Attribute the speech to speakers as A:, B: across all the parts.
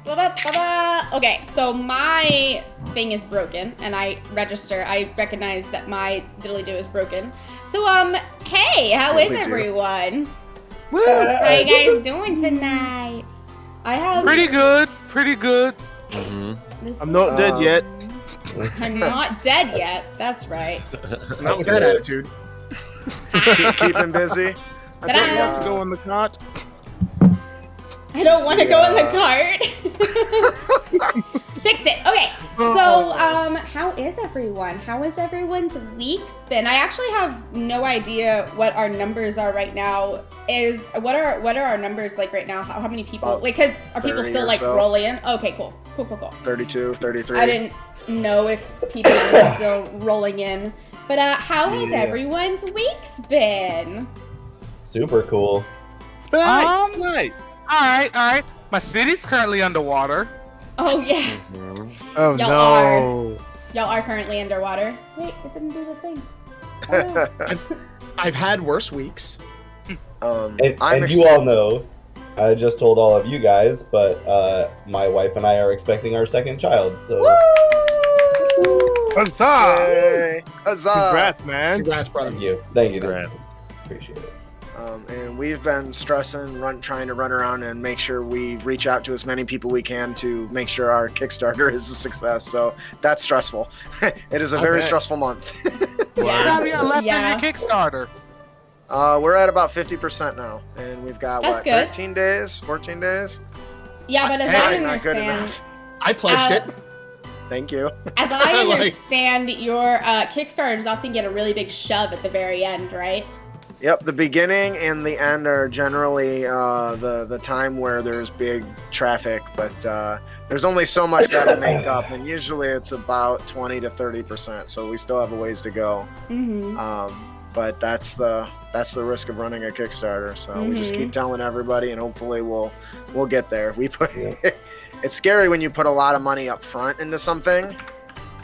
A: Okay, so my thing is broken, and I recognize that my diddly-do is broken. So, hey, how is everyone?
B: Woo!
A: How you guys doing tonight? I have...
C: Pretty good.
B: I'm not dead yet.
A: I'm not dead yet, that's right.
B: Not with that attitude.
D: Keeping busy.
B: I don't want to go in the cart.
A: I don't want to go in the cart. Fix it. Okay, so how is everyone? How has everyone's weeks been? I actually have no idea what our numbers are right now. What are our numbers like right now? How many people? Like, cause are people still like rolling in? Okay, cool.
D: 32, 33.
A: I didn't know if people were still rolling in. But how has everyone's weeks been?
E: Super cool.
B: It's been nice.
C: All right. My city's currently underwater.
A: Oh yeah.
B: Oh no.
A: Y'all are currently underwater. Wait, it didn't do the thing.
B: I've had worse weeks.
E: And you all know, I just told all of you guys, but my wife and I are expecting our second child. So.
A: Woo!
B: Huzzah!
D: Yay. Huzzah!
B: Congrats, man.
F: Congrats, brother.
E: Thank you.
F: Congrats.
E: Appreciate it.
D: And we've been stressing, trying to run around and make sure we reach out to as many people we can to make sure our Kickstarter is a success. So that's stressful. It is a very stressful month.
C: How do you left on your Kickstarter?
D: We're at about 50% now, and we've got
A: That's good.
D: 13 days, 14 days.
A: Yeah, but as I
D: Not good
A: understand,
D: enough.
F: I pledged it.
D: Thank you.
A: as I understand, your Kickstarters often get a really big shove at the very end, right?
D: Yep, the beginning and the end are generally the time where there's big traffic, but there's only so much that'll make up, and usually it's about 20 to 30%, so we still have a ways to go. But that's the risk of running a Kickstarter. So we just keep telling everybody, and hopefully we'll get there. It's scary when you put a lot of money up front into something.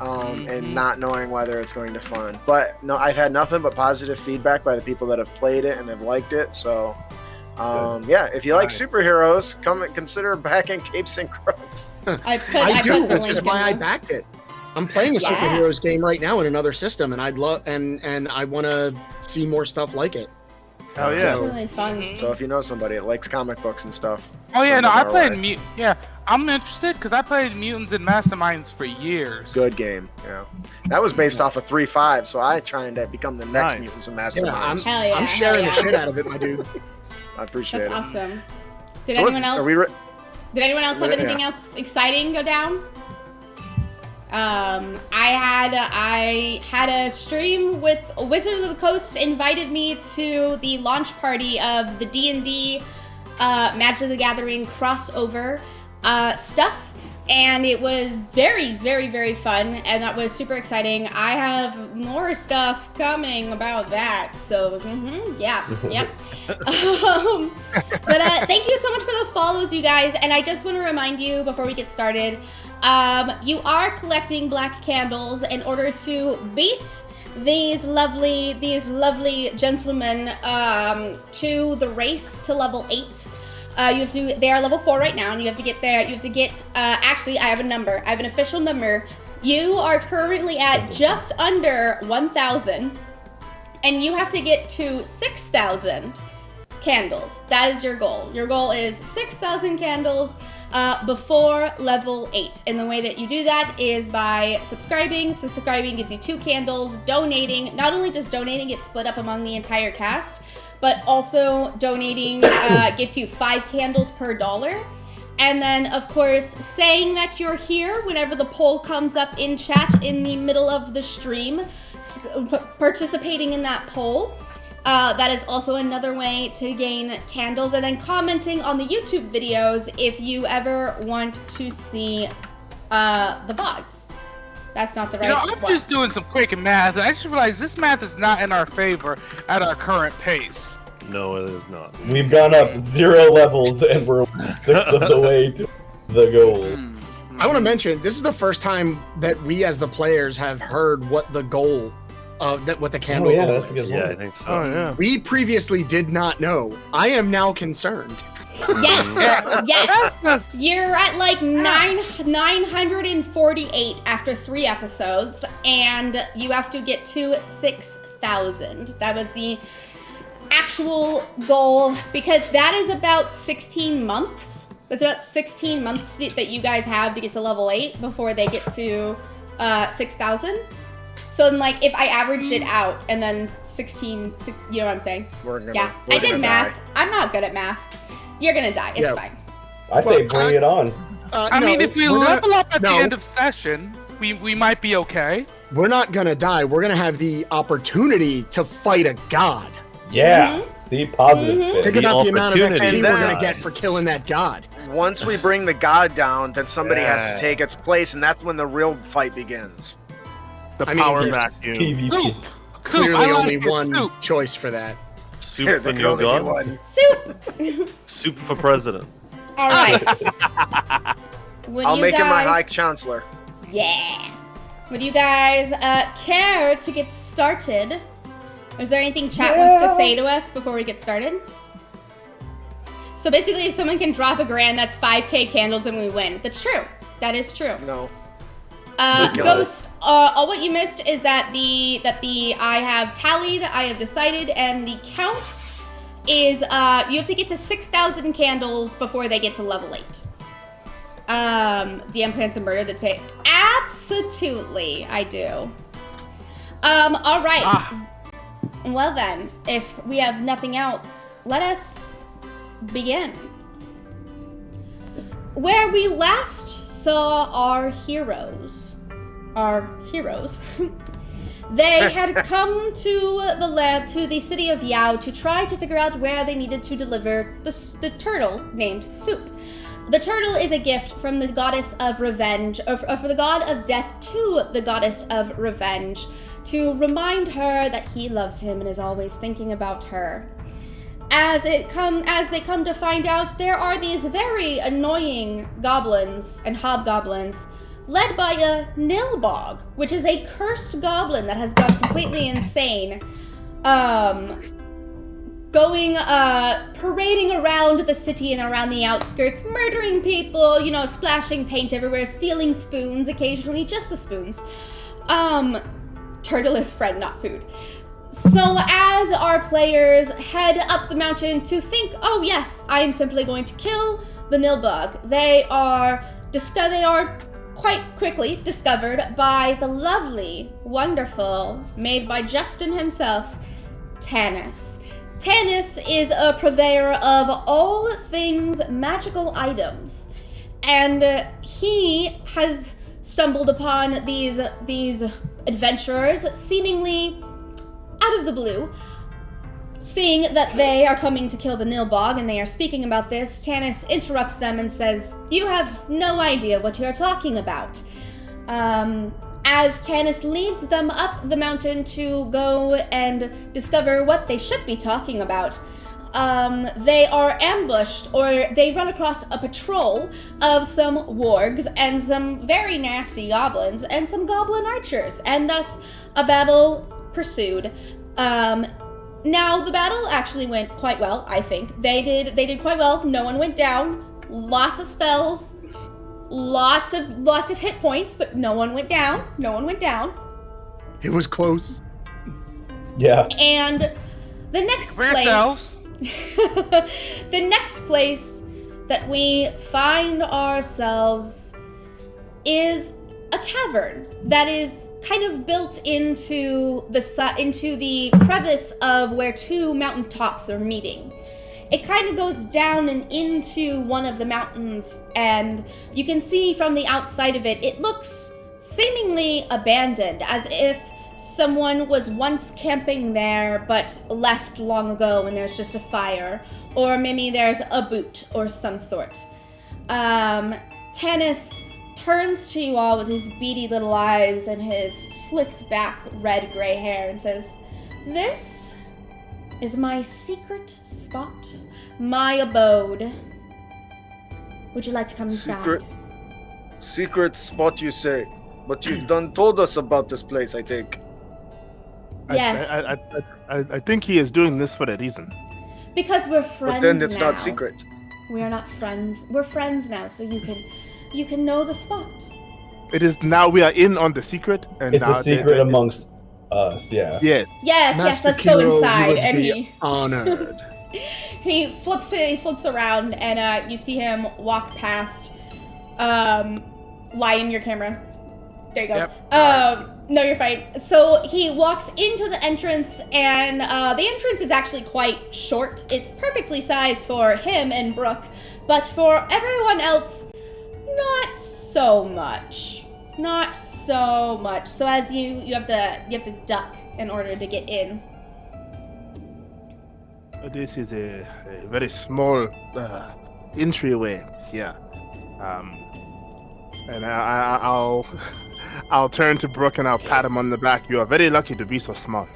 D: And not knowing whether it's going to fund. But no, I've had nothing but positive feedback by the people that have played it and have liked it. So, if you like superheroes, come and consider backing Capes and Crooks.
F: I do, which is why I backed it. I'm playing a superheroes game right now in another system, and I'd love and I want to see more stuff like it.
B: Oh yeah,
A: It's really fun.
D: So if you know somebody that likes comic books and stuff.
C: Oh yeah,
D: send
C: no,
D: them
C: I
D: our
C: played
D: way.
C: I'm interested because I played Mutants and Masterminds for years.
D: Good game. Yeah, that was based off of 3.5, so I trying to become the next
B: Nice.
D: Mutants and
F: Yeah,
D: Masterminds.
F: I'm sharing the shit out of it, my dude.
D: I appreciate
A: That's
D: it.
A: awesome. Did
D: So
A: anyone else? Did anyone else have
D: Yeah.
A: anything else exciting go down? I had a stream with Wizards of the Coast invited me to the launch party of the D&D Magic the Gathering crossover stuff, and it was very, very, very fun, and that was super exciting. I have more stuff coming about that, so yep. But thank you so much for the follows, you guys, and I just want to remind you before we get started, you are collecting black candles in order to beat these lovely gentlemen to the race to level 8. They are level 4 right now, and you have to get there. You have to get, actually, I have a number. I have an official number. You are currently at just under 1,000, and you have to get to 6,000 candles. That is your goal. Your goal is 6,000 candles before level 8. And the way that you do that is by subscribing. So subscribing gets you 2 candles. Donating, not only just donating, it's split up among the entire cast, but also donating gets you 5 candles per $1. And then, of course, saying that you're here whenever the poll comes up in chat in the middle of the stream, participating in that poll. That is also another way to gain candles, and then commenting on the YouTube videos if you ever want to see the VODs. That's not the right one.
C: I'm just doing some quick math, and I just realized this math is not in our favor at our current pace.
F: No, it is not.
E: We've gone up 0 levels, and we're 6 of the way to the goal.
F: I want to mention, this is the first time that we as the players have heard what the goal what the candle goal
E: that's a
F: is.
E: good one.
F: Yeah,
B: I think so. Oh yeah.
F: We previously did not know. I am now concerned.
A: Yes, yes. You're at like 948 after 3 episodes, and you have to get to 6,000. That was the actual goal, because that is about 16 months. That's about 16 months that you guys have to get to level 8 before they get to 6,000. So then, like, if I averaged it out and then 16, you know what I'm saying? I did math. I'm not good at math. You're gonna die. It's fine.
E: I say bring it on.
C: I mean, if we level up at the end of session, we might be okay.
F: We're not gonna die. We're gonna have the opportunity to fight a god.
E: Yeah. See, positive spin.
F: Think about the amount of XP we're gonna get for killing that god.
D: Once we bring the god down, then somebody has to take its place, and that's when the real fight begins.
B: The power vacuum.
E: PvP.
F: Clearly only one choice for that.
G: Soup for new god.
A: Soup!
G: Soup for president.
A: All right.
D: I'll make him my high chancellor.
A: Yeah. Would you guys care to get started? Is there anything chat wants to say to us before we get started? So basically, if someone can drop $1,000, that's 5k candles and we win. That's true. That is true.
D: No.
A: Ghost, all what you missed is that I have tallied, I have decided, and the count is you have to get to 6,000 candles before they get to level 8. DM plans to murder the tape. Absolutely, I do. All right. Well then, if we have nothing else, let us begin. Where we last saw our heroes, they had come to the city of Yao to try to figure out where they needed to deliver the turtle named Soup. The turtle is a gift from the goddess of revenge, or for the god of death to the goddess of revenge, to remind her that he loves him and is always thinking about her. As they come to find out, there are these very annoying goblins and hobgoblins, led by a Nilbog, which is a cursed goblin that has gone completely insane, parading around the city and around the outskirts, murdering people, splashing paint everywhere, stealing spoons, occasionally just the spoons. Turtle is friend, not food. So as our players head up the mountain to think, oh yes, I am simply going to kill the Nilbug, they are quite quickly discovered by the lovely, wonderful, made by Justin himself, Tanis. Tanis is a purveyor of all things magical items, and he has stumbled upon these adventurers seemingly out of the blue. Seeing that they are coming to kill the Nilbog and they are speaking about this, Tanis interrupts them and says, "You have no idea what you are talking about." As Tanis leads them up the mountain to go and discover what they should be talking about, they are ambushed, or they run across a patrol of some wargs and some very nasty goblins and some goblin archers, and thus a battle pursued. Now, the battle actually went quite well, I think. They did quite well. No one went down. Lots of spells. Lots of hit points, but no one went down. No one went down.
F: It was close.
E: Yeah.
A: And the next place... the next place that we find ourselves is a cavern that is kind of built into the crevice of where two mountaintops are meeting. It kind of goes down and into one of the mountains, and you can see from the outside of it, it looks seemingly abandoned, as if someone was once camping there but left long ago and there's just a fire, or maybe there's a boot or some sort. Tanis turns to you all with his beady little eyes and his slicked back red-gray hair and says, "This is my secret spot, my abode. Would you like to come inside?"
D: Secret spot, you say? But you've told us about this place, I think.
A: Yes.
B: I think he is doing this for a reason.
A: Because we're friends now.
D: But then it's not secret.
A: We are not friends. We're friends now, so you can know the spot.
B: It is now we are in on the secret, and
E: It's
B: now
E: a secret amongst us, yeah.
B: Yes.
A: Yes,
F: Master
A: let's go
F: Kiro,
A: inside.
F: you would
A: And
F: be honored.
A: he flips around, and you see him walk past. Lie in your camera. There you go.
C: Yep.
A: No, you're fine. So he walks into the entrance, and the entrance is actually quite short. It's perfectly sized for him and Brooke, but for everyone else, not so much. Not so much. So as you have to duck in order to get in.
B: This is a very small entryway here, and I'll turn to Brooke and I'll pat him on the back. You are very lucky to be so small.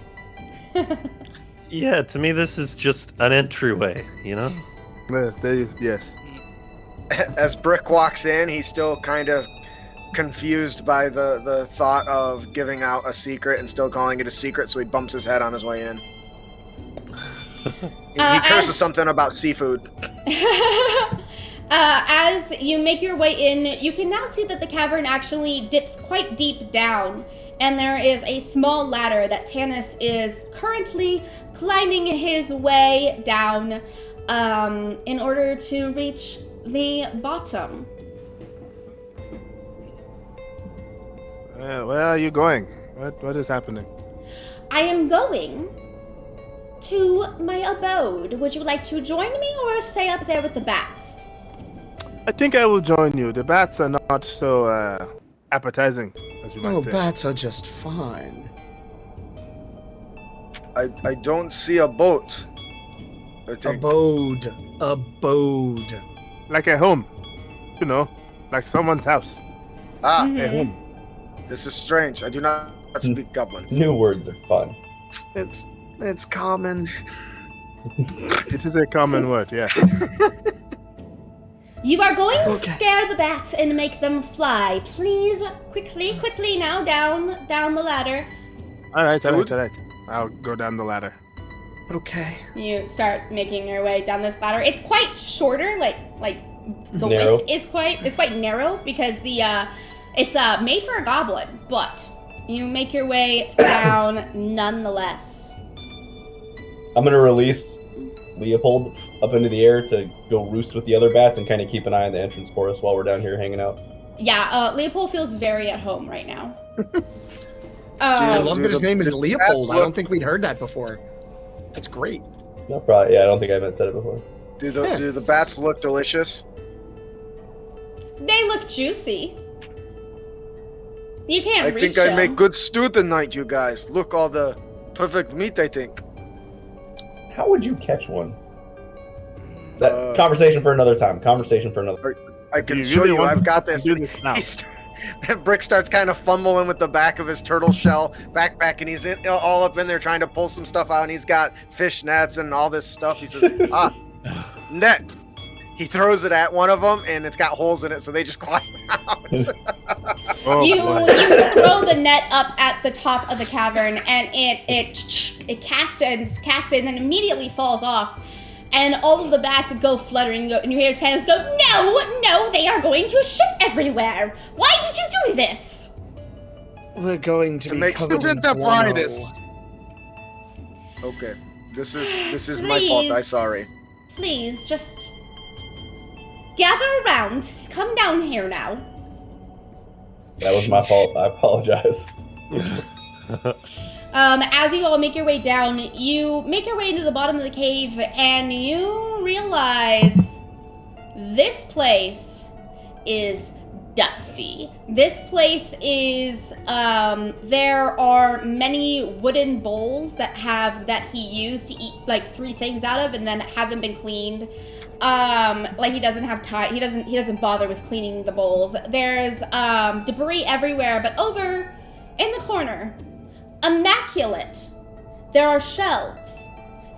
G: Yeah, to me this is just an entryway, you know?
B: Yes.
D: As Brick walks in, he's still kind of confused by the thought of giving out a secret and still calling it a secret, so he bumps his head on his way in. He curses something about seafood.
A: As you make your way in, you can now see that the cavern actually dips quite deep down, and there is a small ladder that Tanis is currently climbing his way down in order to reach the bottom.
B: Where are you going? What is happening?
A: I am going to my abode. Would you like to join me or stay up there with the bats?
B: I think I will join you. The bats are not so appetizing, as you might say.
F: Bats are just fine.
D: I don't see a boat. I think.
F: Abode.
B: Like a home. You know, like someone's house.
D: Ah,
B: A home.
D: this is strange. I do not speak Goblin.
E: New words are fun.
D: It's common.
B: It is a common word, yeah.
A: You are going to scare the bats and make them fly. Please, quickly now, down the ladder.
B: All right. I'll go down the ladder.
F: Okay.
A: You start making your way down this ladder. It's quite shorter, like the
E: Narrow.
A: width is quite narrow because it's made for a goblin, but you make your way down nonetheless.
E: I'm gonna release Leopold up into the air to go roost with the other bats and kind of keep an eye on the entrance for us while we're down here hanging out.
A: Yeah, Leopold feels very at home right now.
F: I love that his name is
D: the
F: Leopold.
D: bats
F: I don't think we'd heard that before. That's great.
E: No, probably. Yeah, I don't think I said it before.
D: Do the bats look delicious?
A: They look juicy. You can't
D: I
A: reach
D: think I
A: them.
D: make good stew tonight, you guys. Look, all the perfect meat, I think.
E: How would you catch one? That conversation for another time.
D: I can
B: You
D: show
B: really
D: you.
B: want
D: I've got
B: to
D: this.
B: do this now?
D: Brick starts kind of fumbling with the back of his turtle shell backpack, and he's all up in there trying to pull some stuff out, and he's got fish nets and all this stuff. He says, net. He throws it at one of them, and it's got holes in it, so they just climb out.
A: You throw the net up at the top of the cavern, and it casts in and immediately falls off. And all of the bats go fluttering, and you hear Tanis go, No, they are going to shit everywhere. Why did you do this?
F: We're going to be
D: make
F: covered in
C: the brightest.
F: guano.
D: Okay, this is my fault. I'm sorry.
A: Please, just gather around. Come down here now.
E: That was my fault. I apologize.
A: As you all make your way down, you make your way into the bottom of the cave, and you realize this place is dusty. This place is, there are many wooden bowls that he used to eat like 3 things out of, and then haven't been cleaned. Like he doesn't have time. He doesn't bother with cleaning the bowls. There's debris everywhere, but over in the corner, immaculate, there are shelves,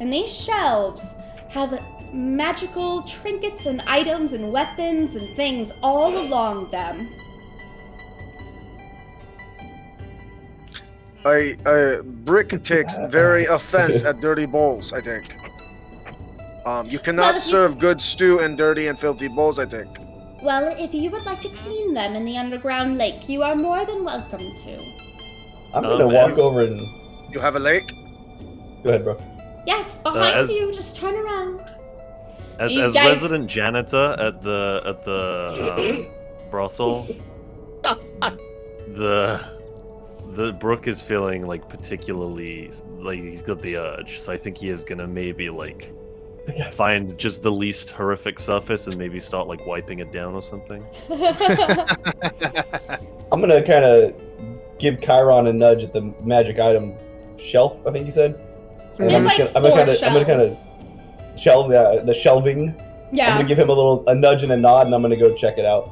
A: and these shelves have magical trinkets and items and weapons and things all along them.
D: Brick takes very offense at dirty bowls, I think. You cannot serve good stew in dirty and filthy bowls, I think.
A: Well, if you would like to clean them in the underground lake, you are more than welcome to.
E: I'm gonna walk over and...
D: You have a lake?
E: Go ahead, bro.
A: Yes, behind you. Just turn around.
G: As resident janitor at the brothel, the Brook is feeling like particularly like he's got the urge, so I think he is gonna maybe like find just the least horrific surface and maybe start like wiping it down or something.
E: I'm gonna kind of give Chiron a nudge at the magic item shelf. I think you said.
A: There's
E: I'm gonna kind of shelve the shelving.
A: Yeah.
E: I'm gonna give him a nudge and a nod, and I'm gonna go check it out.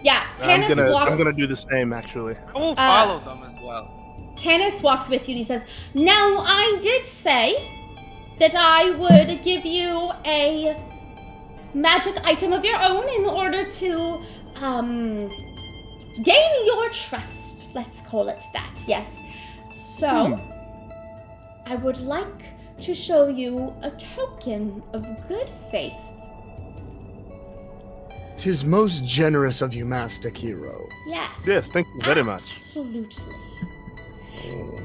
A: Yeah, Tanis walks...
B: I'm gonna do the same, actually.
C: I will follow them as well.
A: Tanis walks with you and he says, "Now, I did say that I would give you a magic item of your own in order to, gain your trust. Let's call it that, yes. So, I would like to show you a token of good faith."
F: 'Tis most generous of you, Master Hero.
A: Yes.
B: Yes, thank you very much.
A: Absolutely.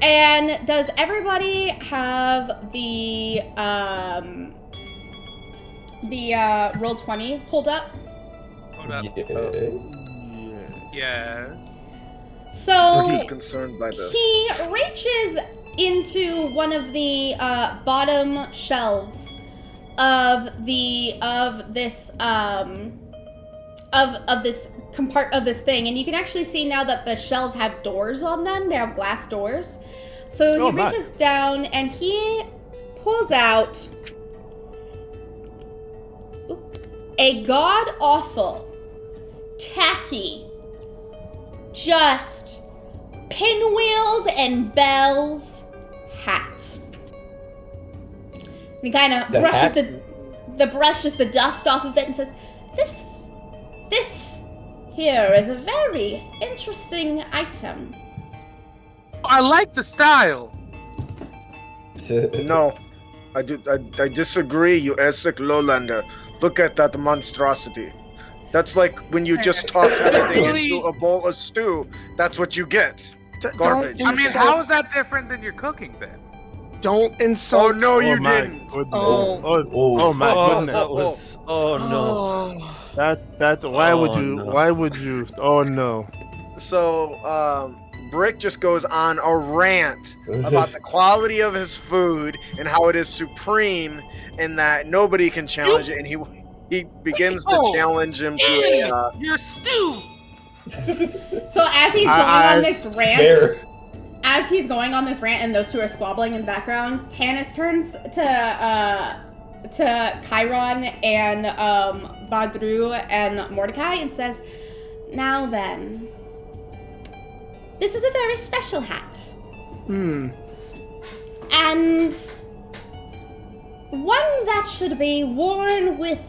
A: And does everybody have the Roll20 pulled up?
C: Hold up. Yes.
A: So
D: Who's concerned by this?
A: he reaches into one of the bottom shelves of this thing, and you can actually see now that the shelves have doors on them. They have glass doors. So he reaches down and he pulls out a god-awful, tacky, just pinwheels and bells hat. And he kind of brushes the dust off of it and says, This here is a very interesting item.
C: I like the style.
D: No, I disagree, you Essex lowlander. Look at that monstrosity. That's like when you just toss everything into a bowl of stew. That's what you get. Garbage.
C: I mean, how is that different than your cooking then?
F: Don't insult.
D: Oh no, you didn't.
B: Oh my goodness.
G: That was. Oh no.
B: Why would you? Oh no.
D: So, Brick just goes on a rant about the quality of his food and how it is supreme and that nobody can challenge it, and he begins to challenge him to
C: your stew.
A: So as he's going on this rant, and those two are squabbling in the background, Tanis turns to Chiron and Badru and Mordecai and says, "Now then, this is a very special hat. And one that should be worn with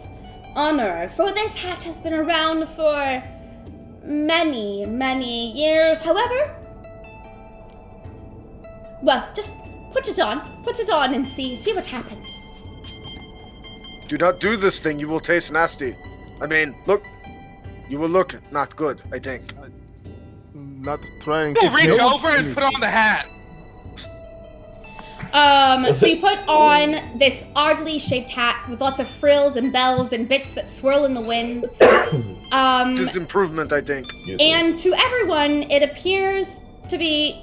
A: honor, for this hat has been around for many, many years. However, well, just put it on and see what happens."
D: Do not do this thing, you will taste nasty. I mean, look, you will look not good, I think.
B: Not trying
C: We'll
B: to
C: reach over and put on the hat.
A: So you put on this oddly shaped hat with lots of frills and bells and bits that swirl in the wind.
D: It is improvement, I think.
A: And to everyone, it appears to be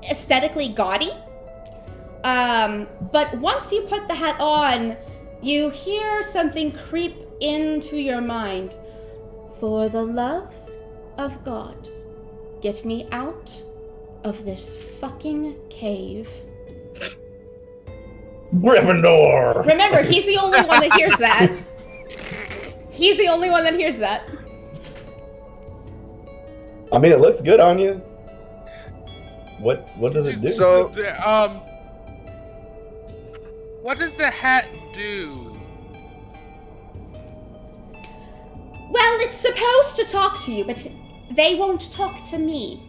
A: aesthetically gaudy. But once you put the hat on, you hear something creep into your mind. For the love of God, get me out of this fucking cave.
E: Gryffindor!
A: Remember, he's the only one that hears that. He's the only one that hears that.
E: I mean, it looks good on you. What does it do?
D: So,
C: what does the hat do?
A: Well, it's supposed to talk to you, but they won't talk to me.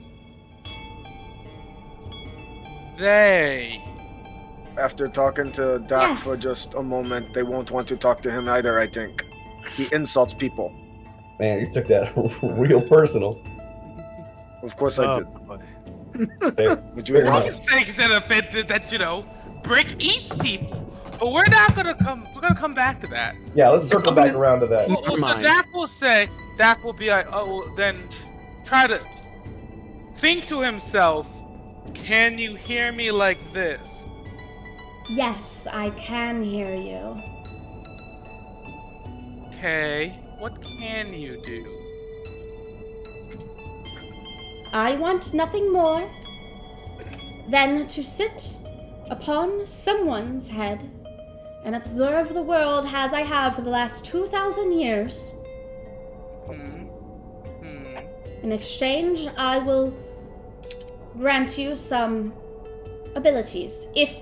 C: They.
D: after talking to Doc
A: Yes.
D: for just a moment, they won't want to talk to him either, I think. He insults people.
E: Man, you took that real personal.
D: Of course I did.
B: boy.
E: Fair.
D: Would you
E: Fair
D: agree?
E: enough.
C: Saying that offended that Brick eats people, but we're not gonna come. We're gonna come back to that.
E: Yeah, let's circle back around to that.
C: Well, so
F: mind.
C: Dak will be like, oh, well, then try to think to himself, can you hear me like this?
A: Yes, I can hear you.
C: Okay, what can you do?
A: I want nothing more than to sit upon someone's head and observe the world as I have for the last 2,000 years. In exchange, I will grant you some abilities if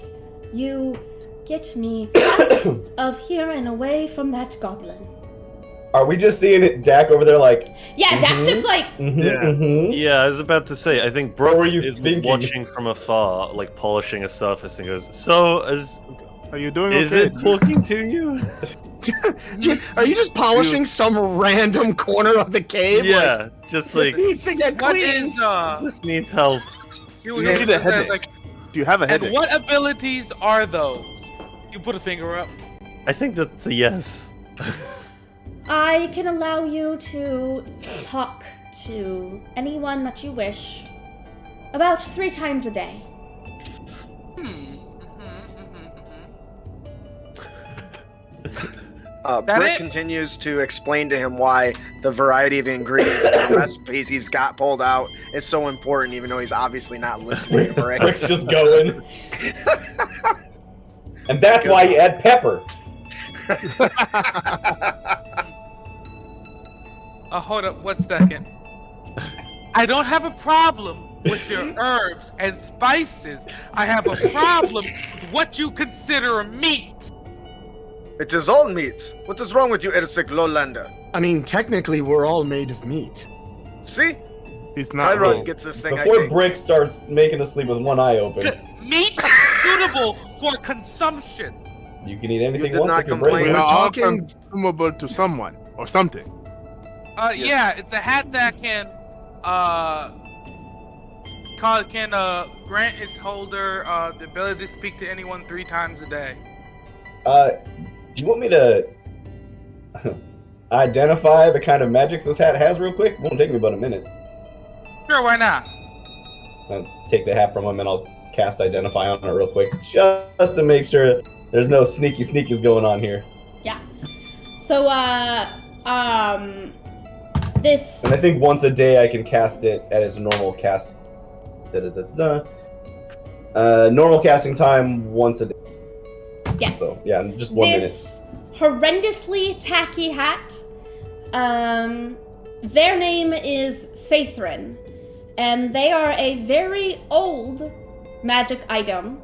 A: you get me out of here and away from that goblin.
E: Are we just seeing it, Dak over there like?
A: Yeah, Dak's just like,
G: Yeah, I was about to say, I think Brooke
E: What were you
G: is
E: thinking?
G: watching from afar, like polishing a surface, and goes, "So,
B: Are you doing
G: is
B: okay?
G: it talking to you?"
F: Are you just polishing some random corner of the cave?
G: Yeah, just
F: Like,
G: like,
F: this needs to get
C: What
F: clean.
C: is
G: this needs help.
C: You
B: You need a headache.
C: like,
B: Do you have a
C: and
B: headache?
C: what abilities are those? You put a finger up.
G: I think that's a yes.
A: I can allow you to talk to anyone that you wish about 3 times a day.
D: Brick
C: it?
D: continues to explain to him why the variety of ingredients and recipes he's got pulled out is so important, even though he's obviously not listening. Brick.
E: Brick's just going. And that's why you add pepper.
C: Hold up, 1 second. I don't have a problem with your herbs and spices. I have a problem with what you consider a meat.
D: It is all meat. What is wrong with you, Ersik Lowlander?
F: I mean, technically, we're all made of meat.
D: See?
B: He's not
D: Chiron
B: wrong.
D: gets this thing, I
E: Before
D: think.
E: Brick starts making us sleep with one eye open,
C: Meat suitable for consumption.
E: you can eat anything
D: did
E: once
D: not
E: if you're
D: complain.
E: brave.
B: We
F: We're
B: are all
F: talking-
B: consumable to someone or something.
D: Yes.
C: Yeah, it's a hat that can grant its holder the ability to speak to anyone 3 times a day.
E: Do you want me to identify the kind of magics this hat has real quick? Won't take me but a minute.
C: Sure, why not?
E: I'll take the hat from him and I'll cast Identify on it real quick, just to make sure there's no sneakies going on here.
A: Yeah. So, this...
E: And I think once a day I can cast it at its normal cast. Normal casting time once a day.
A: Yes.
E: So yeah, just 1 minute.
A: This horrendously tacky hat, their name is Sathrin, and they are a very old magic item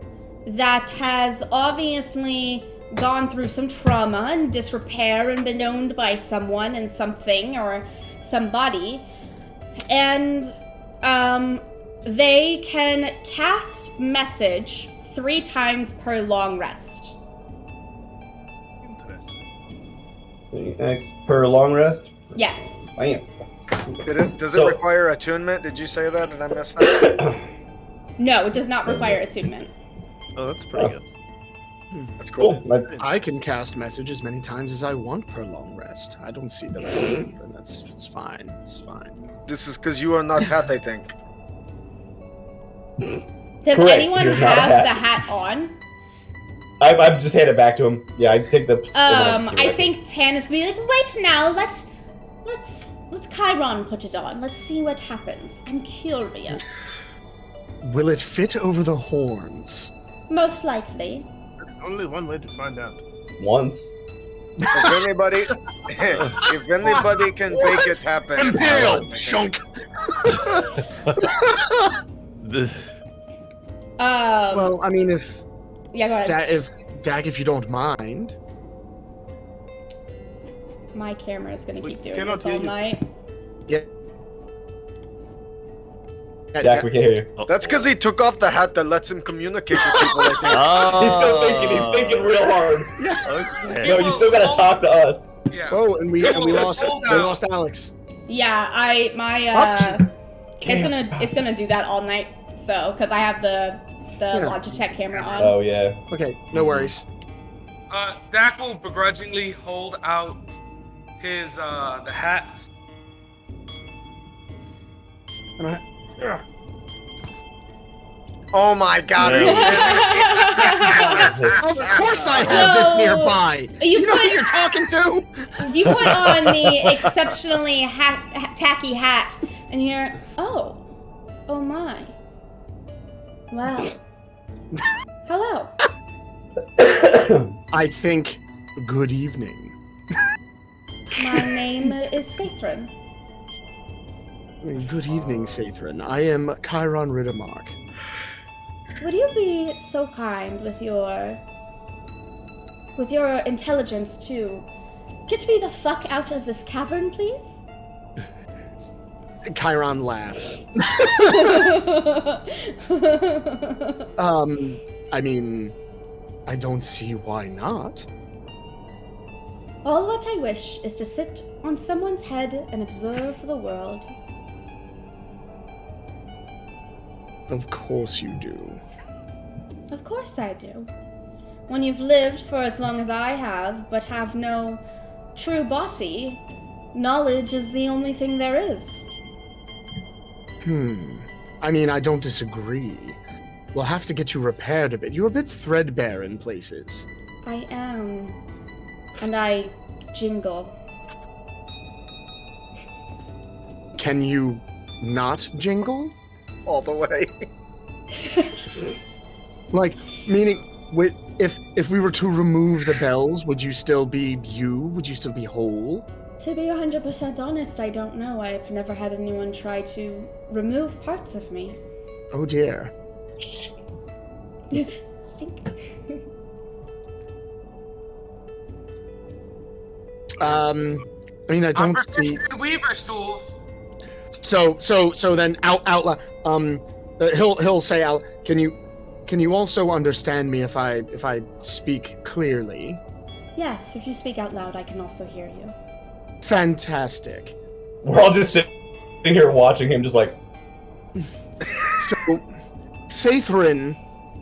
A: that has obviously gone through some trauma and disrepair and been owned by someone and something or somebody, and they can cast message 3 times per long rest.
B: Interesting.
E: X per long rest.
A: Yes.
E: Bam.
D: Does it
E: So-
D: require attunement? Did you say that? Did I miss that?
A: No, it does not require attunement.
G: Oh, that's pretty good.
D: That's cool.
E: Cool.
F: I can cast message as many times as I want per long rest. I don't see the problem, and it's fine. It's fine.
D: This is because you are not hat, I think.
A: Does
E: Correct,
A: anyone
E: you're not a
A: have
E: hat.
A: the hat on?
E: I've just handed it back to him. Yeah, I take the.
A: I think Tanis would be like, wait now, let's Chiron put it on. Let's see what happens. I'm curious.
F: Will it fit over the horns?
A: Most likely.
B: There's only one way to find out.
E: Once.
D: If anybody can make it happen, it's
F: Imperial
D: Alan, I think.
F: chunk. Well, I mean, if
A: Yeah, go ahead.
F: Dak, if you don't mind.
A: My camera is gonna
B: We
A: keep doing
B: cannot
A: this all
B: hear you.
A: night.
F: Yeah.
E: Dak, we can't hear you.
D: That's because he took off the hat that lets him communicate with people, I think.
E: He's thinking real hard.
G: Okay.
E: No, you still gotta talk to us.
C: Yeah.
F: Oh, and we lost
C: Hold on.
F: Alex.
A: Yeah, it's gonna do that all night. So, because I have the Logitech camera on.
E: Oh yeah.
F: Okay, no worries.
C: Dak will begrudgingly hold out his the hat.
D: Oh my god.
F: Of course I have this nearby. You know who you're talking to?
A: You put on the exceptionally tacky hat, and you're, oh my. Wow. Hello.
F: I think, good evening.
A: My name is Sathrin.
F: Good evening, Sathrin. I am Chiron Riddermark.
A: Would you be so kind with your intelligence to get me the fuck out of this cavern, please?
F: Chiron laughs. I mean, I don't see why not.
A: All what I wish is to sit on someone's head and observe the world.
F: Of course you do.
A: Of course I do. When you've lived for as long as I have, but have no true body, knowledge is the only thing there is.
F: I mean, I don't disagree. We'll have to get you repaired a bit. You're a bit threadbare in places.
A: I am. And I jingle.
F: Can you not jingle?
D: All the way.
F: Like, meaning, if we were to remove the bells, would you still be you? Would you still be whole?
A: To be 100% honest, I don't know. I've never had anyone try to remove parts of me.
F: Oh dear.
A: Stink.
F: I mean, I don't see.
C: Weaver's tools.
F: So then out loud. He'll say out. Can you also understand me if I speak clearly?
A: Yes, if you speak out loud, I can also hear you.
F: Fantastic.
E: We're all just sitting here watching him, just like.
F: So, Sathrin,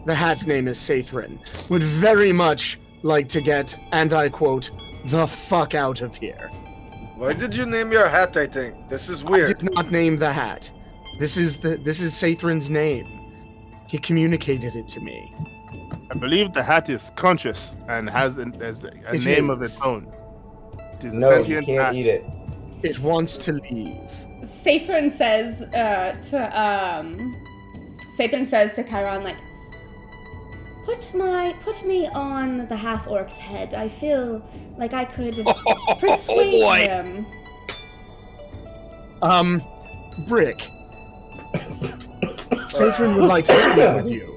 F: the hat's name is Sathrin, would very much like to get, and I quote, the fuck out of here.
D: Why did you name your hat, I think? This is weird.
F: I did not name the hat. This is Sathrin's name. He communicated it to me.
B: I believe the hat is conscious and has a name of its own. It is a
E: No, you
B: sentient
E: can't
B: hat.
E: eat it.
F: It wants to leave.
A: Sathrin says to Chiron, like, put me on the half-orc's head. I feel like I could persuade him.
F: Brick. Sathrin would like to speak with you.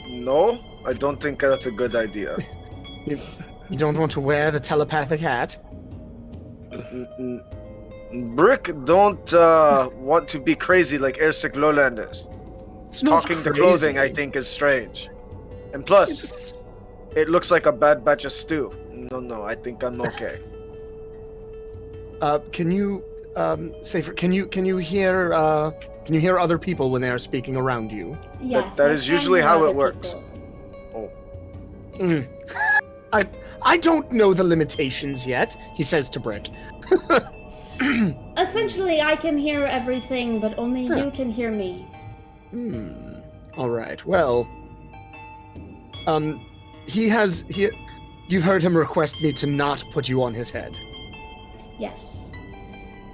D: No, I don't think that's a good idea.
F: You don't want to wear the telepathic hat?
D: Brick don't want to be crazy like Ersik Lowlanders.
F: It's not
D: Talking to
F: crazy.
D: clothing, I think, is strange. And plus, it looks like a bad batch of stew. No, I think I'm okay.
F: Can you, Sathrin, can you hear other people when they are speaking around you?
A: Yes,
D: that
A: I
D: is
A: can
D: usually
A: hear
D: how
A: other
D: it works.
A: people.
F: I don't know the limitations yet, he says to Brick.
A: Essentially, I can hear everything, but only you can hear me.
F: Alright, well... you've heard him request me to not put you on his head.
A: Yes.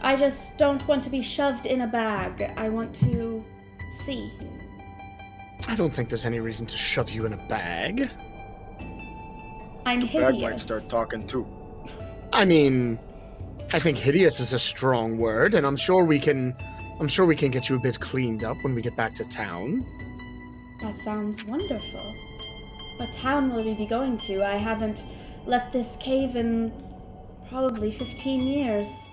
A: I just don't want to be shoved in a bag. I want to see.
F: I don't think there's any reason to shove you in a bag.
A: I'm
D: Bag
A: hideous.
D: might start talking too.
F: I mean, I think hideous is a strong word, and I'm sure we can get you a bit cleaned up when we get back to town.
A: That sounds wonderful. What town will we be going to? I haven't left this cave in probably 15 years.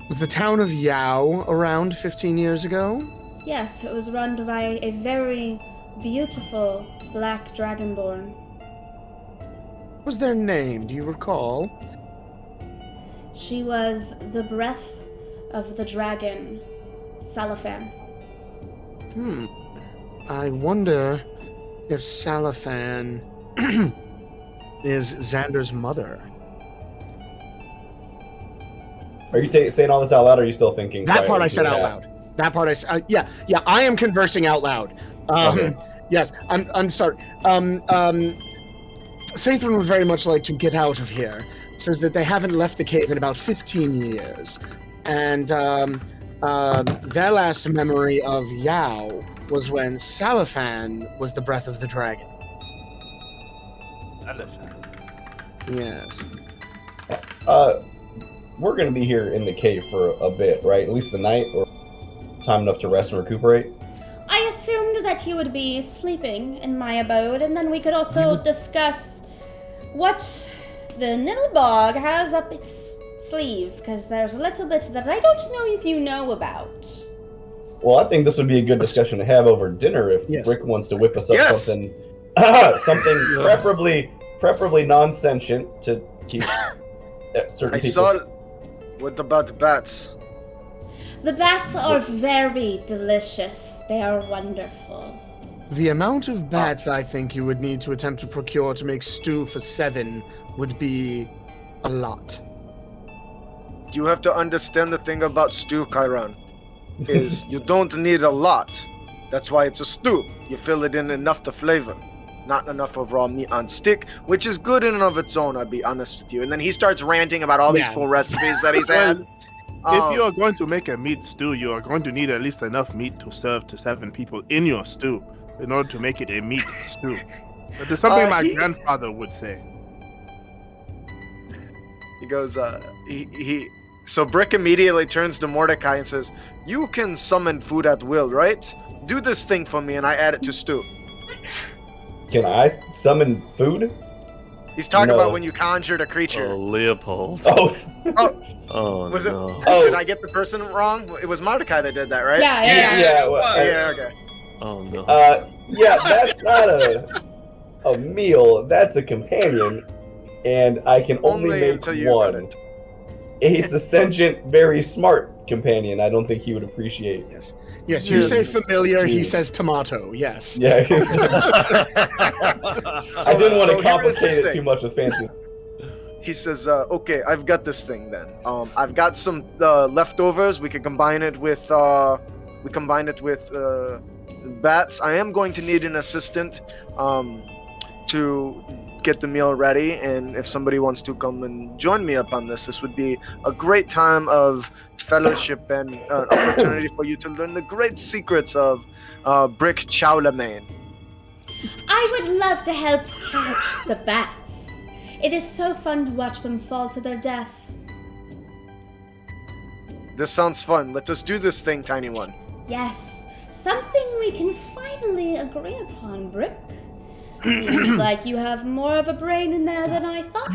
F: Was the town of Yao around 15 years ago?
A: Yes, it was run by a very beautiful black dragonborn.
F: What was their name? Do you recall?
A: She was the breath of the dragon, Salafan.
F: I wonder if Salafan is Xander's mother.
E: Are you saying all this out loud, or are you still thinking?
F: That part I said
E: quietly?
F: out loud. That part I said. Yeah. I am conversing out loud.
E: Okay.
F: Yes, I'm sorry. Sathrin would very much like to get out of here. Says that they haven't left the cave in about 15 years, and their last memory of Yao was when Salafan was the breath of the dragon. Yes.
E: We're gonna be here in the cave for a bit, right? At least the night, or time enough to rest and recuperate.
A: I assumed that you would be sleeping in my abode, and then we could also discuss what the Nilbog has up its sleeve, because there's a little bit that I don't know if you know about.
E: Well, I think this would be a good discussion to have over dinner if
F: Yes.
E: Rick wants to whip us up
D: Yes.
E: something, preferably non-sentient to keep certain
D: I
E: people.
D: saw. What about the bats?
A: The bats are very delicious. They are wonderful.
F: The amount of bats I think you would need to attempt to procure to make stew for 7 would be a lot.
D: You have to understand the thing about stew, Chiron, is you don't need a lot. That's why it's a stew. You fill it in enough to flavor, not enough of raw meat on stick, which is good in and of its own, I'll be honest with you. And then he starts ranting about all these
F: Yeah.
D: cool recipes that he's had.
B: If you are going to make a meat stew, you are going to need at least enough meat to serve to 7 people in your stew in order to make it a meat stew. That is something my grandfather would say.
D: He goes, So Brick immediately turns to Mordecai and says, "You can summon food at will, right? Do this thing for me and I add it to stew."
E: Can I summon food?
D: He's talking
E: No.
D: about when you conjured a
G: Oh,
D: creature.
G: Leopold.
E: Oh,
G: Oh,
D: Was it?
G: no.
D: Did I get the person wrong? It was Mordecai that did that, right?
A: Yeah.
E: yeah. Well,
D: Yeah, okay.
G: Oh, no.
E: yeah, that's not a meal. That's a companion, and I can only make
D: until you
E: one.
D: got it.
E: He's a sentient, very smart companion. I don't think he would appreciate.
F: Yes, you say
E: Yes.
F: familiar, he says tomato, yes.
E: Yeah. I didn't want
D: So
E: to
D: here is
E: complicate
D: this
E: it
D: thing.
E: too much with fancy.
D: He says, "Okay, I've got this thing then. I've got some leftovers. We could combine it with bats. I am going to need an assistant to get the meal ready, and if somebody wants to come and join me up on this, this would be a great time of fellowship and an opportunity for you to learn the great secrets of Brick Chowlamain."
A: I would love to help catch the bats. It is so fun to watch them fall to their death.
D: This sounds fun. Let us do this thing, Tiny One.
A: Yes, something we can finally agree upon, Brick. Seems like you have more of a brain in there than I thought.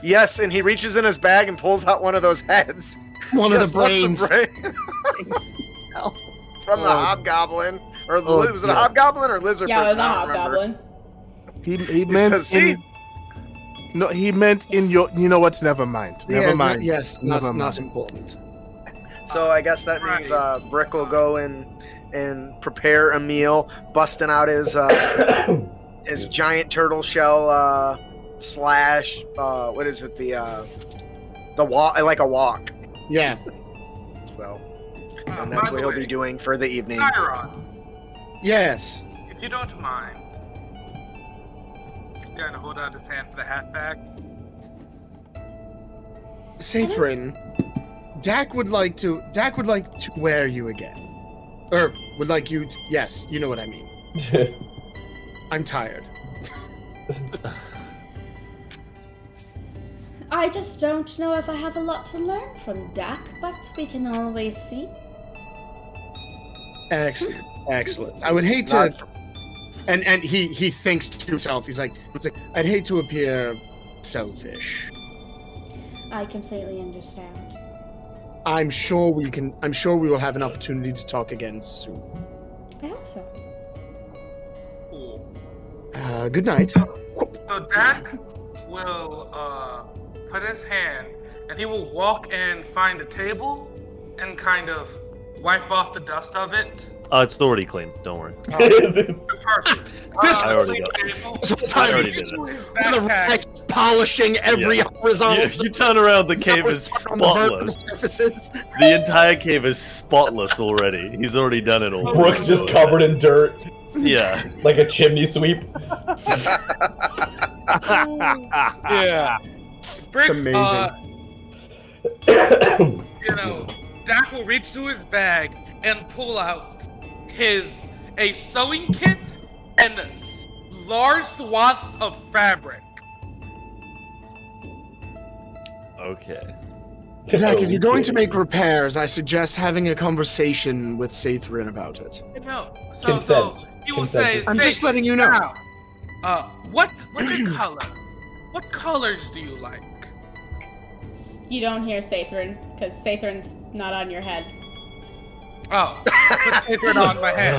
D: Yes, and he reaches in his bag and pulls out one of those heads.
F: One of
D: Yes,
F: the
D: lots
F: brains.
D: of brain. From the hobgoblin. Or was it a
B: yeah.
D: hobgoblin or lizard
A: Yeah, it was
D: person?
A: a
D: I don't remember.
A: hobgoblin.
B: He meant
D: says, "See?"
B: in... No, he meant in your... You know what? Never mind. Never mind.
F: Yes,
B: Never
F: not
B: mind.
F: important.
D: So I guess that means Brick will go and prepare a meal, busting out his his giant turtle shell slash what is it, the walk, like a walk.
F: Yeah.
D: So and that's what he'll be doing for the evening.
C: Chiron,
F: Yes.
C: if you don't mind, kind of hold out his hand for the hat bag.
F: Sathrin, Dak would like to wear you again. Or would like you to, yes, you know what I mean. I'm tired.
A: I just don't know if I have a lot to learn from Dak, but we can always see.
F: Excellent. Excellent. I would hate to
D: Not for-
F: and he thinks to himself, he's like, I'd hate to appear selfish.
A: I completely understand.
F: I'm sure we will have an opportunity to talk again soon.
A: I hope so.
C: Cool.
F: Good night.
C: So Dak will put his hand and he will walk and find a table and kind of wipe off the dust of it.
G: It's already clean. Don't worry.
C: Perfect.
G: I already got it.
F: This whole
G: I
F: time,
G: already
F: he's
G: did it.
F: the Rex polishing every horizontal.
G: If you turn around, the cave is
F: on the vertical
G: spotless.
F: surfaces.
G: The entire cave is spotless already. He's already done it all.
E: Brooke's just covered in dirt,
G: Yeah.
E: like a chimney sweep.
C: Yeah. Brick,
F: amazing.
C: Dak will reach to his bag and pull out a sewing kit and large swaths of fabric.
G: Okay.
F: Dak, if you're going to make repairs, I suggest having a conversation with Sathrin about it.
E: Consent.
C: He will
E: Consent
C: say,
E: is-
F: I'm just letting you know.
C: What's your color? What colors do you like?
A: You don't hear Sathrin, because Sathrin's not on your head.
C: Oh, put it on my head.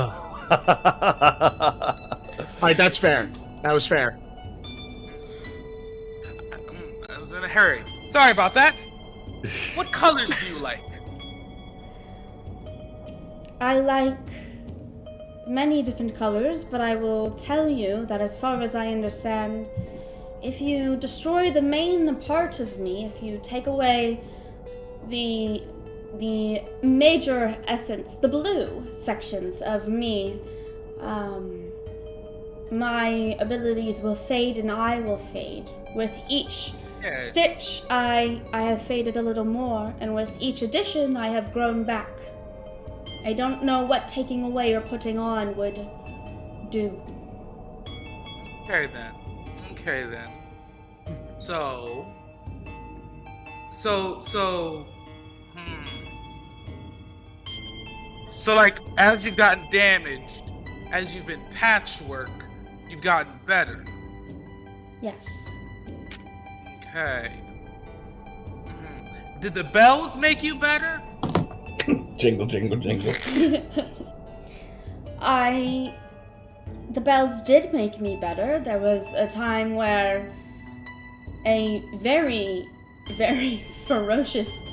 F: Alright, that's fair. That was fair.
C: I was in a hurry. Sorry about that. What colors do you like?
A: I like many different colors, but I will tell you that as far as I understand, if you destroy the main part of me, if you take away the major essence, the blue sections of me, my abilities will fade and I will fade. With each stitch, I have faded a little more, and with each addition, I have grown back. I don't know what taking away or putting on would do.
C: Okay then. So like, as you've gotten damaged, as you've been patchwork, you've gotten better.
A: Yes.
C: Okay. Did the bells make you better?
E: Jingle, jingle, jingle.
A: The bells did make me better. There was a time where a very, very ferocious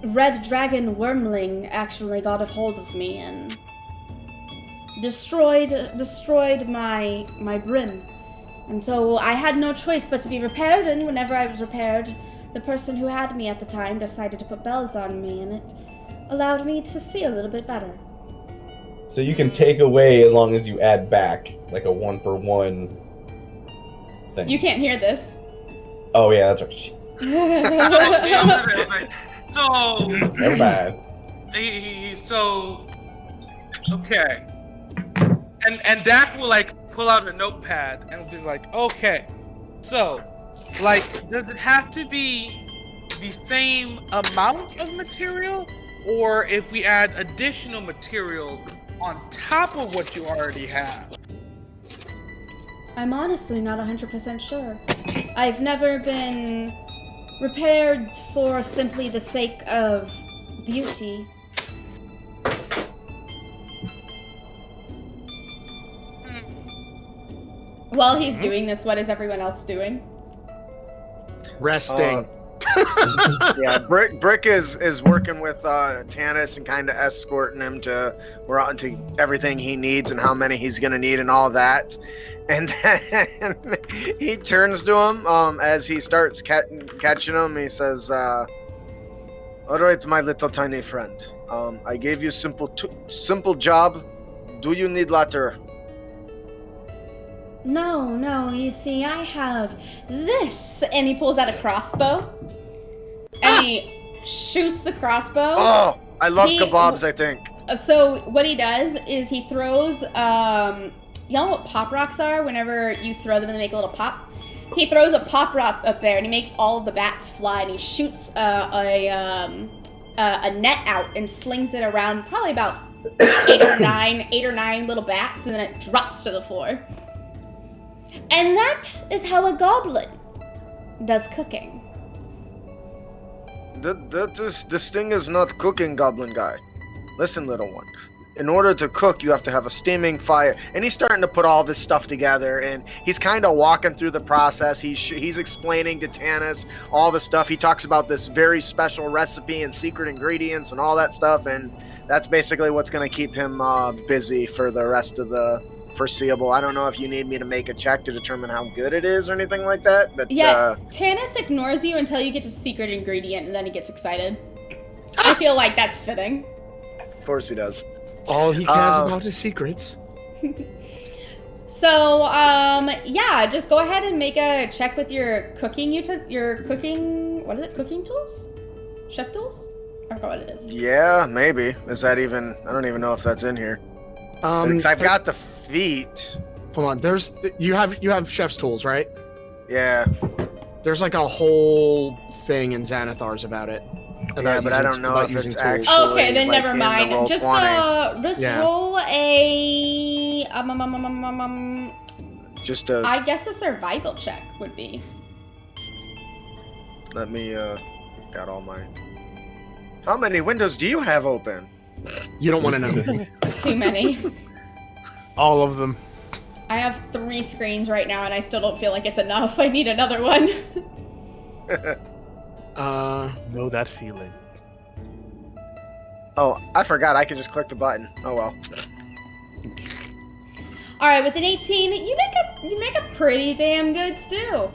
A: red dragon wormling actually got a hold of me and destroyed my brim. And so I had no choice but to be repaired, and whenever I was repaired, the person who had me at the time decided to put bells on me, and it allowed me to see a little bit better.
E: So you can take away as long as you add back, like a 1-for-1 thing.
A: You can't hear this.
E: Oh yeah, that's right.
C: So,
E: Never mind.
C: Okay. And Dak will like pull out a notepad and be like, okay, so like, does it have to be the same amount of material, or if we add additional material on top of what you already have?
A: I'm honestly not 100% sure. I've never been repaired for simply the sake of beauty. While he's doing this, what is everyone else doing?
F: Resting.
D: Yeah, Brick is working with Tanis and kind of escorting him to everything he needs and how many he's gonna need and all that. And then he turns to him as he starts catching him. He says, "All right, my little tiny friend. I gave you simple job. Do you need ladder?"
A: No, you see, I have this. And he pulls out a crossbow. And he shoots the crossbow.
D: Oh, I love kebabs, I think.
A: So what he does is he throws, you know what pop rocks are? Whenever you throw them and they make a little pop? He throws a pop rock up there and he makes all of the bats fly, and he shoots a net out and slings it around probably about eight or nine little bats, and then it drops to the floor. And that is how a goblin does cooking.
D: this thing is not cooking, Goblin Guy. Listen, little one. In order to cook, you have to have a steaming fire. And he's starting to put all this stuff together, and he's kind of walking through the process. He's explaining to Tanis all the stuff. He talks about this very special recipe and secret ingredients and all that stuff, and that's basically what's going to keep him busy for the rest of the foreseeable. I don't know if you need me to make a check to determine how good it is or anything like that, but
A: yeah, Tanis ignores you until you get to secret ingredient, and then he gets excited. I feel like that's fitting.
D: Of course he does.
F: All he cares about is secrets.
A: So, yeah, just go ahead and make a check with your cooking, what is it, cooking tools? Chef tools? I forgot what it is.
D: Yeah, maybe. Is that even, I don't even know if that's in here. Because I've got the feet.
F: Hold on, you have chef's tools, right?
D: Yeah.
F: There's like a whole thing in Xanathar's about it.
D: Yeah, but I don't know if it's actually.
A: Okay, then
D: like,
A: never mind. Just
F: Yeah.
A: roll a
D: Just a.
A: I guess a survival check would be.
D: Let me got all my. How many windows do you have open?
F: You don't want to know.
A: Too many.
B: All of them.
A: I have 3 screens right now, and I still don't feel like it's enough. I need another one.
B: Know that feeling.
D: Oh, I forgot. I can just click the button. Oh well.
A: All right, with an 18, you make a pretty damn good stew.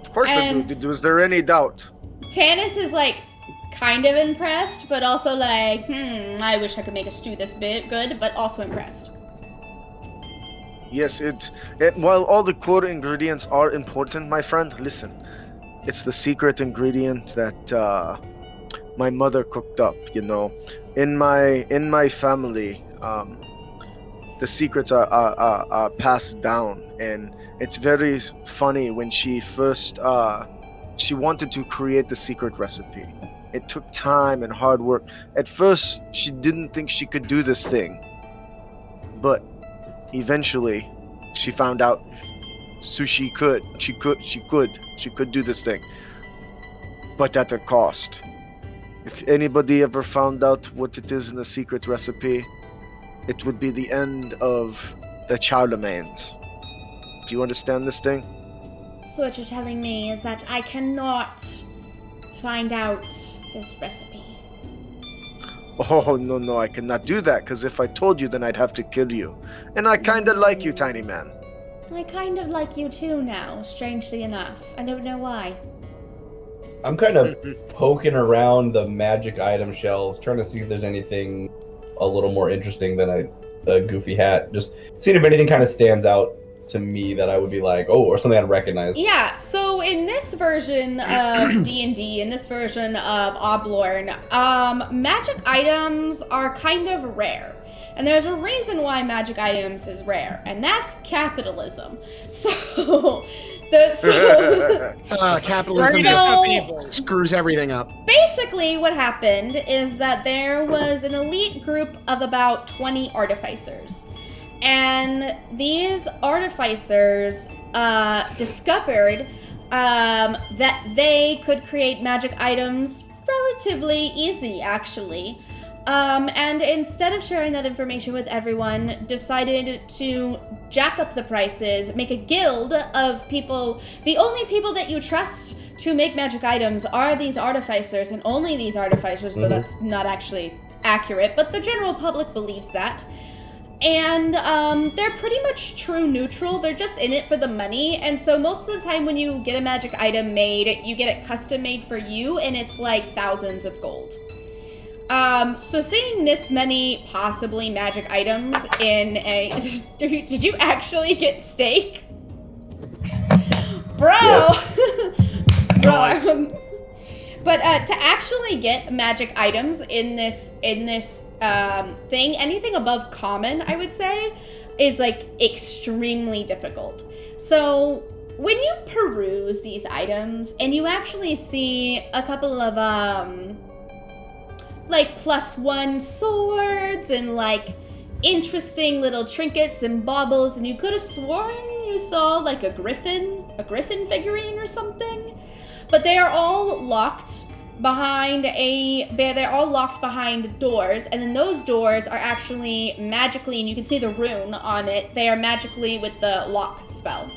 D: Of course I do. Was there any doubt?
A: Tanis is like kind of impressed, but also like, I wish I could make a stew this bit good, but also impressed.
D: Yes, while all the core ingredients are important, my friend, listen. It's the secret ingredient that my mother cooked up, you know. In my family, the secrets are passed down, and it's very funny when she first she wanted to create the secret recipe. It took time and hard work. At first, she didn't think she could do this thing, but eventually, she found out she could do this thing, but at a cost. If anybody ever found out what it is in the secret recipe, it would be the end of the Charlemagnes. Do you understand this thing?
A: So what you're telling me is that I cannot find out this recipe.
D: Oh, no, I cannot do that, because if I told you, then I'd have to kill you. And I kinda like you, tiny man.
A: I kind of like you too now, strangely enough. I don't know why.
E: I'm kind of poking around the magic item shelves, trying to see if there's anything a little more interesting than a goofy hat. Just seeing if anything kind of stands out to me that I would be like, oh, or something I'd recognize.
A: Yeah, so in this version of D&D, in this version of Oblorn, magic items are kind of rare. And there's a reason why magic items is rare, and that's capitalism. So,
F: capitalism screws everything up.
A: Basically, what happened is that there was an elite group of about 20 artificers. And these artificers discovered that they could create magic items relatively easy, actually. And instead of sharing that information with everyone, decided to jack up the prices, make a guild of people. The only people that you trust to make magic items are these artificers, and only these artificers, though that's not actually accurate, but the general public believes that. And they're pretty much true neutral. They're just in it for the money. And so most of the time when you get a magic item made, you get it custom made for you, and it's like thousands of gold. So seeing this many possibly magic items in a... Did you actually get steak? Bro!
E: Yes.
A: Bro. But to actually get magic items in this thing, anything above common, I would say, is like extremely difficult. So when you peruse these items and you actually see a couple of like +1 swords and like interesting little trinkets and baubles, and you could have sworn you saw like a griffin figurine or something. But they are all locked they're all locked behind doors, and then those doors are actually magically, and you can see the rune on it, they are magically with the lock spell.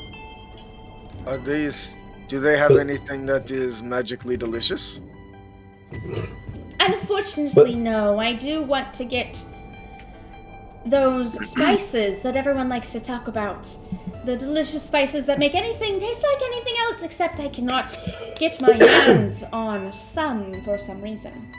D: Do they have anything that is magically delicious?
A: Unfortunately, no. I do want to get those spices that everyone likes to talk about. The delicious spices that make anything taste like anything else, except I cannot get my hands on some for some reason.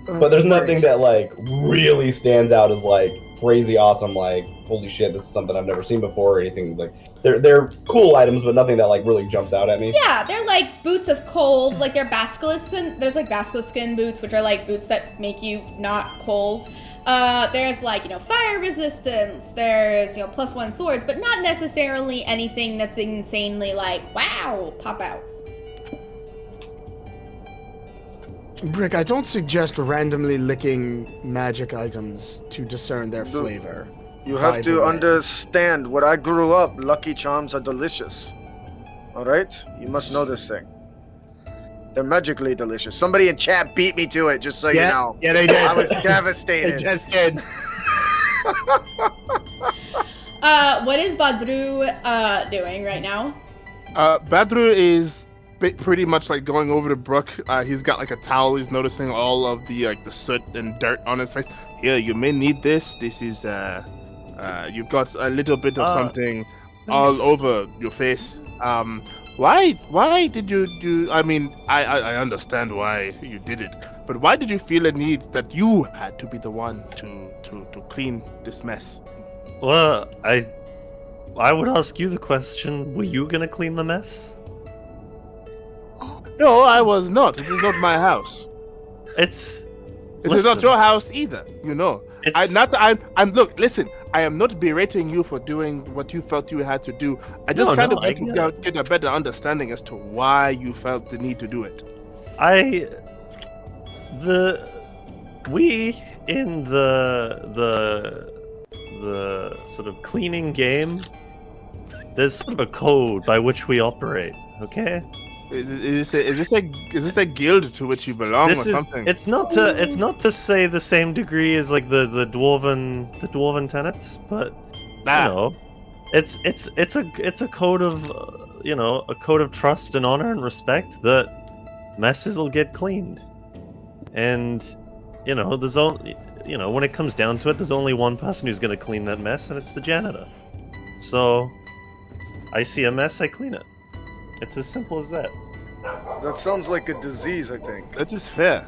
E: But there's nothing that like really stands out as like crazy awesome, like holy shit, this is something I've never seen before or anything. Like they're cool items, but nothing that like really jumps out at me.
A: Yeah, they're like boots of cold, like they're basilisk skin. There's like basilisk skin boots, which are like boots that make you not cold. There's like, fire resistance, there's, +1 swords, but not necessarily anything that's insanely like, wow, pop out.
F: Brick, I don't suggest randomly licking magic items to discern their flavor.
D: You have to understand, where I grew up, Lucky Charms are delicious. Alright? You must know this thing. They're magically delicious. Somebody in chat beat me to it, just so you know.
F: Yeah, they did.
D: I was devastated.
F: They just did.
A: What is Badru doing right now?
B: Badru is pretty much like going over to Brooke. He's got like a towel. He's noticing all of the soot and dirt on his face. Here, you may need this. This is you've got a little bit of something all over your face. Why did you do? I mean, I understand why you did it, but why did you feel a need that you had to be the one to clean this mess?
G: Well, I would ask you the question: were you gonna clean the mess?
B: No, I was not. It is not my house. It is not your house either. Look, listen. I am not berating you for doing what you felt you had to do. I just want to get a better understanding as to why you felt the need to do it.
G: We in the sort of cleaning game, there's sort of a code by which we operate. Okay.
B: Is this a guild to which you belong or something?
G: It's not to say the same degree as like the dwarven tenets, but it's a code of a code of trust and honor and respect that messes will get cleaned, and there's only when it comes down to it, there's only one person who's gonna clean that mess, and it's the janitor. So I see a mess, I clean it. It's as simple as that.
D: That sounds like a disease, I think.
B: That is fair.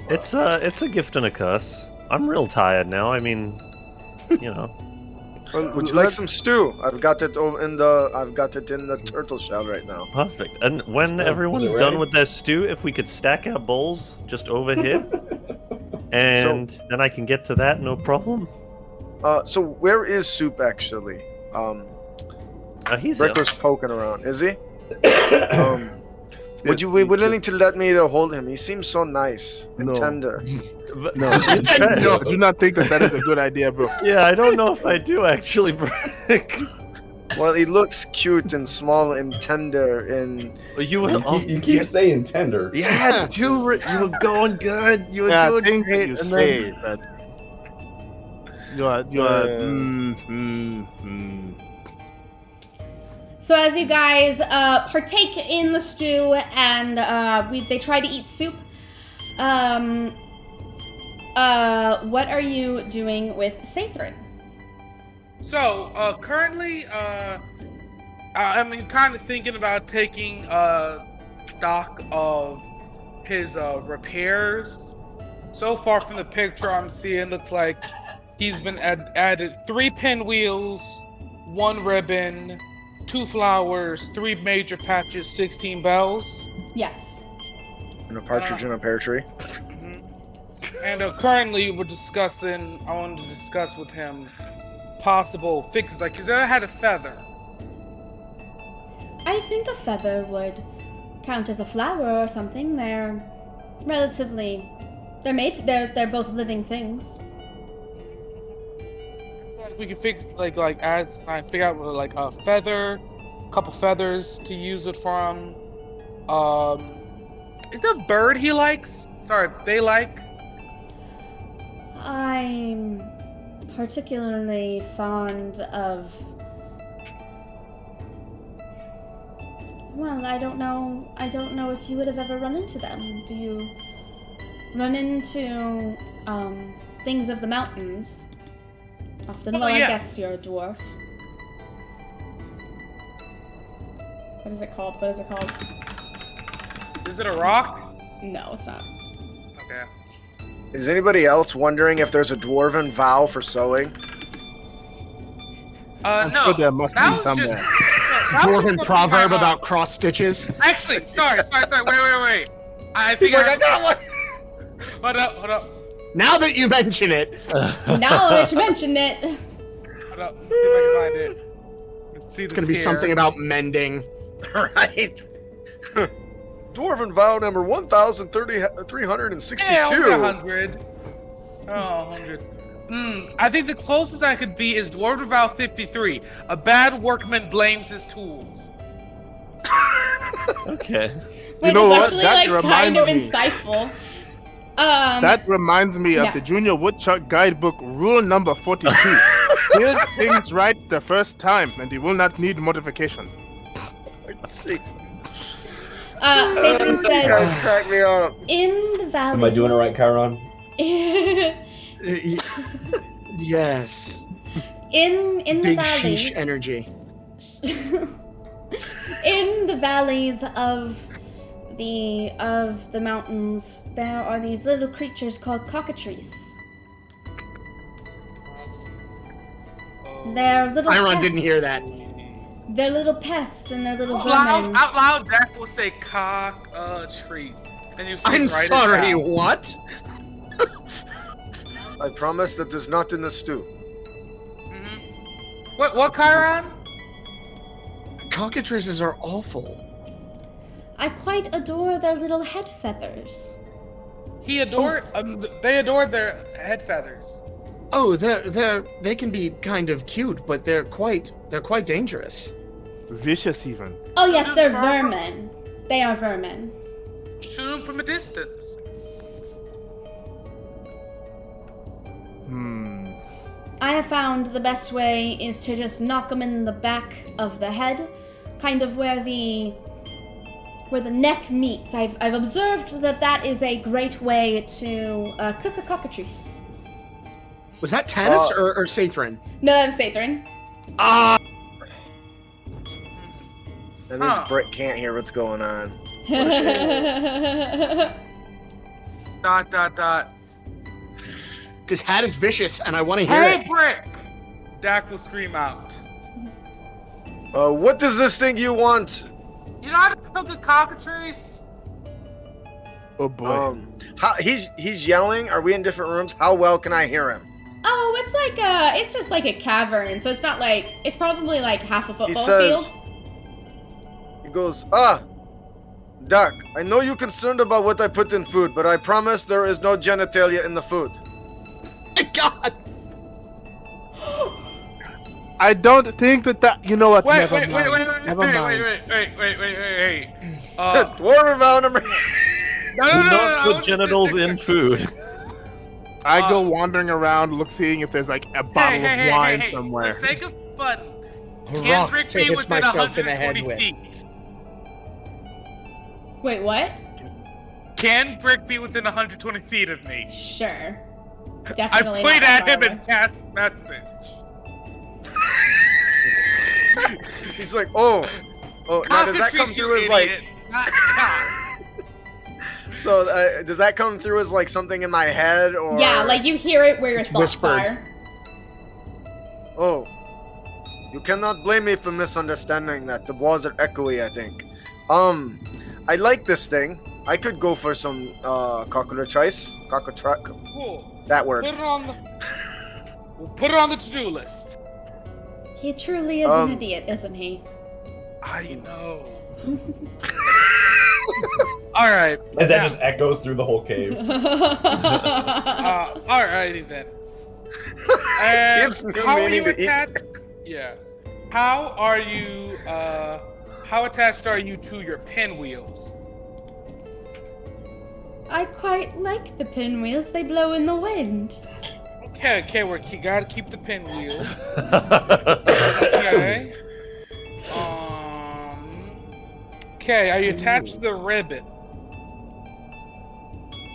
G: It's a gift and a curse. I'm real tired now. I mean,
D: Would you like some stew? I've got it in the turtle shell right now.
G: Perfect. And when everyone's done with their stew, if we could stack our bowls just over here, and then I can get to that, no problem.
D: So where is Soup actually?
G: He's
D: Rick was poking around. Is he? Would you be willing to let me to hold him? He seems so nice and tender.
B: No, I do not think that is a good idea, bro.
G: Yeah, I don't know if I do actually, Brick.
D: Well, he looks cute and small and tender and...
E: You keep saying tender.
G: Yeah, you were going good. You were doing great.
B: You say, but you are.
A: So as you guys partake in the stew and they try to eat soup, what are you doing with Sathrin?
C: So currently, I'm kind of thinking about taking stock of his repairs. So far from the picture I'm seeing, looks like he's been added 3 pinwheels, 1 ribbon, 2 flowers, 3 major patches, 16 bells.
A: Yes.
D: And a partridge in a pear tree.
C: And currently I wanted to discuss with him possible fixes, like, he's ever had a feather.
A: I think a feather would count as a flower or something. They're relatively, they're both living things.
C: We can fix as I figure out like a feather, a couple feathers to use it from, Is there a bird he likes? Sorry, they like?
A: I'm particularly fond of. Well, I don't know. I don't know if you would have ever run into them. Do you run into things of the mountains often?
C: Oh,
A: Well,
C: yeah.
A: I guess you're a dwarf. What is it called? What is it called?
C: Is it a rock?
A: No, it's not.
C: Okay.
D: Is anybody else wondering if there's a dwarven vow for sewing?
B: I'm
C: No.
B: sure there must
C: that
B: be
C: was
B: somewhere.
C: just- that was
F: Dwarven
C: just
F: proverb
C: my-
F: about cross stitches.
C: Actually, sorry. Wait. I think
D: He's like, I got one.
C: Hold up.
F: Now that you mention it,
A: Now that you mention it.
C: Hold up. Let's see if I can find it. Let's see
F: it's going to be something about mending.
D: Right. Dwarven vow number 1,362.
C: Yeah, over 100. Oh, 100. I think the closest I could be is Dwarven Vow 53. A bad workman blames his tools.
G: Okay.
A: Wait,
B: know
A: it's
B: what?
A: actually
B: That
A: like kind of
B: reminds me.
A: insightful.
B: That reminds me
A: yeah.
B: of the Junior Woodchuck Guidebook, rule number 42. Build things right the first time, and you will not need modification.
A: Sathan
D: You guys
A: says,
D: crack me up.
A: in the valley.
E: Am I doing it right, Chiron?
F: Yes.
A: in the
F: Big
A: valleys.
F: sheesh energy.
A: In the valleys of the mountains, there are these little creatures called cockatrices. They're little
F: Iron
A: pests.
F: didn't hear that.
A: They're little pests and they're little
C: Out loud,
A: vermin.
C: out loud, Jack will say trees. And you see
F: I'm
C: write it
F: sorry,
C: down.
F: what?
D: I promise that is not in the stew.
C: Mhm. What, Chiron?
F: Cockatrices are awful.
A: I quite adore their little head feathers.
C: They adored their head feathers.
F: Oh, they can be kind of cute, but they're quite dangerous.
B: Vicious, even.
A: Oh yes, they're vermin. They are vermin.
C: Shoot them from a distance.
A: I have found the best way is to just knock them in the back of the head, kind of where the neck meets. I've observed that is a great way to cook a cockatrice.
F: Was that Tanis or Satharin?
A: No, that was Satharin.
F: Ah!
D: That means
C: Huh.
D: Britt can't hear what's going on.
C: Dot.
F: This hat is vicious, and I want to hear
C: Hey,
F: it.
C: Brick! Dak will scream out.
D: What is this thing you want?
C: You know how to cook a cockatrice?
B: Oh boy.
D: He's yelling. Are we in different rooms? How well can I hear him?
A: Oh, it's just like a cavern, so it's not like it's probably like half a
D: He
A: football
D: says.
A: field.
D: He goes, Doc, I know you're concerned about what I put in food, but I promise there is no genitalia in the food.
F: My God!
B: I don't think that. You know what?
C: Wait,
B: Never
C: wait,
B: mind.
C: wait.
B: Never mind.
C: Wait.
D: Dwarven vow number.
C: No,
G: Do not
C: I
G: put
C: want
G: genitals
C: to-
G: in food.
B: I go wandering around, seeing if there's like a bottle of wine somewhere.
C: For the sake of fun,
F: A
C: can
F: rock
C: Brick
F: to
C: be
F: hit
C: within
F: myself in the head
C: 120
F: with.
C: feet?
A: Wait, what?
C: Can Brick be within 120 feet of me?
A: Sure.
C: I
A: Definitely.
C: point
A: not
C: at
A: that
C: him
A: far
C: and cast message.
D: He's like, oh. Now does that come
C: Cockatrice,
D: through
C: you
D: as like?
C: idiot, not cock.
D: So does that come through as like something in my head or?
A: away. Yeah, like you hear it where your
F: It's
A: thoughts
F: whispered.
A: are.
D: Oh, you cannot blame me for misunderstanding that. The walls are echoey, I think. I like this thing. I could go for some cockatrice.
C: Cool.
D: That word.
C: We'll put it on the to-do list.
A: He truly is an idiot, isn't he?
C: I know. All right.
E: As that just echoes through the whole cave.
C: Alrighty then.
D: Gives new
C: how are
D: meaning
C: you
D: to eat.
C: attached? Yeah. How are you how attached are you to your pinwheels?
A: I quite like the pinwheels. They blow in the wind.
C: Okay, you gotta keep the pinwheels. Okay. Okay, are you attached to the ribbon?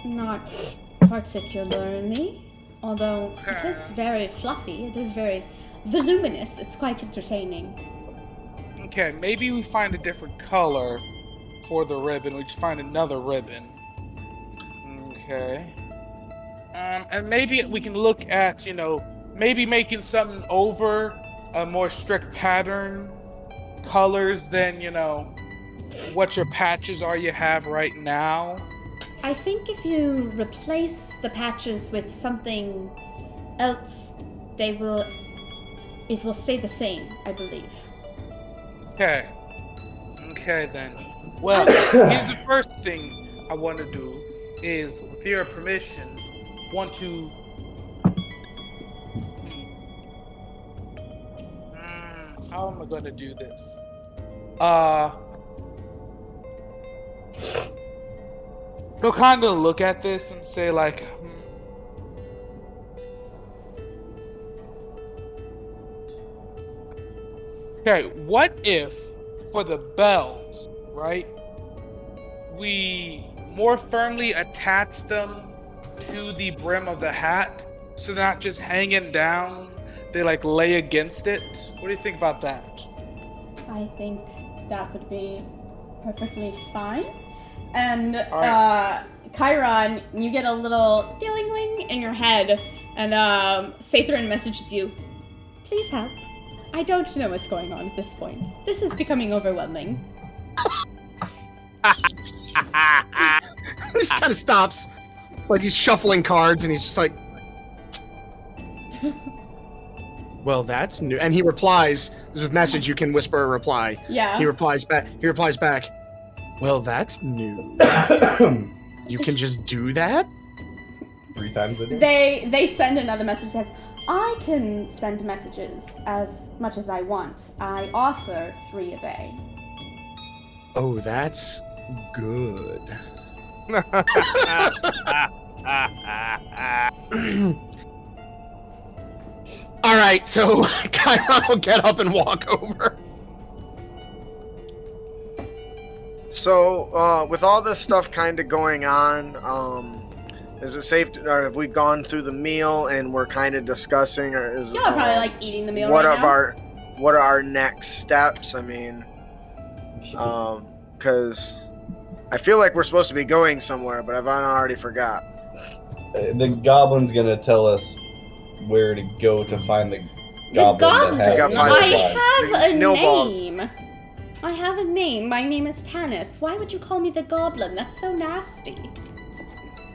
A: Not particularly. Although it is very fluffy. It is very voluminous. It's quite entertaining.
C: Okay, maybe we find a different color for the ribbon. We just find another ribbon. Okay. And maybe we can look at, maybe making something over a more strict pattern colors than, what your patches are you have right now.
A: I think if you replace the patches with something else, it will stay the same, I believe.
C: Okay. Okay then. Well, here's the first thing I want to do is, with your permission, want to how am I gonna do this? Go kind of look at this and say like, okay, what if for the bells, right, we more firmly attach them to the brim of the hat, so they're not just hanging down, they like lay against it? What do you think about that?
A: I think that would be perfectly fine. And Chiron, you get a little ding-ling in your head, and Sathrin messages you, "Please help. I don't know what's going on at this point. This is becoming overwhelming."
F: He just kind of stops, like he's shuffling cards, and he's just like, "Well, that's new." And he replies, "There's a message. You can whisper a reply."
A: Yeah.
F: He replies back. "Well, that's new. You can just do that?"
E: 3 times a day.
A: They send another message that says, "I can send messages as much as I want. I offer 3 a day."
F: Oh, that's good. All right, so Chiron will get up and walk over.
D: So, with all this stuff kind of going on, is it safe to, or have we gone through the meal and we're kind of discussing, or is
A: Y'all are probably like eating the meal
D: what
A: right
D: are
A: now.
D: what are our next steps? I mean, because I feel like we're supposed to be going somewhere, but I've already forgot.
E: The goblin's gonna tell us where to go to find the goblin.
A: The goblin. I have a
D: Nilbog.
A: name. I have a name. My name is Tanis. Why would you call me the goblin? That's so nasty.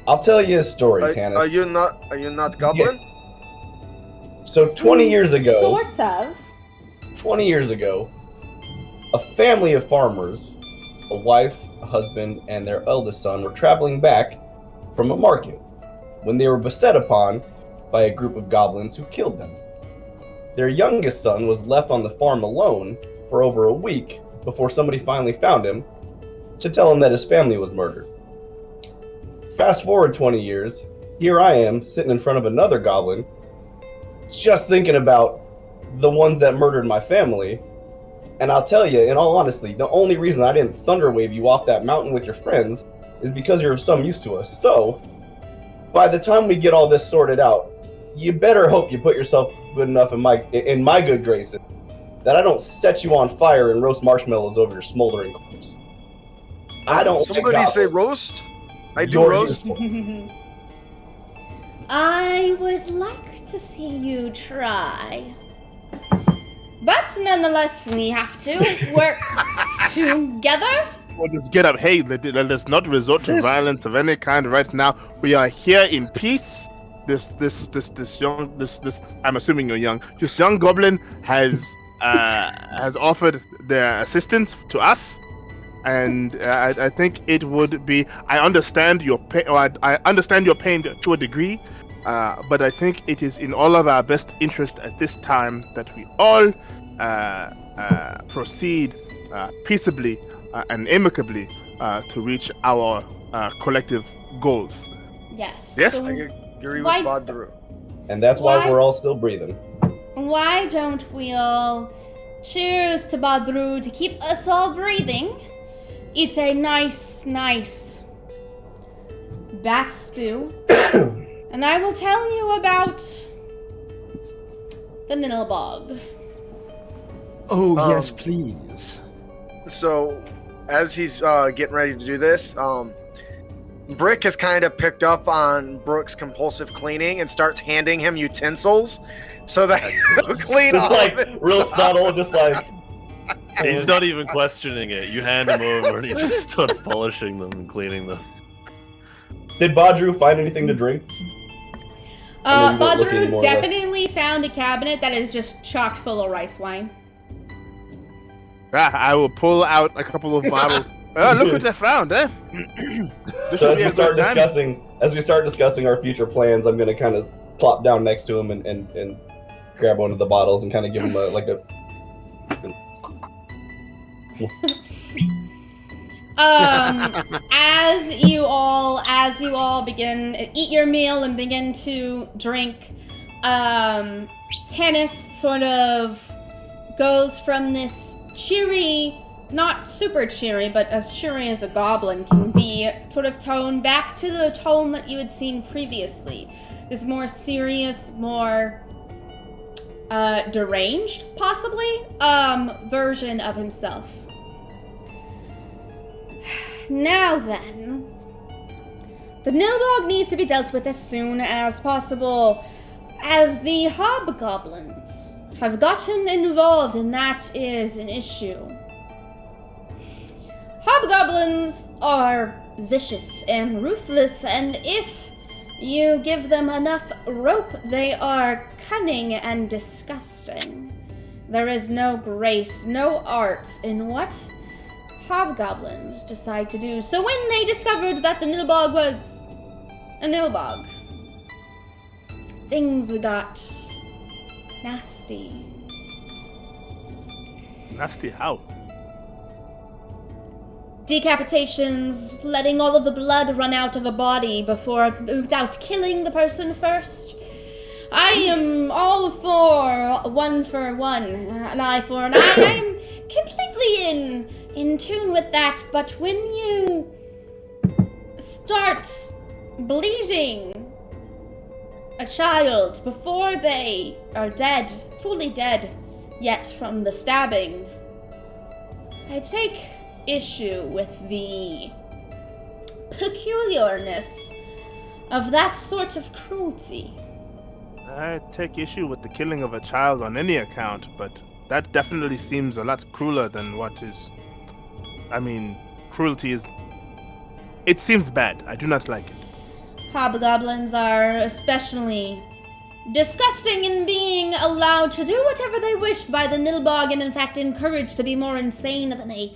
E: I'll tell you a story, Tanis.
D: Are you not goblin?
E: Yeah. So 20 years ago,
A: Sort of.
E: 20 years ago, a family of farmers, a wife, a husband, and their eldest son were traveling back from a market when they were beset upon by a group of goblins who killed them. Their youngest son was left on the farm alone for over a week before somebody finally found him to tell him that his family was murdered. Fast forward 20 years, here I am sitting in front of another goblin, just thinking about the ones that murdered my family. And I'll tell you, in all honesty, the only reason I didn't thunder wave you off that mountain with your friends is because you're of some use to us. So, by the time we get all this sorted out, you better hope you put yourself good enough in my good graces that I don't set you on fire and roast marshmallows over your smoldering corpse. I don't.
D: Somebody say roast. I do
E: You're
D: roast.
E: useful.
A: I would like to see you try. But nonetheless, we have to work together.
B: We'll just get up. Hey, let us not resort to violence of any kind right now. We are here in peace. This I'm assuming you're young. This young goblin has offered their assistance to us, and I think it would be. I understand your pain. I understand your pain to a degree, but I think it is in all of our best interest at this time that we all proceed peaceably and amicably to reach our collective goals.
A: Yes.
B: Yes?
A: So
D: I agree with
A: Why-
D: Badru.
E: And that's why
A: Why-
E: we're all still breathing.
A: why don't we all cheers to Badru to keep us all breathing? It's a nice bat stew. And I will tell you about the Nilbog.
F: Oh, yes, please.
D: So, as he's getting ready to do this, Brick has kind of picked up on Brooke's compulsive cleaning and starts handing him utensils so that he'll clean
E: Just
D: all
E: like
D: of his
E: real
D: stuff.
E: subtle, just like
G: He's not even questioning it. You hand him over and he just starts polishing them and cleaning them.
E: Did Badru find anything to drink? I know you weren't looking
A: Badru
E: more or less.
A: definitely found a cabinet that is just chock full of rice wine.
B: I will pull out a couple of bottles. Oh, look what I found, eh? This
E: So
B: should be a good time.
E: as we start discussing our future plans, I'm gonna kind of plop down next to him and grab one of the bottles and kind of give him a
A: As you all begin eat your meal and begin to drink, Tanis sort of goes from this cheery, not super cheery, but as cheery as a goblin can be, sort of tone back to the tone that you had seen previously. This more serious, more deranged, possibly, version of himself. Now then, the Nilbog needs to be dealt with as soon as possible, as the hobgoblins have gotten involved, and that is an issue. Hobgoblins are vicious and ruthless, and if you give them enough rope, they are cunning and disgusting. There is no grace, no art in what hobgoblins decide to do. So when they discovered that the Nilbog was a Nilbog, things got nasty.
B: Nasty how?
A: Decapitations, letting all of the blood run out of a body without killing the person first. I am all for one, an eye for an eye. I am completely in tune with that, but when you start bleeding a child before they are dead, fully dead, yet from the stabbing, I take issue with the peculiarness of that sort of cruelty.
B: I take issue with the killing of a child on any account, but that definitely seems a lot crueler than what is... I mean, cruelty is... It seems bad. I do not like it.
A: Hobgoblins are especially disgusting in being allowed to do whatever they wish by the Nilbog, and in fact encouraged to be more insane than a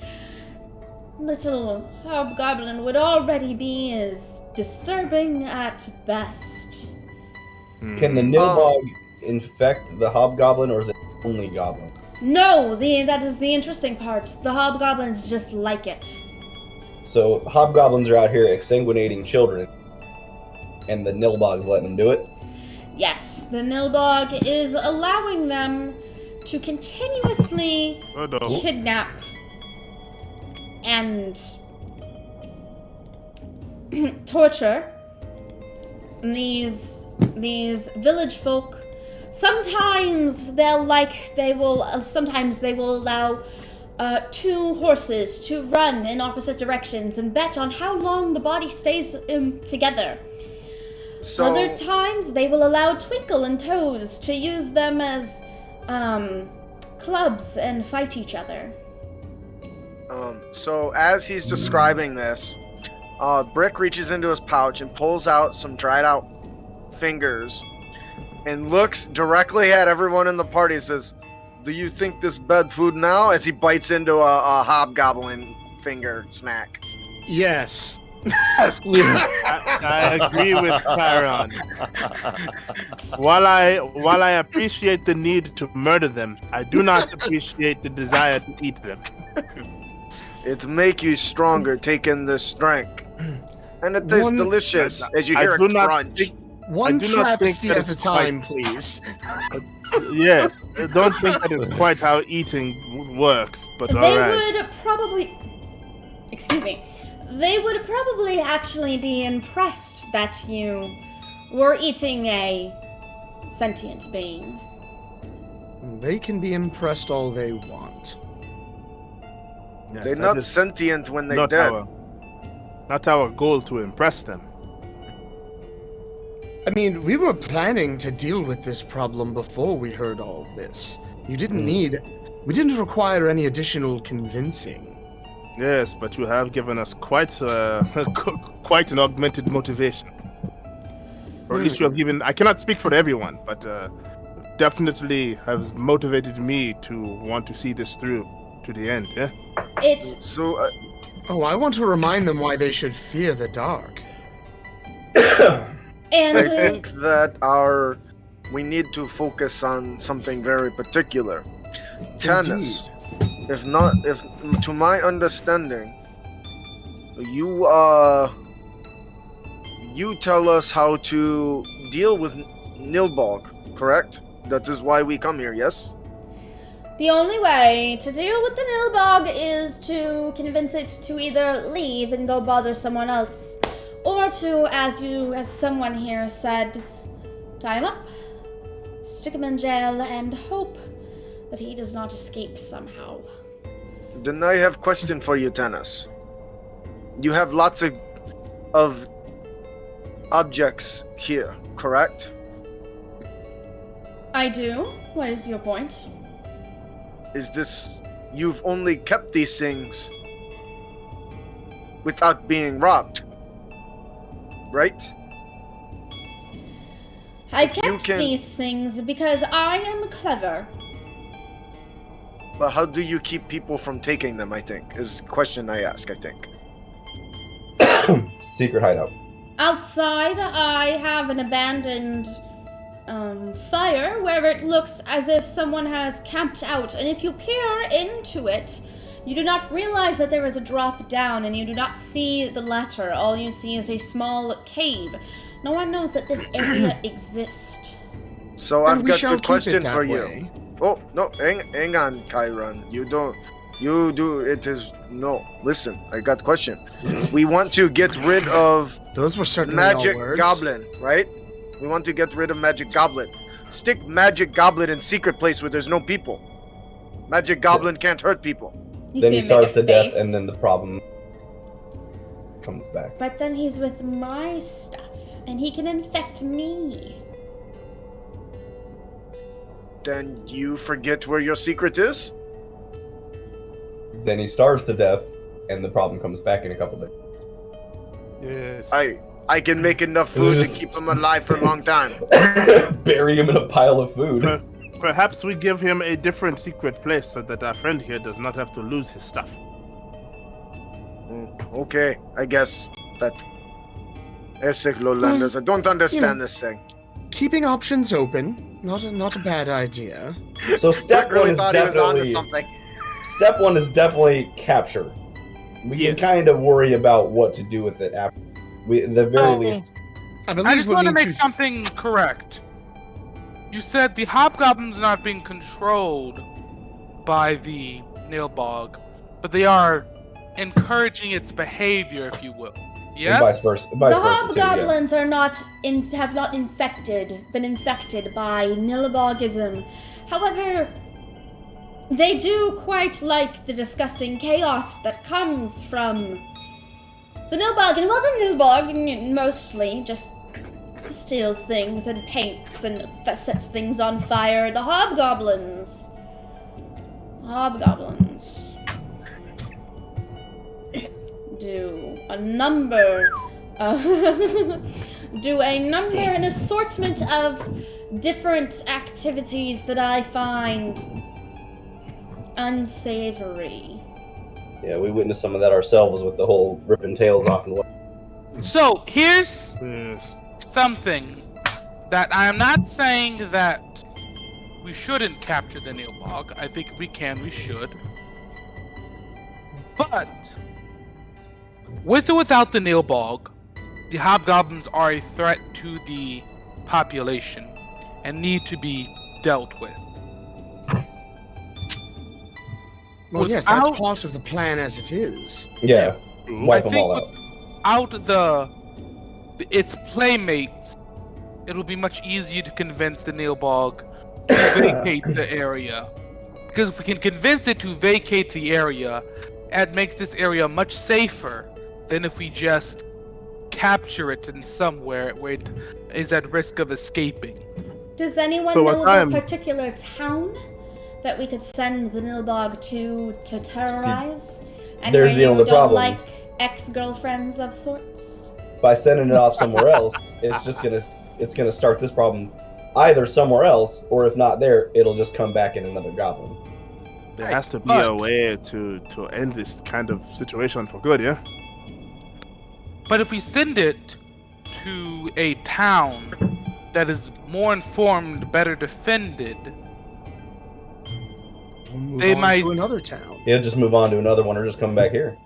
A: little hobgoblin would already be, is disturbing at best.
E: Can the Nilbog infect the hobgoblin, or is it only goblin?
A: No, that is the interesting part. The hobgoblins just like it.
E: So hobgoblins are out here exsanguinating children, and the Nilbog's letting them do it?
A: Yes, the Nilbog is allowing them to continuously kidnap and torture these village folk. Sometimes they will allow two horses to run in opposite directions and bet on how long the body stays together.
D: So,
A: Other times they will allow Twinkle and Toes to use them as clubs and fight each other.
D: so as he's describing this, Brick reaches into his pouch and pulls out some dried out fingers and looks directly at everyone in the party and says, "Do you think this bad food now?" as he bites into a hobgoblin finger snack.
F: Yes.
B: I agree with Chiron. While I appreciate the need to murder them, I do not appreciate the desire to eat them.
D: It make you stronger, taking the strength. And it tastes delicious as you hear a crunch.
F: One
B: do not think
F: travesty
B: that
F: at a
B: it's
F: time, please.
B: Yes, I don't think that is quite how eating works, but
A: They
B: alright.
A: would probably... Excuse me. They would probably actually be impressed that you were eating a sentient being.
F: They can be impressed all they want.
B: Yes,
D: They're
B: that
D: not
B: is
D: sentient when they
B: not
D: dead.
B: not our goal to impress them.
F: I mean, we were planning to deal with this problem before we heard all this. You didn't we didn't require any additional convincing.
B: Yes, but you have given us quite quite an augmented motivation. Or at least you have given... I cannot speak for everyone, but definitely has motivated me to want to see this through to the end, yeah?
A: It's...
D: So,
F: Oh, I want to remind them why they should fear the dark.
A: And
D: I think that we need to focus on something very particular. Tanis, if to my understanding, you tell us how to deal with Nilbog, correct? That is why we come here, yes?
A: the only way to deal with the Nilbog is to convince it to either leave and go bother someone else, or to, as someone here said, tie him up, stick him in jail, and hope that he does not escape somehow.
D: Then I have question for you, Tanis. You have lots of objects here, correct?
A: I do. What is your point?
D: Is this... You've only kept these things without being robbed, right?
A: I
D: If you
A: kept
D: can-
A: these things because I am clever.
D: But how do you keep people from taking them, I think, is the question I ask, I think.
E: Secret hideout.
A: Outside, I have an abandoned fire where it looks as if someone has camped out, and if you peer into it, you do not realize that there is a drop down, and you do not see the latter. All you see is a small cave. No one knows that this area exists.
D: So
F: And
D: I've
F: we
D: got
F: shall
D: a
F: keep
D: question
F: it that
D: for you.
F: way.
D: Oh, no, hang on, Chiron. No, listen, I got a question. We want to get rid of
F: Those were certainly
D: Magic
F: all words.
D: Goblin, right? We want to get rid of Magic Goblin. Stick Magic Goblin in secret place where there's no people. Magic Goblin can't hurt people.
A: You
E: Then
A: see
E: he
A: him
E: starves
A: make a
E: to death,
A: face.
E: and then the problem comes back.
A: But then he's with my stuff, and he can infect me.
D: Then you forget where your secret is?
E: Then he starves to death, and the problem comes back in a couple days.
B: Yes.
D: I can make enough food to
E: Just-
D: keep him alive for a long time.
E: Bury him in a pile of food.
B: Perhaps we give him a different secret place so that our friend here does not have to lose his stuff.
D: Okay, I guess that... Esek Lowlanders, I don't understand this thing.
F: Keeping options open, not a bad idea.
E: So step
D: Rick really
E: one is
D: thought he was onto
E: definitely
D: something.
E: step one is definitely capture. We
B: Yes.
E: can kind of worry about what to do with it after. We, at the very least,
F: I believe
C: I just
F: we'll
C: want to
F: need
C: make something correct. You said the hobgoblins are not being controlled by the Nilbog, but they are encouraging its behavior, if you will. Yes?
E: and vice versa.
A: The
E: Vice versa too, yeah.
A: hobgoblins are have not been infected by Nilbogism. However, they do quite like the disgusting chaos that comes from the Nilbog. And while the Nilbog mostly just steals things and paints and that sets things on fire, the hobgoblins do a number an assortment of different activities that I find unsavory.
E: Yeah, we witnessed some of that ourselves with the whole ripping tails off and what.
C: So here's
B: Yes.
C: something that I am not saying that we shouldn't capture the Nilbog. I think if we can, we should. But with or without the Nilbog, the hobgoblins are a threat to the population and need to be dealt with.
F: Well, yes, that's
C: Without-
F: part of the plan as it is.
E: Yeah,
B: Ooh.
E: wipe
C: I
E: them
C: think
E: all out.
C: Without its playmates, it'll be much easier to convince the Nilbog to vacate the area. Because if we can convince it to vacate the area, it makes this area much safer than if we just capture it in somewhere where it is at risk of escaping.
A: Does anyone
B: So
A: know
B: what time?
A: of a particular town that we could send the Nilbog to terrorize? And
E: there's
A: where
E: the
A: you
E: only
A: don't
E: problem.
A: like ex-girlfriends of sorts?
E: By sending it off somewhere else, it's gonna start this problem either somewhere else, or if not there, it'll just come back in another goblin.
B: There
C: Right,
B: has to be
C: but-
B: a way to end this kind of situation for good, yeah?
C: But if we send it to a town that is more informed, better defended,
F: We'll move
C: They
F: on
C: might-
F: to another town.
E: He'll just move on to another one or just come back here.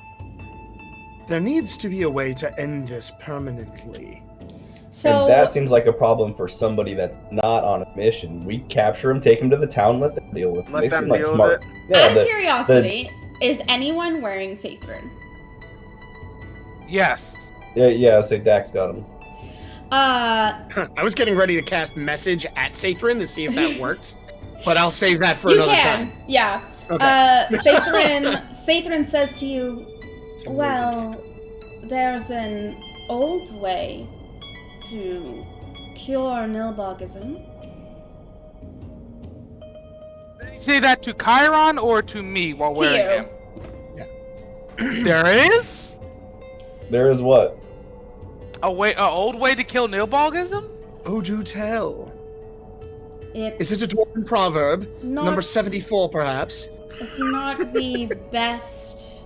F: There needs to be a way to end this permanently.
A: So
E: And that seems like a problem for somebody that's not on a mission. We capture them, take them to the town, let them deal with it.
D: Let
E: They
D: them
E: seem like
D: deal with
E: smart.
D: it.
E: Yeah,
A: out of
E: the-
A: curiosity, is anyone wearing Sathrin?
C: yes.
E: yeah, say Dax got him.
F: I was getting ready to cast message at Sathrin to see if that works, but I'll save that for
A: you
F: another
A: can,
F: time.
A: yeah.
F: Okay.
A: Sathrin says to you, well, there's an old way to cure Nilbogism.
C: Did you say that to Chiron or to me while
A: To
C: wearing
A: you.
C: him? There is
E: There is what?
C: a old way to kill Nilbogism?
F: Oh, do tell.
A: It's
F: Is it a dwarven proverb?
A: not,
F: Number 74, perhaps?
A: It's not the best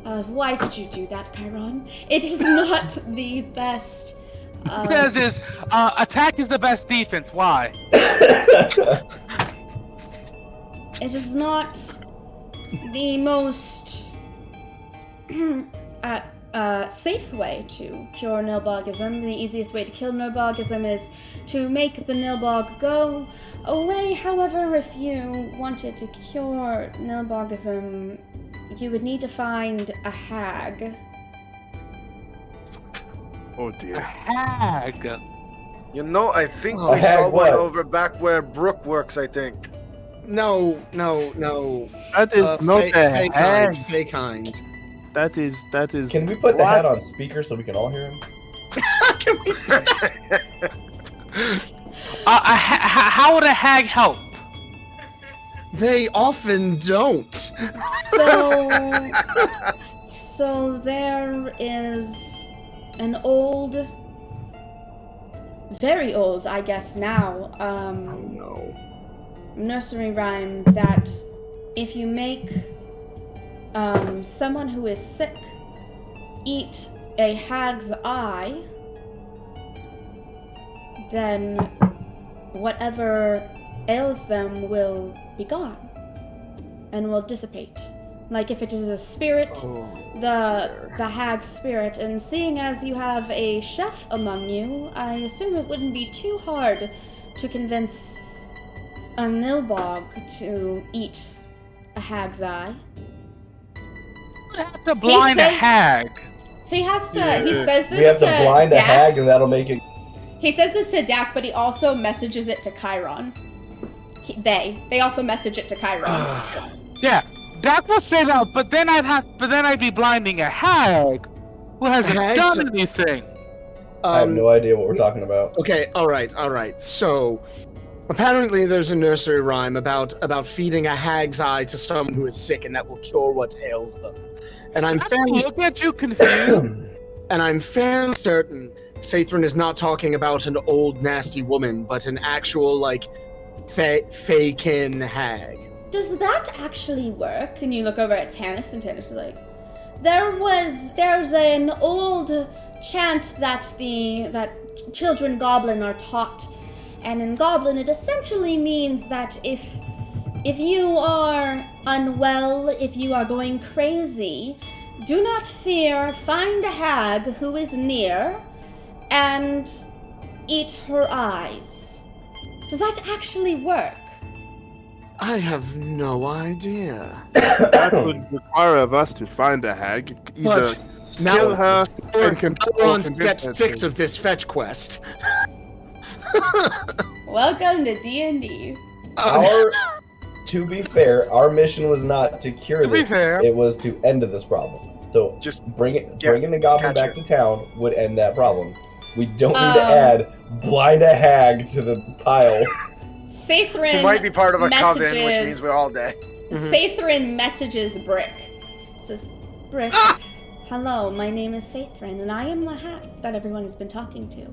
A: of... Why did you do that, Chiron? It is not the best...
C: It says is attack is the best defense. Why?
A: It is not the most safe way to cure Nilbogism. The easiest way to kill Nilbogism is to make the Nilbog go away. However, if you wanted to cure Nilbogism, you would need to find a hag.
B: Oh
C: A
B: dear.
C: hag.
D: You know, I think
F: Oh,
D: we
E: heck,
D: saw one
E: what?
D: over back where Brooke works, I think.
F: No.
B: That is not a
F: Fey kind.
B: hag.
F: Fey kind.
B: That is.
E: Can we put the
B: What?
E: hat on speaker so we can all hear him?
F: Can we-
C: How would a hag help?
F: They often don't.
A: So there is an old, very old, I guess now,
F: Oh no.
A: nursery rhyme that if you make someone who is sick eat a hag's eye, then whatever ails them will be gone and will dissipate. Like if it is a spirit,
F: Oh,
A: the
F: dear.
A: hag spirit. And seeing as you have a chef among you, I assume it wouldn't be too hard to convince a Nilbog to eat a hag's eye.
C: We have to blind a
A: says-
C: hag.
A: He has to. He says this
E: We have to blind a
A: Dak.
E: hag and that'll make it.
A: He says this to Dak, but he also messages it to Chiron. They also message it to Chiron.
C: Yeah, that will say that, but then I'd be blinding a hag who hasn't
F: Hags-
C: done anything.
E: I have no idea what we're talking about.
F: Okay, all right. So, apparently there's a nursery rhyme about feeding a hag's eye to someone who is sick, and that will cure what ails them. And I'm fairly
C: Look at you confused.
F: certain Sathrin is not talking about an old nasty woman, but an actual like fakin hag.
A: Does that actually work? And you look over at Tanis, and Tanis is like, there's an old chant that children goblin are taught, and in goblin it essentially means that if you are unwell, if you are going crazy, do not fear, find a hag who is near and eat her eyes. Does that actually work?
F: I have no idea.
B: That would require of us to find a hag, either
F: But
B: kill her
F: we're
B: and
F: on step 6 of this fetch quest.
A: Welcome to D&D.
E: To be fair, our mission was not to cure
C: To be
E: this.
C: fair.
E: It was to end this problem. So
D: Just
E: bringing the goblin back
D: gotcha.
E: to town would end that problem. We don't need to add blind a hag to the pile.
A: Sathrin
D: he might be part of a coven, which
A: messages-
D: means we're all dead.
A: Sathrin messages Brick. Says, Brick, hello, my name is Sathrin, and I am the hat that everyone has been talking to.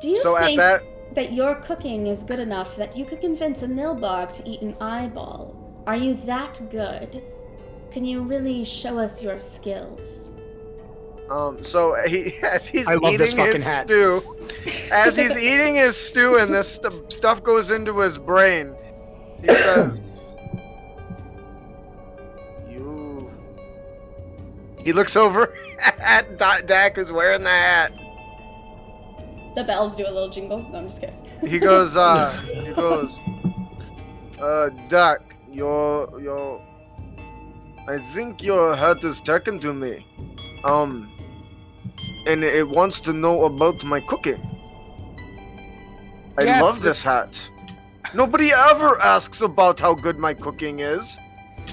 A: Do you
D: So
A: think
D: at
A: that your cooking is good enough that you could convince a Nilbog to eat an eyeball? Are you that good? Can you really show us your skills?
D: So as he's
F: I love this
D: eating
F: fucking
D: his
F: hat.
D: stew, as he's eating his stew and this stuff goes into his brain, he says, "You." He looks over at Dak, who's wearing the hat.
A: The bells do a little jingle. No, I'm just kidding.
D: He goes, Dak, your, I think your hat is talking to me. And it wants to know about my cooking. I
C: Yes.
D: love this hat. Nobody ever asks about how good my cooking is.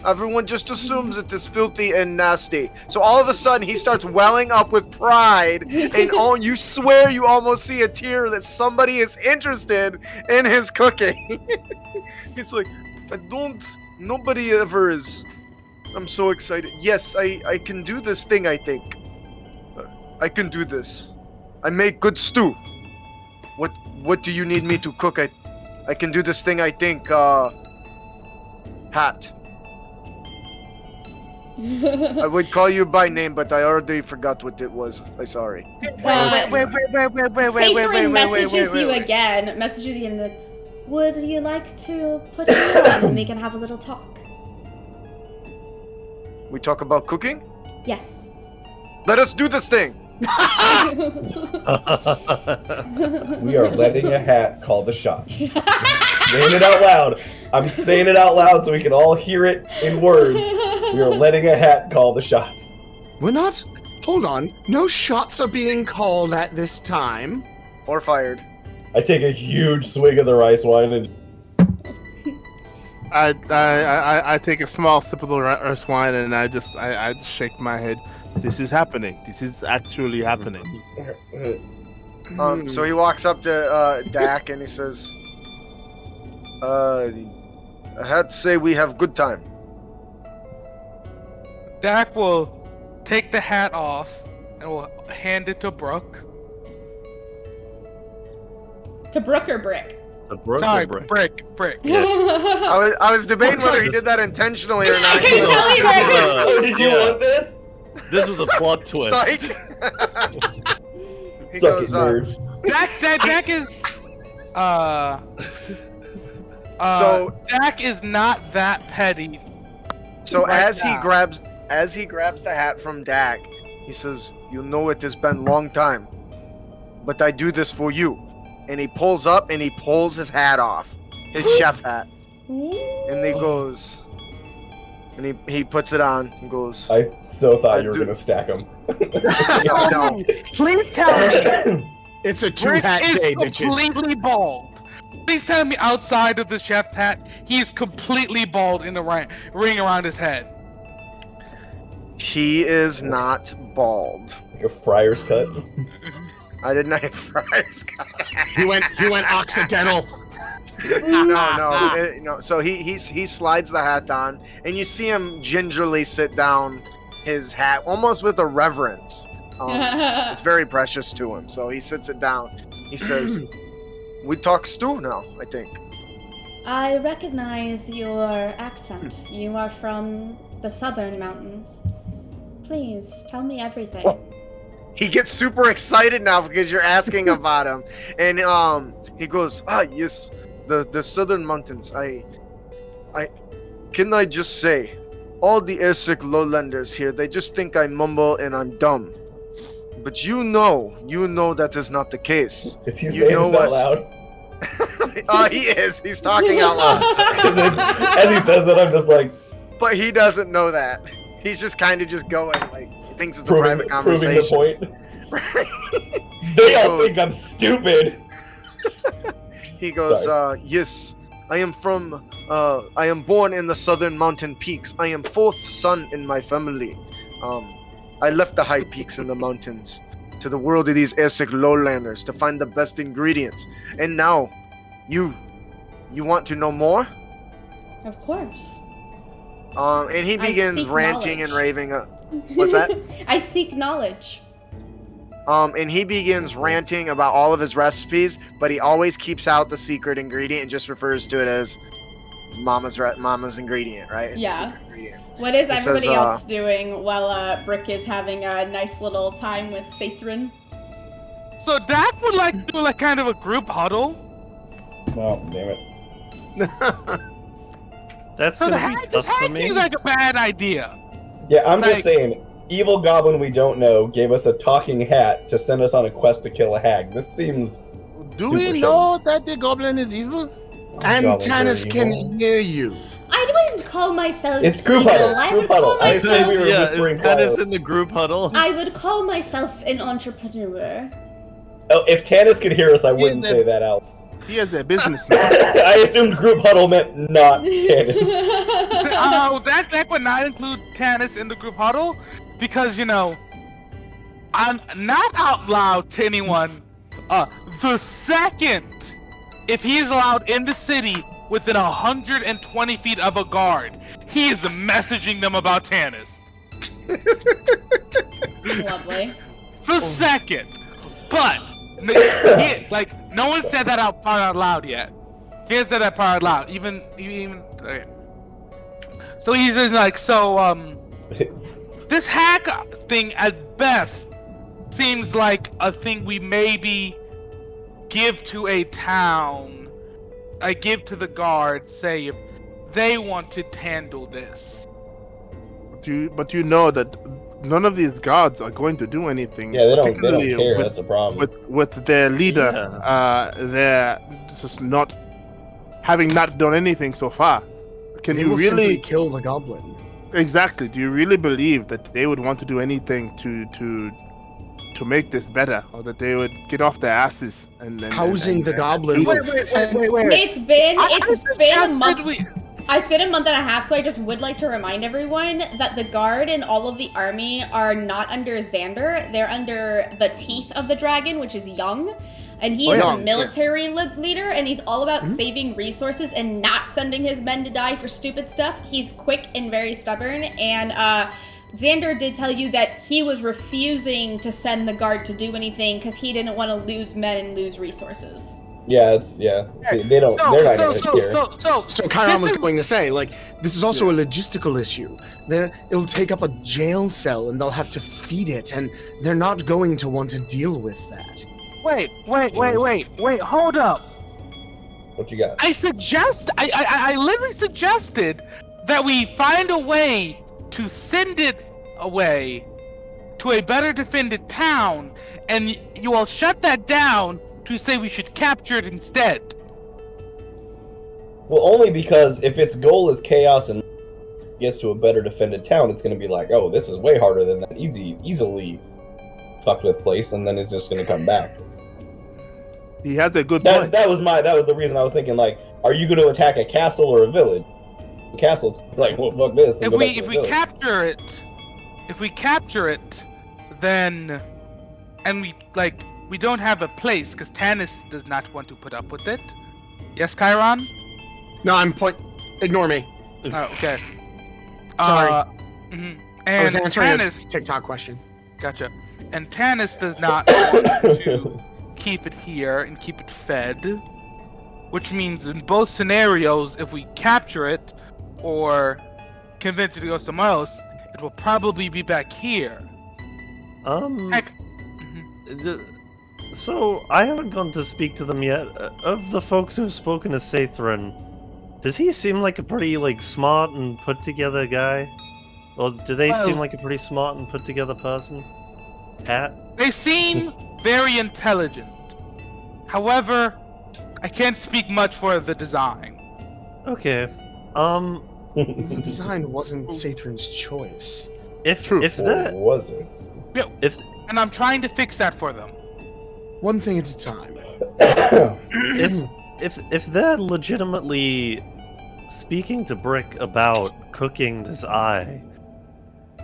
D: Everyone just assumes it is filthy and nasty. So all of a sudden he starts welling up with pride, and you swear you almost see a tear that somebody is interested in his cooking. He's like, nobody ever is. I'm so excited. Yes, I can do this thing, I think. I can do this. I make good stew. What do you need me to cook? I can do this thing, I think, Hat. I would call you by name, but I already forgot what it was. I'm sorry.
A: Sathrin messages you again. Messages you and would you like to put you on and we can have a little talk?
D: We talk about cooking?
A: Yes.
D: Let us do this thing!
E: We are letting a hat call the shots. Saying it out loud. I'm saying it out loud so we can all hear it in words. We are letting a hat call the shots.
F: We're not. Hold on. No shots are being called at this time.
D: Or fired.
E: I take a huge swig of the rice wine and
B: I take a small sip of the rice wine and I just shake my head. This is happening. This is actually happening.
D: So he walks up to Dak and he says, I had to say we have good time.
C: Dak will take the hat off and will hand it to Brooke.
A: To Brooke or Brick?
G: A broken
C: Sorry,
G: brick.
C: Brick.
D: I was debating whether he did that intentionally or not.
A: I couldn't tell you where.
E: Oh, did you want this?
G: This was a plot twist.
D: Psych. He
E: Suck it,
D: goes,
E: nerd.
C: Dak is
D: So-
C: Dak is not that petty.
D: So
C: Right
D: as
C: now.
D: he grabs the hat from Dak, he says, "You know it has been long time, but I do this for you." And he pulls up and he pulls his hat off, his chef hat, and he goes, and he puts it on and goes,
E: I so thought
D: I
E: you were
D: do-
E: gonna stack them.
D: "No,
C: Please tell me
F: It's a
C: Brick
F: two-hat
C: is
F: day, bitches.
C: completely bald. Please tell me outside of the chef's hat, he is completely bald in the ring around his head.
D: he is not bald."
E: Like a friar's cut.
D: I did not have fryers.
F: He went occidental.
D: No. So he slides the hat on, and you see him gingerly sit down his hat, almost with a reverence. It's very precious to him, so he sits it down. He says, "We talk stew now, I think."
A: I recognize your accent. You are from the southern mountains. Please, tell me everything.
D: He gets super excited now because you're asking about him, and he goes, yes, the southern mountains. I just say, all the Airsick lowlanders here, they just think I mumble and I'm dumb, but you know that is not the case.
E: Is he saying this out loud?
D: He is. He's talking out loud.
E: As he says that, I'm just like,
D: But he doesn't know that. He's just kind of just going like he thinks it's a private conversation.
E: Proving the point.
D: Right.
E: They all think I'm stupid.
D: He goes, yes, I am born in the southern mountain peaks. I am fourth son in my family. I left the high peaks in the mountains to the world of these Airsick lowlanders to find the best ingredients. And now, you want to know more?
A: Of course.
D: And he begins ranting
A: knowledge.
D: and raving. What's that?
A: I seek knowledge.
D: And he begins ranting about all of his recipes, but he always keeps out the secret ingredient and just refers to it as Mama's ingredient, right?
A: Yeah.
D: The secret ingredient.
A: What is
D: It
A: everybody
D: says,
A: else doing while Brick is having a nice little time with Sathrin?
C: So Dak would like to do like kind of a group huddle.
E: Oh, damn it.
G: That's
C: So
G: gonna be
C: this
G: tough for
C: hack
G: me.
C: seems like a bad idea.
E: Yeah, I'm
C: Like-
E: just saying, evil goblin we don't know gave us a talking hat to send us on a quest to kill a hag. This seems
B: Do
E: Super
B: we know that the goblin is evil?
F: And
E: Goblins are
F: Tanis
E: evil.
F: can hear you.
A: I wouldn't call myself
E: It's group
A: evil.
E: huddle.
A: I
E: Group
A: would call
E: huddle. I
A: myself.
E: said we were
G: Yeah,
E: whispering
G: is Tanis
E: quietly.
G: in the group huddle?
A: I would call myself an entrepreneur.
E: Oh, if Tanis could hear us, I wouldn't
B: He's
E: say that out.
B: He is a businessman.
E: I assumed group huddle meant not Tanis.
C: That would not include Tanis in the group huddle because I'm not out loud to anyone. The second if he is allowed in the city within 120 feet of a guard, he is messaging them about Tanis.
A: Lovely.
C: The second, but no one said that out loud yet. He hasn't said that part out loud. Even. Okay. So he's just like, this hack thing at best seems like a thing we maybe give to a town. I give to the guards, say if they want to handle this.
B: But you know that none of these gods are going to do anything.
E: Yeah, they don't
B: particularly
E: care.
B: With,
E: That's a problem.
B: with their leader, they're just not having not done anything so far. Can
F: They
B: you
F: will
B: really
F: simply kill the goblin.
B: exactly? Do you really believe that they would want to do anything to make this better, or that they would get off their asses and
F: Housing the goblin.
C: Wait.
A: It's been a month.
C: We,
A: It's been a month and a half, so I just would like to remind everyone that the guard and all of the army are not under Xander. They're under the teeth of the dragon, which is Young. And he is a
D: Young,
A: military leader, and he's all about saving resources and not sending his men to die for stupid stuff. He's quick and very stubborn, and Xander did tell you that he was refusing to send the guard to do anything because he didn't want to lose men and lose resources.
E: Yeah, they don't. They're not gonna care.
F: So Chiron was going to say, this is also a logistical issue. It'll take up a jail cell, and they'll have to feed it, and they're not going to want to deal with that.
C: Wait, hold up.
E: What you got?
C: I literally suggested that we find a way to send it away to a better defended town, and you all shut that down to say we should capture it instead.
E: Well, only because if its goal is chaos and gets to a better defended town, it's going to be like, oh, this is way harder than that easily fucked with place, and then it's just going to come back.
B: He has a good point.
E: That was the reason I was thinking, are you going to attack a castle or a village? The castle's like, well, fuck this.
C: If we capture it, then we don't have a place because Tanis does not want to put up with it. Yes, Chiron?
F: No, ignore me.
C: Oh, okay.
F: Sorry.
C: And
F: I was answering
C: Tanis,
F: a TikTok question.
C: gotcha. And Tanis does not want to keep it here and keep it fed, which means in both scenarios, if we capture it or convince it to go somewhere else, it it will probably be back here. Heck.
G: So, I haven't gone to speak to them yet. Of the folks who've spoken to Sathrin, does he seem like a pretty, smart and put-together guy? Or do they seem like a pretty smart and put-together person? Hat?
C: They seem very intelligent. However, I can't speak much for the design.
G: Okay.
F: The design wasn't Sathrin's choice.
G: If
E: Or
G: that...
E: was it?
C: Yeah,
G: If...
C: and I'm trying to fix that for them.
F: One thing at a time.
G: If they're legitimately speaking to Brick about cooking this eye,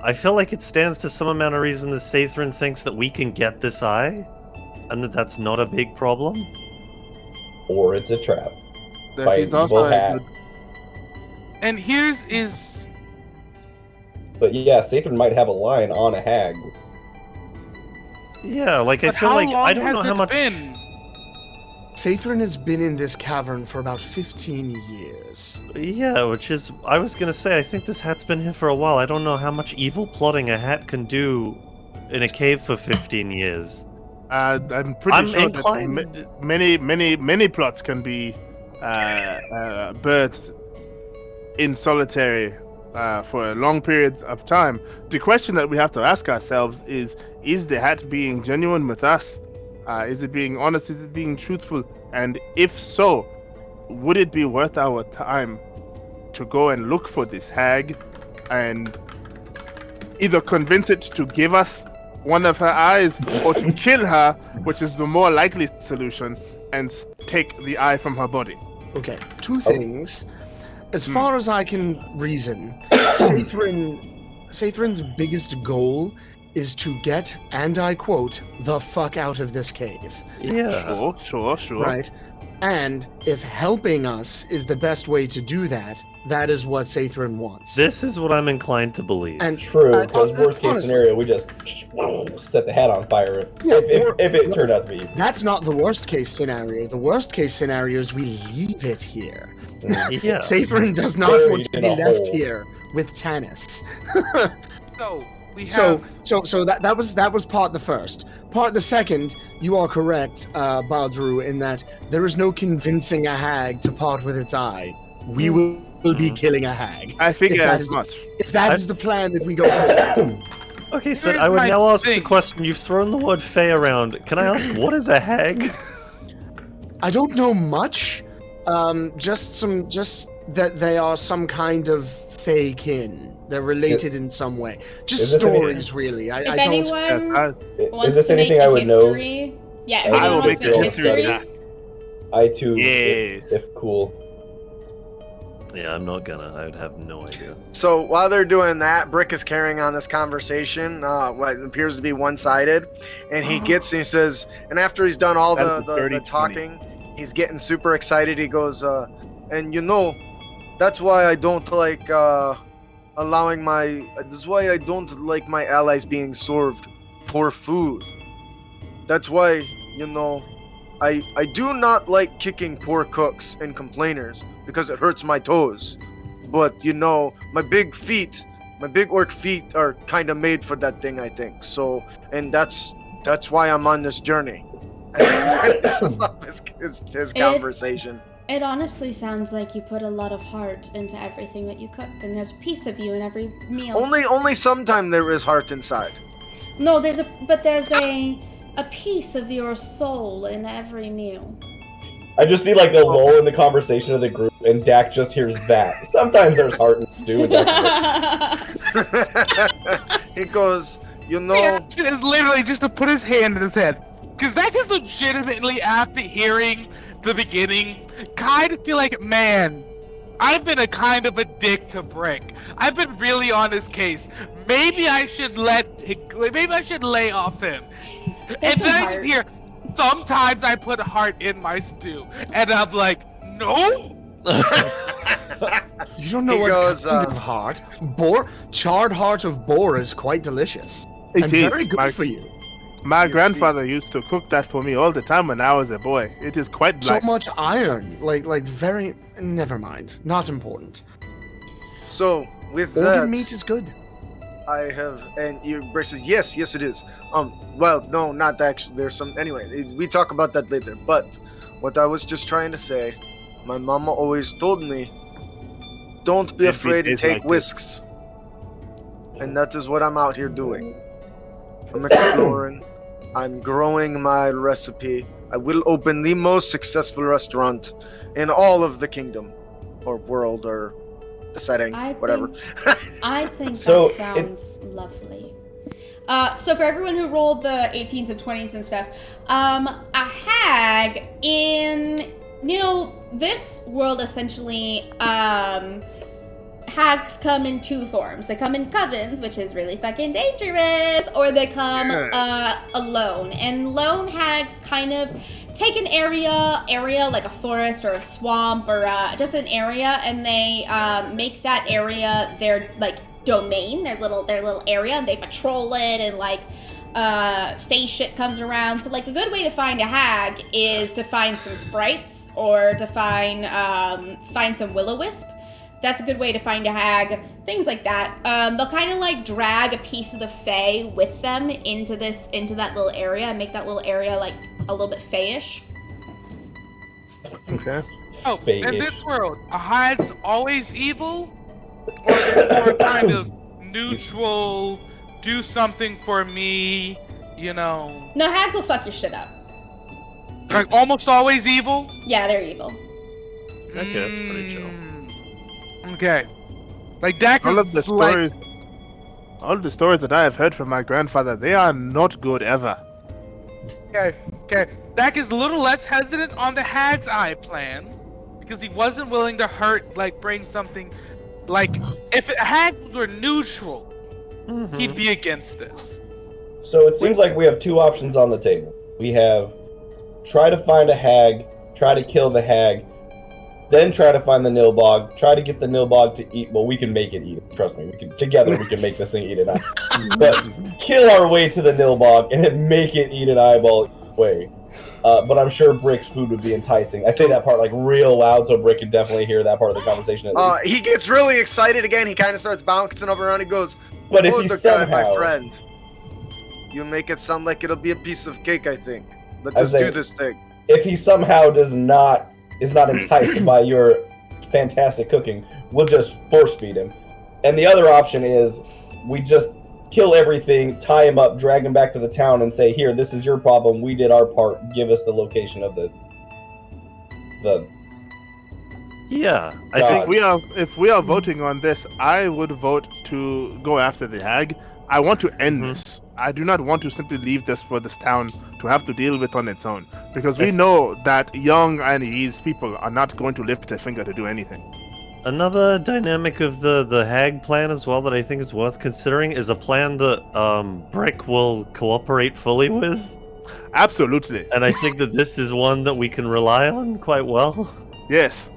G: I feel like it stands to some amount of reason that Sathrin thinks that we can get this eye, and that that's not a big problem.
E: Or it's a trap.
B: That
E: By
B: is
E: an
B: also
E: evil
B: a
E: hat.
B: good-
C: And here's is
E: But yeah, Sathrin might have a line on a hag.
G: Yeah, I
C: but
G: feel
C: how
G: like
C: long
G: I don't
C: has
G: know how
C: it
G: much.
C: been?
F: Sathrin has been in this cavern for about 15 years.
G: Yeah, which is I was gonna say I think this hat's been here for a while. I don't know how much evil plotting a hat can do in a cave for 15 years.
B: I'm pretty
G: I'm
B: sure
G: inclined.
B: that many plots can be birthed in solitary for long periods of time. The question that we have to ask ourselves is the hat being genuine with us? Is it being honest? Is it being truthful? And if so, would it be worth our time to go and look for this hag and either convince it to give us one of her eyes or to kill her, which is the more likely solution, and take the eye from her body?
F: Okay, two things. As far as I can reason, Sathrin's biggest goal is to get, and I quote, the fuck out of this cave.
G: Yeah.
B: Sure.
F: Right? And if helping us is the best way to do that, that is what Sathrin wants.
G: This is what I'm inclined to believe.
F: and
E: True, because worst case
F: honestly,
E: scenario, we just set the hat on fire
F: Yeah,
E: if it turned out to be.
F: that's not the worst case scenario. The worst case scenario is we leave it here.
G: Yeah.
F: Sathrin does not
E: Buried
F: want to
E: in
F: be
E: a
F: left
E: hole.
F: here with Tanis.
C: So we
F: So
C: have
F: that was part the first. Part the second, you are correct, Badru, in that there is no convincing a hag to part with its eye. We will be killing a hag.
B: I figure
F: If that
B: as
F: is-
B: much.
F: If that is the plan that we go for.
G: Okay, so
C: Here's
G: I would
C: my
G: now ask the
C: thing.
G: question. You've thrown the word "fey" around. Can I ask what is a hag?
F: I don't know much. Just that they are some kind of fey kin. They're related in some way. Just
E: Is this
F: stories, really.
A: If
F: I don't.
A: anyone wants
E: Is this
A: to
E: anything
A: make
E: I
A: a
E: would know?
A: history, yeah, if
E: I
A: anyone
E: will
A: wants to
E: make
A: make
E: a
A: a
E: history.
A: history,
E: I too,
B: Yes.
E: if cool.
G: Yeah, I'm not gonna. I would have no idea.
D: So while they're doing that, Brick is carrying on this conversation, what appears to be one-sided, and he gets and he says, and after he's done all
B: That is
D: the
B: 30-20.
D: talking, he's getting super excited. He goes, and that's why I don't like allowing that's why I don't like my allies being served poor food. That's why, I do not like kicking poor cooks and complainers because it hurts my toes. But my big orc feet are kind of made for that thing, I think. So, and that's why I'm on this journey. And finishes up his conversation.
A: it honestly sounds like you put a lot of heart into everything that you cook, and there's a piece of you in every meal.
D: Only sometime there is heart inside.
A: No, there's a piece of your soul in every meal.
E: I just see like a lull in the conversation of the group, and Dak just hears that. Sometimes there's heart in stew, and Dak's like,
D: He goes,
C: reaction is literally just to put his hand in his head. Because that is legitimately, after hearing the beginning, kind of feel like, man, I've been a kind of a dick to Brick. I've been really on his case. Maybe I should lay off him. And
A: some
C: then I
A: heart.
C: just hear, sometimes I put heart in my stew. And I'm like, no?
F: You don't know
D: He
F: what
D: goes,
F: kind of heart. Charred heart of boar is quite delicious.
B: It
F: and
B: is.
F: very good for you.
B: My grandfather used to cook that for me all the time when I was a boy. It is quite
F: So
B: nice.
F: much iron. Like very. Never mind. Not important.
D: so with
F: Organ
D: that,
F: meat is good.
D: I have, and Brick says, yes, it is. Well, no, not actually. There's some. Anyway, we talk about that later. But what I was just trying to say, my mama always told me, don't be afraid to take risks. And that is what I'm out here doing. I'm exploring. I'm growing my recipe. I will open the most successful restaurant in all of the kingdom, or world, or the setting, whatever.
A: I think
E: So
A: that sounds lovely. So for everyone who rolled the 18s and 20s and stuff, a hag in, this world essentially, hags come in two forms. They come in covens, which is really fucking dangerous, or they come alone. And lone hags kind of take an area like a forest or a swamp or just an area, and they make that area their domain, their little area, and they patrol it, and face shit comes around. So a good way to find a hag is to find some sprites or to find some will-o-wisp. That's a good way to find a hag. Things like that. They'll kind of drag a piece of the fae with them into that little area and make that little area a little bit fayish.
B: Okay.
C: Oh, in this world, a hag's always evil, or they're kind of neutral, do something for me,
A: No, hags will fuck your shit up.
C: Almost always evil?
A: Yeah, they're evil.
G: Okay, that's pretty chill.
C: Okay. Dak
B: All of the stories that I have heard from my grandfather, they are not good ever.
C: Okay. Dak is a little less hesitant on the Hag's Eye plan because he wasn't willing to bring something if hags were neutral, he'd be against this.
E: So it seems like we have two options on the table. We have try to find a hag, try to kill the hag, then try to find the Nilbog, try to get the Nilbog to eat. Well, we can make it eat it. Trust me, together we can make this thing eat it. But kill our way to the Nilbog and then make it eat an eyeball way. But I'm sure Brick's food would be enticing. I say that part real loud so Brick can definitely hear that part of the conversation.
D: He gets really excited again. He kind of starts bouncing up around. He goes,
E: "But if you somehow,
D: my friend, you make it sound like it'll be a piece of cake. I think. Let's just do this thing."
E: If he somehow is not enticed by your fantastic cooking, we'll just force feed him. And the other option is we just kill everything, tie him up, drag him back to the town, and say, "Here, this is your problem. We did our part. Give us the location of the."
G: Yeah,
B: I think if we are voting on this, I would vote to go after the hag. I want to end this. I do not want to simply leave this for this town to have to deal with on its own, because we know that Young and his people are not going to lift a finger to do anything.
G: Another dynamic of the hag plan as well that I think is worth considering is a plan that Brick will cooperate fully with.
B: Absolutely.
G: And I think that this is one that we can rely on quite well.
B: Yes.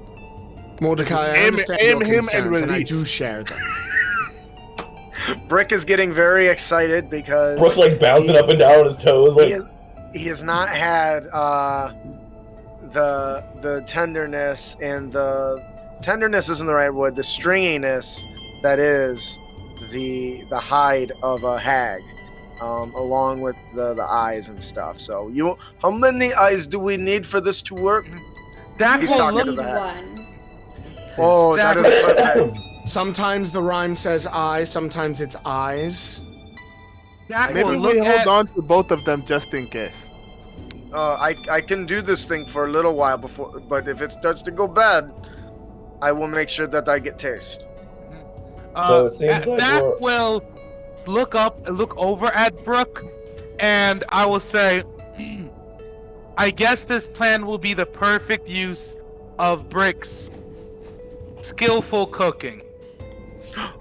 F: Mordecai, I understand your concerns, and I do share them.
D: Brick is getting very excited because
E: Brick's bouncing up and down on his toes.
D: He has not had the tenderness, and the tenderness isn't the right word. The stringiness that is the hide of a hag, along with the eyes and stuff. So how many eyes do we need for this to work? He's talking to the hag. Oh, that is perfect.
F: Sometimes the rhyme says I, sometimes it's eyes.
B: Maybe we hold on to both of them just in case.
D: I can do this thing for a little while before, but if it starts to go bad, I will make sure that I get taste.
E: So it seems like
C: that will look over at Brooke, and I will say, I guess this plan will be the perfect use of Brick's skillful cooking.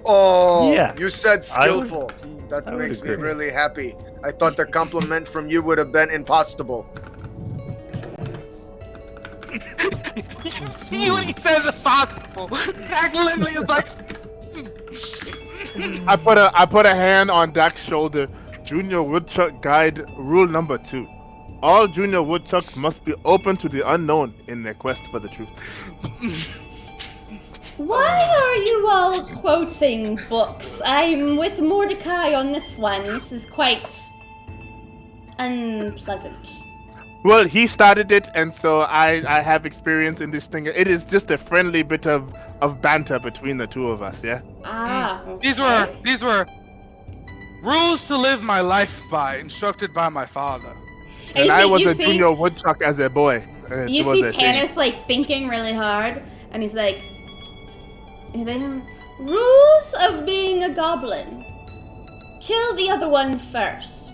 D: Oh,
G: yes,
D: you said skillful. That makes me really happy. I thought the compliment from you would have been impossible.
C: See when he says impossible. Dak literally is like.
B: I put a hand on Dak's shoulder. Junior Woodchuck Guide rule number 2. All junior woodchucks must be open to the unknown in their quest for the truth.
A: Why are you all quoting books? I'm with Mordecai on this one. This is quite unpleasant.
B: Well, he started it, and so I have experience in this thing. It is just a friendly bit of banter between the two of us, yeah?
A: Ah, okay.
C: These were rules to live my life by, instructed by my father.
A: And
B: And I was a
A: see,
B: junior woodchuck as a boy.
A: You see Tanis like thinking really hard, and he's like, rules of being a goblin. Kill the other one first.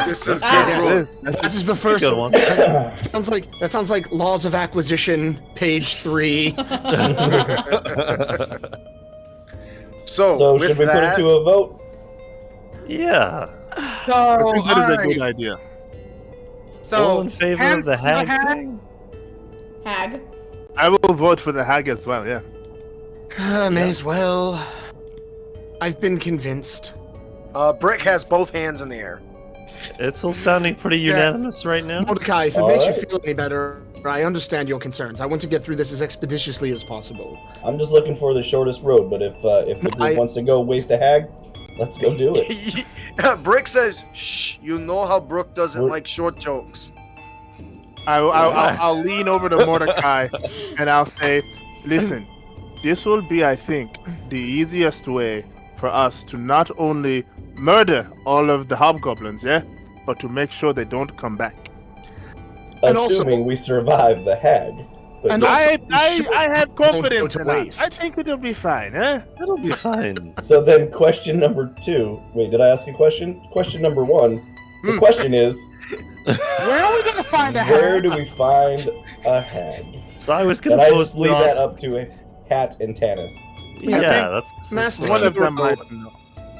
D: This is
A: Ah.
D: good.
F: This is the first
G: Good one.
F: That sounds like Laws of Acquisition, page 3.
D: So
E: should
D: with
E: we put it
D: that,
E: to a vote?
G: Yeah.
C: So,
B: I think that is a
C: alright.
B: good idea.
C: So,
G: All in favor
C: hand
G: of the
C: for
G: hag thing?
A: Hag.
B: I will vote for the hag as well, yeah.
F: May as well. I've been convinced.
D: Brick has both hands in the air.
G: It's all sounding pretty unanimous right now.
F: Mordecai, if it
E: All
F: makes
E: right.
F: you feel any better, I understand your concerns. I want to get through this as expeditiously as possible.
E: I'm just looking for the shortest road, but if the group wants to go waste a hag, let's go do it.
D: Brick says, "Shh, you know how Brooke doesn't like short jokes."
B: I'll lean over to Mordecai and I'll say, listen, this will be, I think, the easiest way for us to not only murder all of the hobgoblins, yeah, but to make sure they don't come back.
F: And also-
E: Assuming we survive the hag. But
F: And
E: yes.
F: also-
B: I have
F: Won't
B: confidence
F: go to
B: in us.
F: waste.
B: I think it'll be fine, eh?
G: It'll be fine.
E: So then question number 2. Wait, did I ask a question? Question number 1. The question is,
C: Where are we gonna find a
E: where
C: hag?
E: do we find a hag?
G: So I was
E: And
G: gonna
E: I
G: post
E: just leave that up to Hat and Tanis.
G: Yeah, that's
F: Master
B: One of them
F: Hero,
B: might know.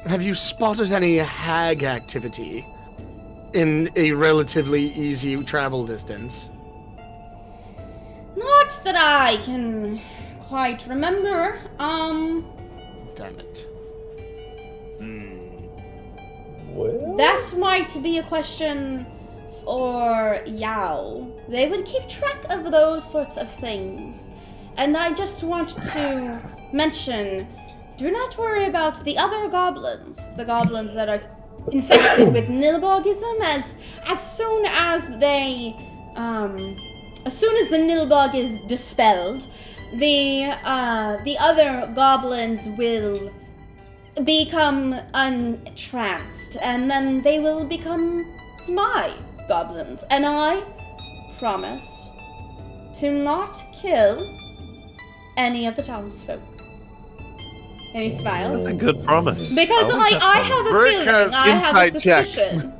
F: have you spotted any hag activity in a relatively easy travel distance?
A: Not that I can quite remember.
F: Damn it.
E: Well,
A: That might be a question for Yao. They would keep track of those sorts of things. And I just want to mention, do not worry about the other goblins. The goblins that are infected with Nilbogism. As soon as the Nilbog is dispelled, the other goblins will become untranced, and then they will become my goblins. And I promise to not kill any of the townsfolk. And he smiles.
G: That's a good promise.
A: Because
G: like that
A: I
G: promise.
A: have a
D: Brick
A: feeling,
D: has
A: I have a
B: insight check.
A: suspicion.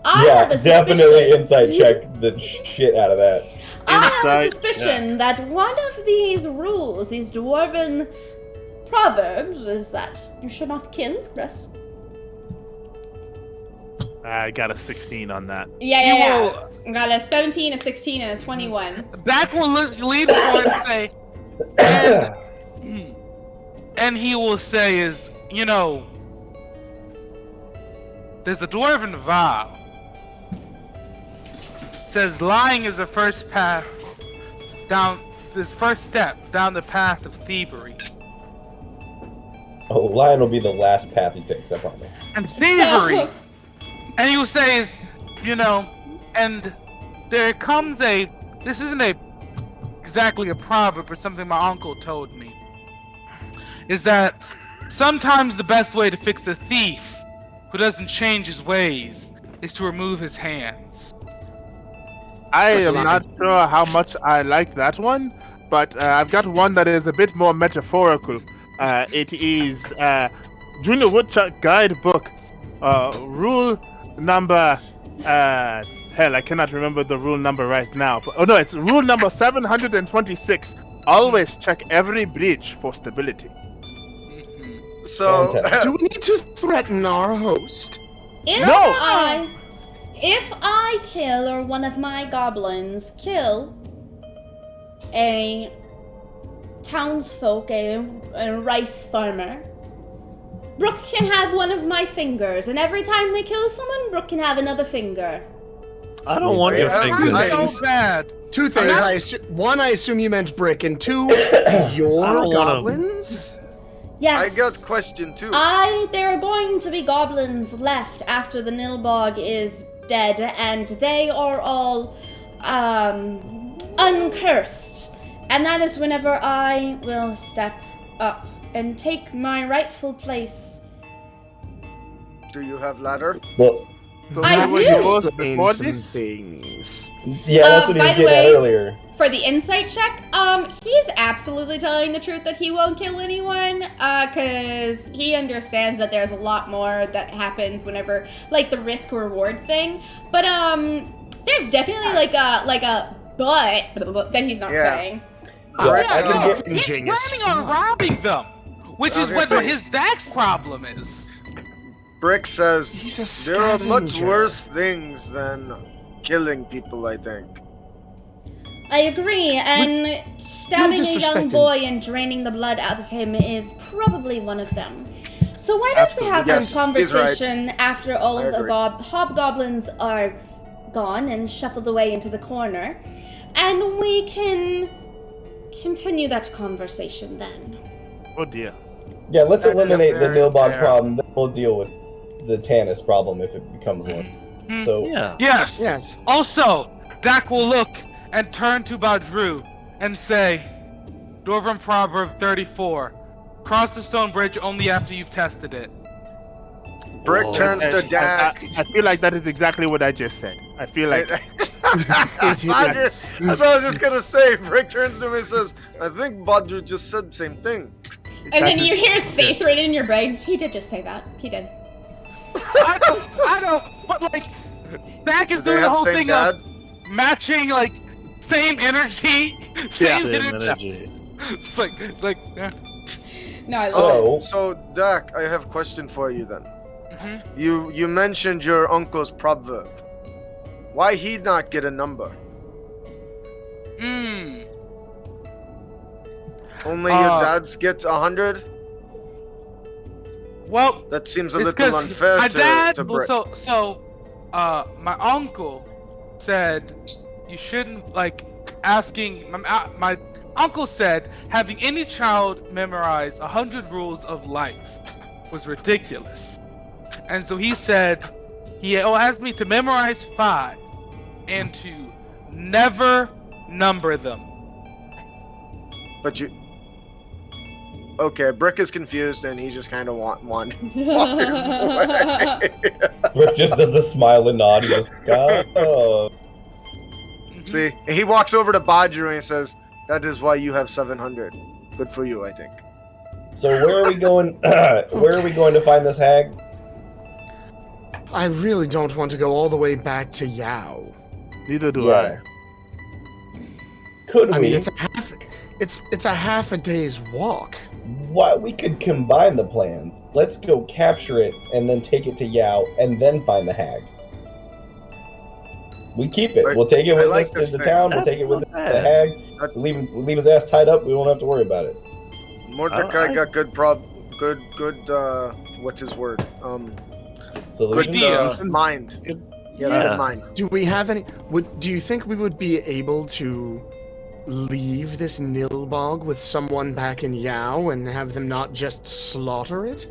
A: I
E: yeah,
A: have a
E: definitely
A: suspicion.
E: insight check the shit out of that.
A: I have a
B: Insight,
A: suspicion that one of these rules, these dwarven proverbs, is that you should not kill. Yes.
B: I got a 16 on that.
A: Yeah. Got a 17, a 16, and a 21.
C: Dak will lean forward and say, and he will say is, there's a dwarven vow. Says lying is the first step down the path of thievery.
E: Oh, Lion will be the last path he takes, I promise.
C: And thievery! And he will say is, and there comes this isn't exactly a proverb, but something my uncle told me, is that sometimes the best way to fix a thief who doesn't change his ways is to remove his hands.
B: I am not sure how much I like that one, but I've got one that is a bit more metaphorical. It is Junior Woodchuck Guidebook, rule number. Hell, I cannot remember the rule number right now. But, oh no, it's rule number 726. Always check every breach for stability.
D: So,
E: Fantastic.
F: Do we need to threaten our host?
A: If I kill, or one of my goblins kill a townsfolk, a rice farmer, Brooke can have one of my fingers, and every time they kill someone, Brooke can have another finger.
G: I don't want your
D: I-
G: fingers.
C: That's so bad.
F: Two things. I assume you meant Brick, and two, your
G: don't wanna-
F: goblins?
A: Yes.
D: I got question too.
A: There are going to be goblins left after the Nilbog is dead, and they are all, uncursed. And that is whenever I will step up and take my rightful place.
D: Do you have ladder?
E: Well,
A: I
B: was
A: do.
B: yours
F: Explain
B: before
F: some
B: this?
F: things.
E: yeah, that's what he
A: by
E: was
A: the
E: getting at
A: way-
E: earlier.
A: For the insight check, he's absolutely telling the truth that he won't kill anyone, cause he understands that there's a lot more that happens whenever, like, the risk-reward thing. But, there's definitely, like a but that he's not
D: Yeah.
A: saying.
E: Yeah, I
C: no,
E: can get-
C: he's
F: Ingenious.
C: planning on robbing them, which is what
D: Obviously.
C: his Dax problem is.
D: Brick says
F: He's a
D: there are much
F: scavenger.
D: worse things than killing people, I think.
A: I agree, and stabbing a young
F: disrespecting-
A: boy and draining the blood out of him is probably one of them. So why don't we have
D: Absolutely.
A: this
D: Yes, he's right.
A: conversation after all
D: I
A: of the
D: agree.
A: hobgoblins are gone and shuffled away into the corner, and we can continue that conversation then.
B: Oh dear.
E: Yeah, let's
C: That is
E: eliminate the
C: very
E: Nilbog
C: fair.
E: problem. Then we'll deal with the Tanis problem if it becomes one.
C: Hmm.
E: So
G: Yeah.
C: Yes.
F: Yes.
C: Also, Dak will look and turn to Badru and say, Dwarven Proverb 34, cross the stone bridge only after you've tested it.
D: Brick
E: Whoa.
D: turns to Dak.
B: I feel like that is exactly what I just said. I feel like
D: That's what I was just gonna say. Brick turns to me and says, I think Badru just said the same thing.
A: And then
B: That
A: you
B: is-
A: hear Sathrin in your brain. He did just say that. He did.
C: I don't, but like, Dak is
D: Do they
C: doing the
D: have
C: whole
D: same
C: thing
D: dad?
C: of matching, like, same energy, same
G: Same
C: energy.
G: energy.
C: It's like, yeah.
A: No, I love it.
E: So-
D: So Dak, I have a question for you then.
C: Mhm.
D: You mentioned your uncle's proverb. Why he not get a number?
C: Mm.
D: Only your
C: Uh,
D: dad's get 100?
C: Well,
D: That seems a
C: it's
D: little
C: 'cause
D: unfair
C: my
D: to
C: dad,
D: Brick.
C: my uncle said you shouldn't, like, asking, my uncle said having any child memorize 100 rules of life was ridiculous. And so he said, he asked me to memorize 5 and to never number them.
D: But you... Okay, Brick is confused and he just kind of wanders away.
E: Brick just does the smile and nod. He goes, oh.
D: See, he walks over to Badru and he says, that is why you have 700. Good for you, I think.
E: So where are we going? Where are we going to find this hag?
F: I really don't want to go all the way back to Yao.
B: neither do
E: Yeah. Could
F: I
E: we?
F: mean, it's a half a day's walk.
E: Why we could combine the plan. Let's go capture it and then take it to Yao and then find the hag. We keep it. We'll take it with
D: like
E: us
D: this
E: to the
D: thing.
E: town. We'll take it with us
G: Not
E: to the
G: bad.
E: hag. We'll leave his ass tied up. We won't have to worry about it.
D: Mordecai
G: I-
D: got good, what's his word?
E: So
D: Good
C: idea.
D: mind.
B: Good-
D: He has
G: Yeah.
D: good mind.
F: Do we have any? Do you think we would be able to leave this Nilbog with someone back in Yao and have them not just slaughter it?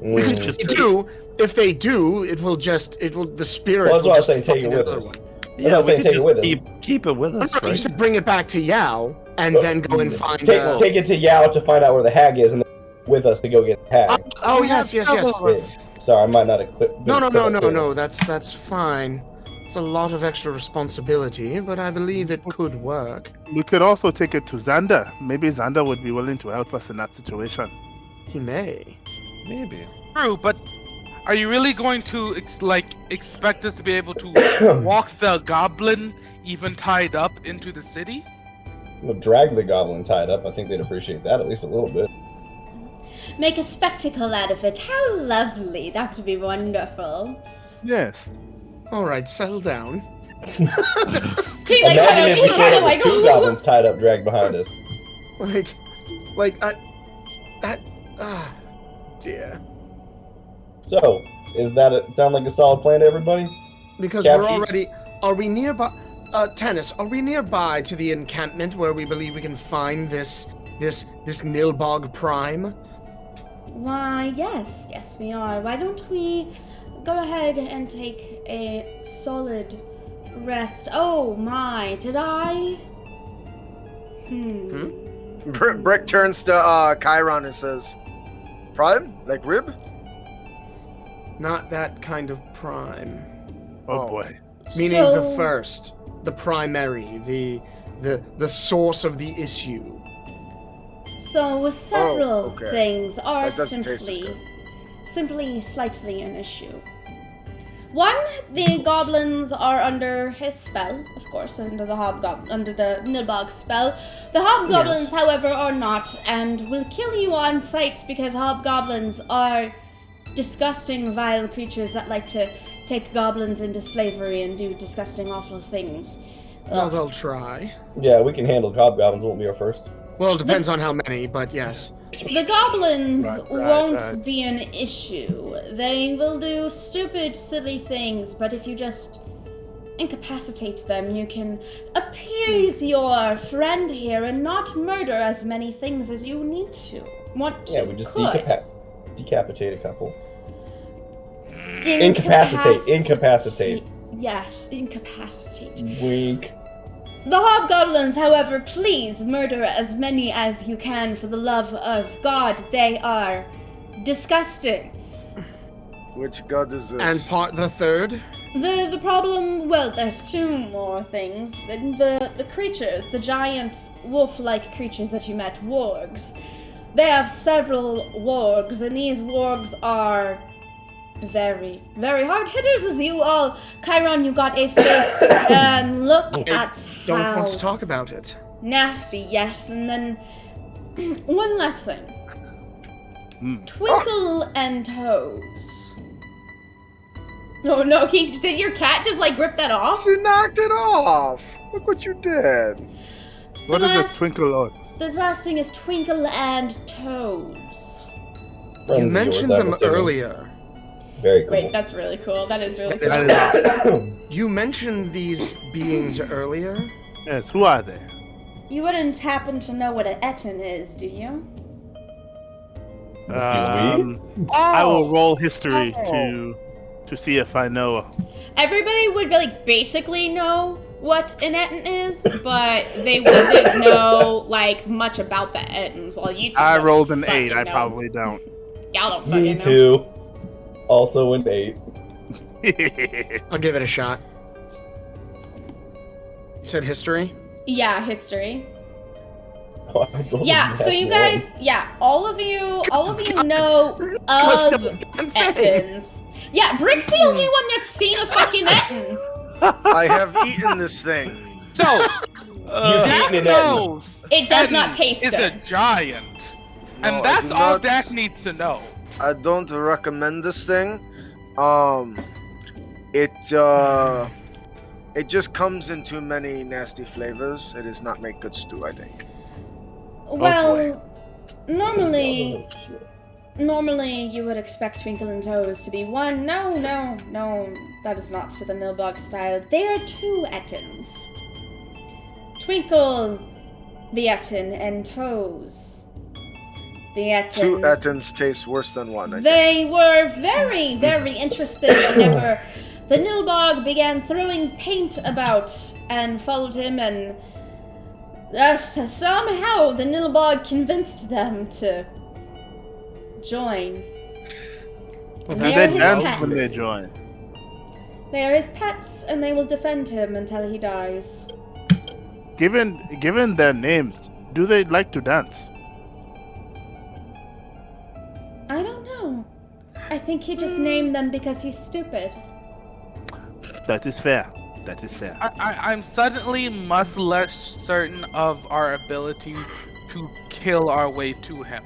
F: Because
E: Mm.
F: if they do, it will the spirit.
E: Well, that's
F: will
E: why I was
F: just
E: saying take it
F: fucking
E: with
F: another
E: us.
F: one.
G: Yeah,
E: was
G: we
E: saying
G: could
E: take it
G: just
E: with him.
G: keep it with us,
F: No, you
G: right?
F: said bring it back to Yao and then go and find.
E: Take it to Yao to find out where the hag is, and then with us to go get the hag.
F: Oh yes.
E: Wait, sorry, I might not have clipped.
F: No. That's fine. It's a lot of extra responsibility, but I believe it could work.
B: We could also take it to Xander. Maybe Xander would be willing to help us in that situation.
F: He may.
G: Maybe.
C: True, but are you really going to expect us to be able to walk the goblin even tied up into the city?
E: We'll drag the goblin tied up. I think they'd appreciate that at least a little bit.
A: Make a spectacle out of it. How lovely. That would be wonderful.
B: Yes.
F: All right, settle down.
A: He
E: Imagine if we showed up with two goblins tied up, dragged behind us.
F: Dear.
E: So, is that sound like a solid plan to everybody?
F: Because
E: Capture-
F: we're Are we nearby? Tanis, are we nearby to the encampment where we believe we can find this Nilbog Prime?
A: Why, yes, we are. Why don't we go ahead and take a solid rest? Oh my, did I?
D: Brick turns to Chiron and says, "Prime? Like rib?"
F: Not that kind of prime.
B: Oh boy.
F: Meaning the first, the primary, the source of the issue.
A: So several
D: okay.
A: things are
D: That doesn't taste as
A: simply slightly an issue. One, the goblins are under his spell, of course, under the Nilbog spell. The hobgoblins, however, are not, and will kill you on sight because hobgoblins are disgusting, vile creatures that like to take goblins into slavery and do disgusting, awful things.
F: Well, they'll try.
E: Yeah, we can handle hobgoblins. Won't be our first.
F: Well, it depends on how many, but yes.
A: The goblins won't
B: right.
A: be an issue. They will do stupid, silly things, but if you just incapacitate them, you can appease your friend here and not murder as many things as you need to.
E: Yeah, we just decapitate a couple. Incapacitate.
A: Yes, incapacitate.
E: Wink.
A: The hobgoblins, however, please murder as many as you can for the love of God. They are disgusting.
D: Which god is this?
F: And the third?
A: The problem, well, there's two more things. The creatures, the giant wolf-like creatures that you met, wargs. They have several wargs, and these wargs are very, very hard hitters as you all. Chiron, you got a face, and look at
F: Don't
A: how
F: want to talk about it.
A: nasty, yes. And then one last thing. Twinkle and Toes. Oh no, Keith, did your cat just like rip that off?
D: She knocked it off. Look what you did.
B: What is a twinkle on?
A: The last thing is Twinkle and Toes.
F: You mentioned them earlier.
E: Very cool.
A: Wait, that's really cool. That is really cool.
B: That is
F: You mentioned these beings earlier?
B: Yes, who are they?
A: You wouldn't happen to know what an Etten is, do you?
B: I will roll history to see if I know.
A: Everybody would like basically know what an Etten is, but they wouldn't know like much about the Ettens. Well, you two
B: I
A: don't
B: rolled an
A: fucking
B: 8. I
A: know.
B: probably don't.
A: Y'all don't fucking
E: Me
A: know.
E: too. Also an 8.
F: I'll give it a shot. You said history?
A: Yeah, history.
E: Oh, I rolled
A: Yeah,
E: a
A: so
E: nat
A: you
E: one.
A: guys, all of you know of Ettens. Yeah, Brick's the only one that's seen a fucking Etten.
D: I have eaten this thing.
C: So,
E: You've
C: Dak
E: eaten an
C: knows
A: It does
C: Etten
A: not taste
C: is
A: good.
C: a giant.
D: No,
C: And
D: I
C: that's
D: do
C: all
D: not-
C: Dak needs to know.
D: I don't recommend this thing. It just comes in too many nasty flavors. It does not make good stew, I think.
A: Well, normally you would expect Twinkle and Toes to be one. No, that is not to the Nilbog style. They are two Ettens. Twinkle, the Etten, and Toes, the Etten.
D: Two Ettens taste worse than one, I think.
A: They were very, very interested whenever the Nilbog began throwing paint about and followed him, and somehow the Nilbog convinced them to join.
F: Well,
A: And
B: Do
A: they
B: they
A: are his
B: dance
A: pets.
B: when they join?
A: They are his pets, and they will defend him until he dies.
B: Given their names, do they like to dance?
A: I don't know. I think he just named them because he's stupid.
B: That is fair.
C: I'm suddenly much less certain of our ability to kill our way to him.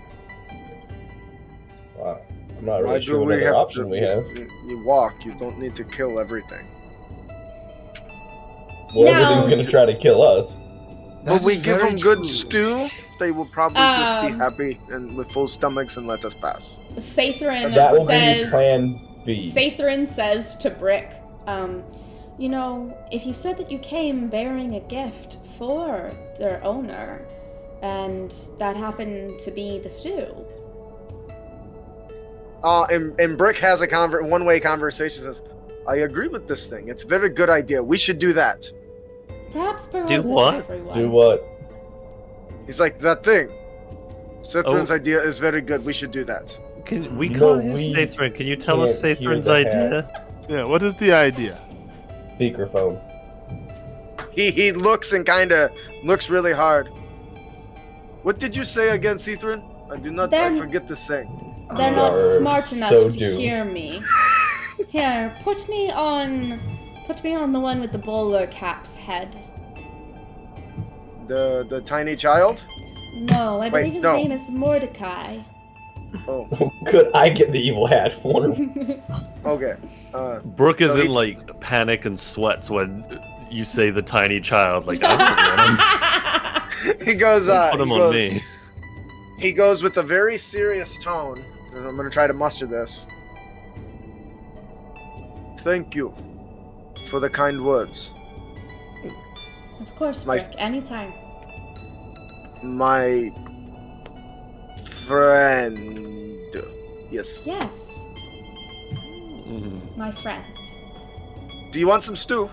E: Wow. I'm not
D: Why
E: really
D: do
E: sure what
D: we
E: other
D: have
E: option
D: to,
E: we have.
D: You walk, you don't need to kill everything.
E: Well,
A: No.
E: everything's gonna try to kill us.
D: But we give
F: very
D: them good
F: true.
D: stew, they will probably just be
A: Um,
D: happy and with full stomachs and let us pass.
A: Sathrin
E: That will be
A: says...
E: Plan B.
A: Sathrin says to Brick, You know, if you said that you came bearing a gift for their owner, and that happened to be the stew.
D: And Brick has a one-way conversation. Says, "I agree with this thing. It's a very good idea. We should do that."
A: Perhaps Burroughs
G: Do
A: is
G: what?
A: everyone.
E: Do what?
D: He's like, "That thing. Cithrin's idea is very good. We should do that."
G: Can we
E: No,
G: can't hear
E: we
G: Sathrin. Can you tell us
E: can't hear
G: Sathrin's
E: the
G: idea?
B: Yeah, what is the idea?
E: Speakerphone.
D: He looks and kind of looks really hard. What did you say again, Cithrin? I forget to say.
A: They're not
E: You're
A: smart enough
E: so
A: to
E: doomed.
A: hear me. Here, put me on the one with the bowler cap's head.
D: The tiny child?
A: No, I
D: Wait,
A: believe his
D: no.
A: name is Mordecai.
D: Oh,
E: Could I get the evil hat? Wonderful.
D: okay.
G: Brooke is
D: So
G: in
D: he's-
G: like panic and sweats when you say the tiny child. Like, I don't want him.
D: He goes.
G: Don't put him on me.
D: He goes with a very serious tone, and I'm gonna try to muster this. Thank you for the kind words.
A: Of course,
D: My-
A: Brick, anytime.
D: My friend. Yes.
A: Yes,
G: Mhm.
A: my friend.
D: Do you want some stew?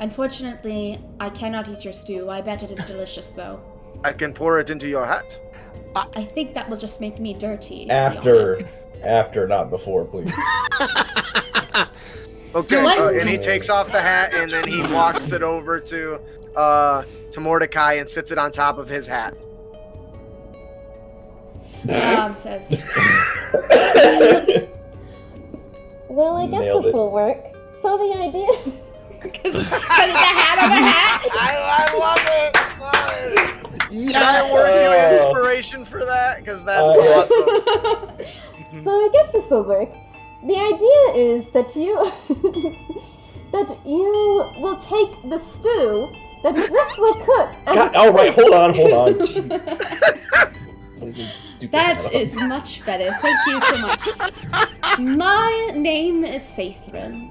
A: Unfortunately, I cannot eat your stew. I bet it is delicious, though.
D: I can pour it into your hat.
A: I think that will just make me dirty. to be
E: After,
A: honest.
E: after, not before, please.
D: Okay.
A: What?
D: And he takes off the hat and then he walks it over to Mordecai and sits it on top of his hat.
A: Says,
H: Well, I guess
E: Nailed
H: this
E: it.
H: will work. So the idea.
A: because it's a hat on a hat.
D: I love it. Nice.
F: Yes!
D: Can I award you inspiration for that? Because that's awesome.
H: So I guess this will work. The idea is that you will take the stew that Brooke will cook.
E: God, all right, hold on. Stupid
A: That
E: hat.
A: is much better. Thank you so much. My name is Sathrin.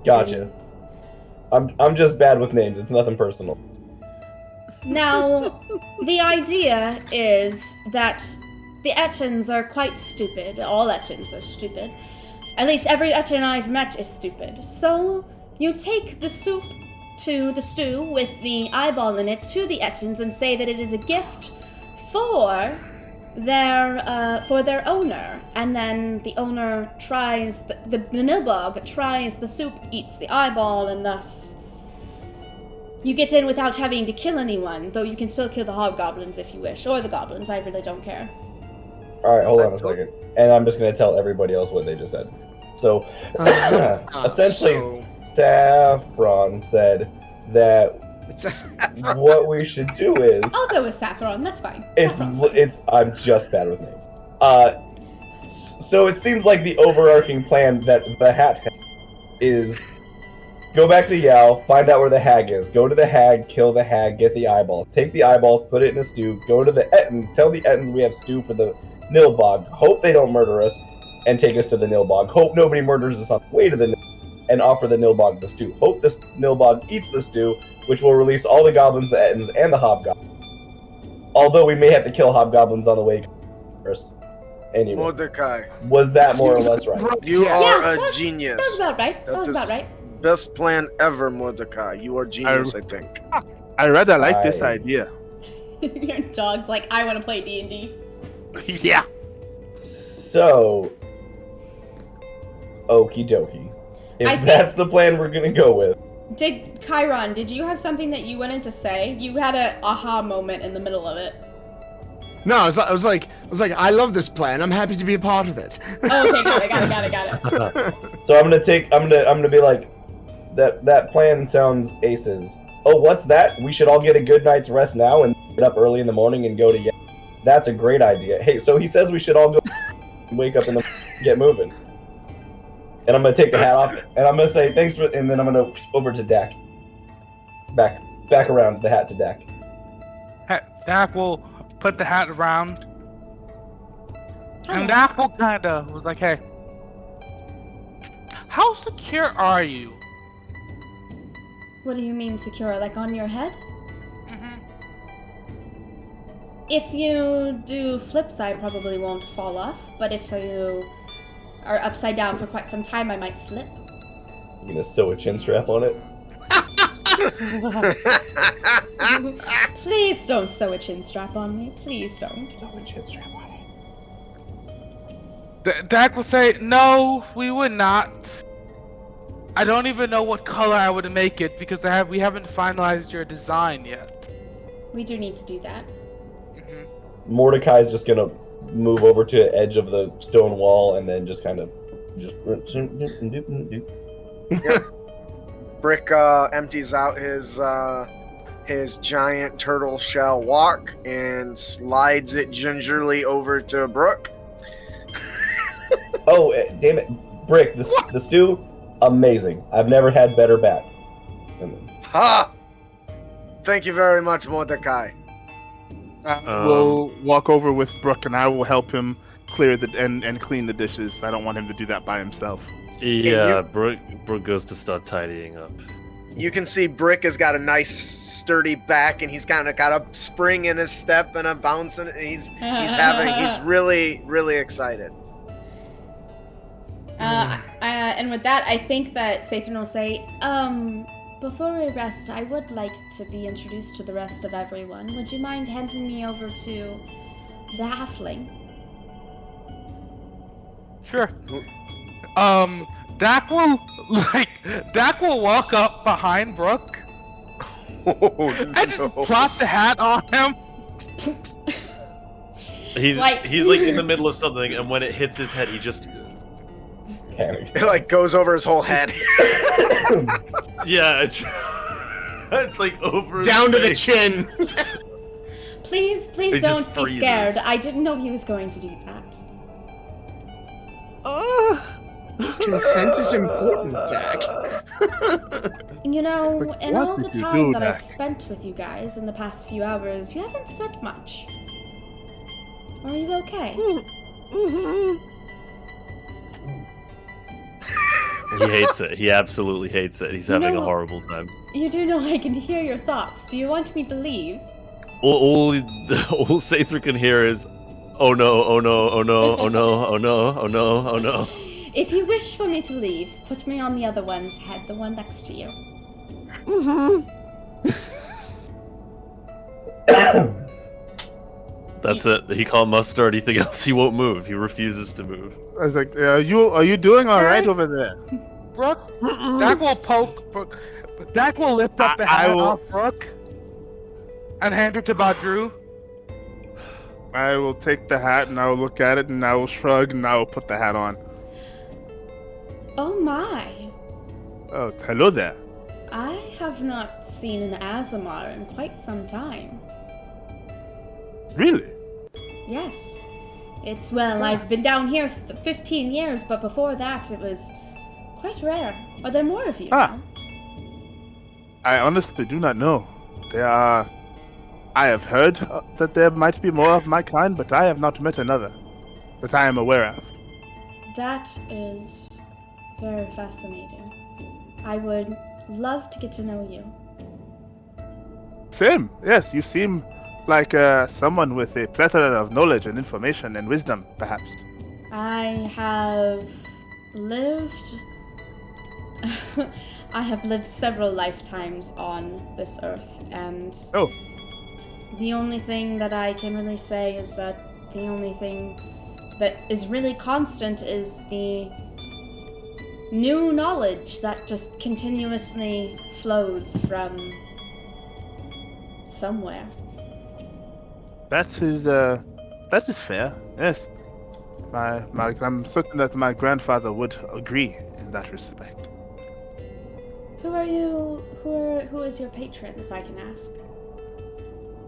E: Gotcha. I'm just bad with names. It's nothing personal.
A: Now, the idea is that the Etchins are quite stupid. All Etchins are stupid. At least every Etchin I've met is stupid. So, you take the soup to the stew with the eyeball in it to the Etchins and say that it is a gift for their owner. And then the owner tries, the Nilbog tries the soup, eats the eyeball, and thus you get in without having to kill anyone, though you can still kill the hobgoblins if you wish, or the goblins, I really don't care.
E: All right, hold on a second. And I'm just going to tell everybody else what they just said. So, essentially,
F: so-
E: Saffron said that what we should do is
A: I'll go with Sathron, that's fine. Saffron's
E: it's I'm just bad with names. So it seems like the overarching plan that the hat has is go back to Yao, find out where the hag is, go to the hag, kill the hag, get the eyeballs, take the eyeballs, put it in a stew, go to the Ettins, tell the Ettins we have stew for the Nilbog, hope they don't murder us, and take us to the Nilbog. Hope nobody murders us on the way to the and offer the Nilbog the stew. Hope the Nilbog eats the stew, which will release all the goblins, the Ettins, and the hobgoblins. Although we may have to kill hobgoblins on the way first. Anyway,
D: Mordecai,
E: was that more or less right?
D: you
F: Yeah.
D: are
A: that
D: a
A: was-
D: genius.
A: That was about right. That was about right.
D: Best plan ever, Mordecai. You are genius, I think.
B: I rather like this
E: I-
B: idea.
A: Your dog's like, I want to play D&D.
B: Yeah.
E: So, okie dokie. If
A: I think-
E: that's the plan we're gonna go with.
A: Did Chiron, did you have something that you wanted to say? You had a aha moment in the middle of it.
F: No, I was like, I love this plan. I'm happy to be a part of it.
A: Oh, okay, got it.
E: So I'm gonna be like, that plan sounds aces. Oh, what's that? We should all get a good night's rest now and get up early in the morning and go to That's a great idea. Hey, so he says we should all go wake up in the get moving. And I'm gonna take the hat off and I'm gonna say thanks for, and then I'm gonna over to Dak. Back around the hat to Dak.
C: Dak will put the hat around, and Dak will kind of was like, "Hey, how secure are you?
A: What do you mean secure? Like on your head?
C: Mm-hmm.
A: If you do flips, I probably won't fall off, but if you are upside down for quite some time, I might slip.
E: You gonna sew a chin strap on it?
A: Please don't sew a chin strap on me. Please don't.
E: Sew a chin strap on it.
C: Dak would say, no, we would not. I don't even know what color I would make it because we haven't finalized your design yet.
A: We do need to do that.
E: Mordecai's just gonna move over to the edge of the stone wall and then just kind of
D: Brick empties out his giant turtle shell walk and slides it gingerly over to Brooke.
E: Oh, damn it. Brick, the stew, amazing. I've never had better back.
D: Ha! Thank you very much, Mordecai.
B: We'll walk over with Brooke, and I will help him clear and clean the dishes. I don't want him to do that by himself.
G: Yeah, Brooke goes to start tidying up.
D: You can see Brick has got a nice sturdy back, and he's kind of got a spring in his step and a bounce, and he's really, really excited.
A: And with that, I think that Sathan will say, before we rest, I would like to be introduced to the rest of everyone. Would you mind handing me over to the halfling?
C: Sure. Dak will walk up behind Brooke and just plop the hat on him.
G: He's like in the middle of something, and when it hits his head, he just
D: It like goes over his whole head.
G: yeah, it's like over
F: Down to the
G: face.
F: chin.
A: Please
G: He just
A: don't be
G: freezes.
A: scared. I didn't know he was going to do that.
F: Consent is important, Dak.
A: You know, in
B: what
A: all the
B: did you
A: time
B: do,
A: that I've
B: Dak?
A: spent with you guys in the past few hours, you haven't said much. Are you okay?
G: He hates it. He absolutely hates it. He's having
A: know-
G: a horrible time.
A: You do know I can hear your thoughts. Do you want me to leave?
G: All Sather can hear is, oh no, oh no, oh no, oh no, oh no, oh no, oh no.
A: If you wish for me to leave, put me on the other one's head, the one next to you.
G: That's it. He can't muster anything else. He won't move. He refuses to move.
B: I was like, are you doing all right over there?
C: Brooke, Dak will poke Brooke. Dak will lift up the
B: I
C: hat
B: will-
C: off Brooke and hand it to Badru.
B: I will take the hat and I will look at it and I will shrug and I will put the hat on.
A: Oh my.
B: Oh, hello there.
A: I have not seen an Azamar in quite some time.
B: Really?
A: Yes. It's, well, I've been down here 15 years, but before that it was quite rare. Are there more of you now?
B: I honestly do not know. I have heard that there might be more of my kind, but I have not met another that I am aware of.
A: That is very fascinating. I would love to get to know you.
B: Same. Yes, you seem like someone with a plethora of knowledge and information and wisdom, perhaps.
A: I have lived I have lived several lifetimes on this earth, and
B: Oh.
A: the only thing that I can really say is that the only thing that is really constant is the new knowledge that just continuously flows from somewhere.
B: That is fair. Yes. I'm certain that my grandfather would agree in that respect.
A: Who are you? Who is your patron, if I can ask?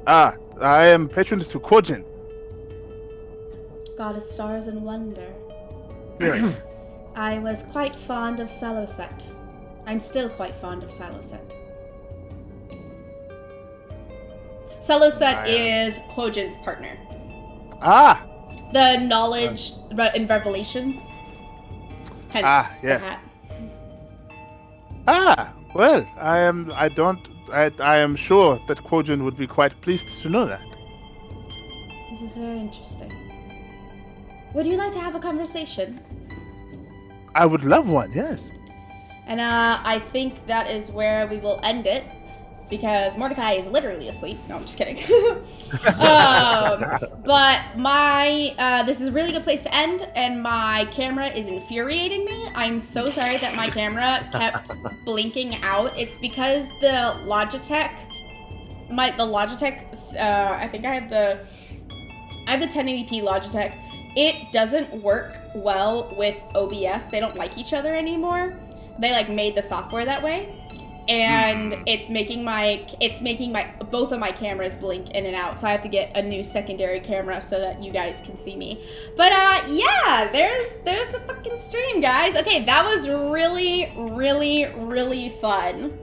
B: I am patron to Kojin.
A: God of Stars and Wonder.
B: Yes.
A: I was quite fond of Saloset. I'm still quite fond of Saloset. Saloset is Kojin's partner.
B: Ah,
A: The knowledge in Revelations. Hence
B: yes.
A: the hat.
B: Ah, well, I am sure that Quojan would be quite pleased to know that.
A: This is very interesting. Would you like to have a conversation?
B: I would love one, yes.
A: And I think that is where we will end it, because Mordecai is literally asleep. No, I'm just kidding. But this is a really good place to end, and my camera is infuriating me. I'm so sorry that my camera kept blinking out. It's because the Logitech, I think I have the 1080p Logitech. It doesn't work well with OBS. They don't like each other anymore. They like made the software that way. And it's making both of my cameras blink in and out, so I have to get a new secondary camera so that you guys can see me. But yeah, there's the fucking stream, guys. Okay, that was really, really, really fun.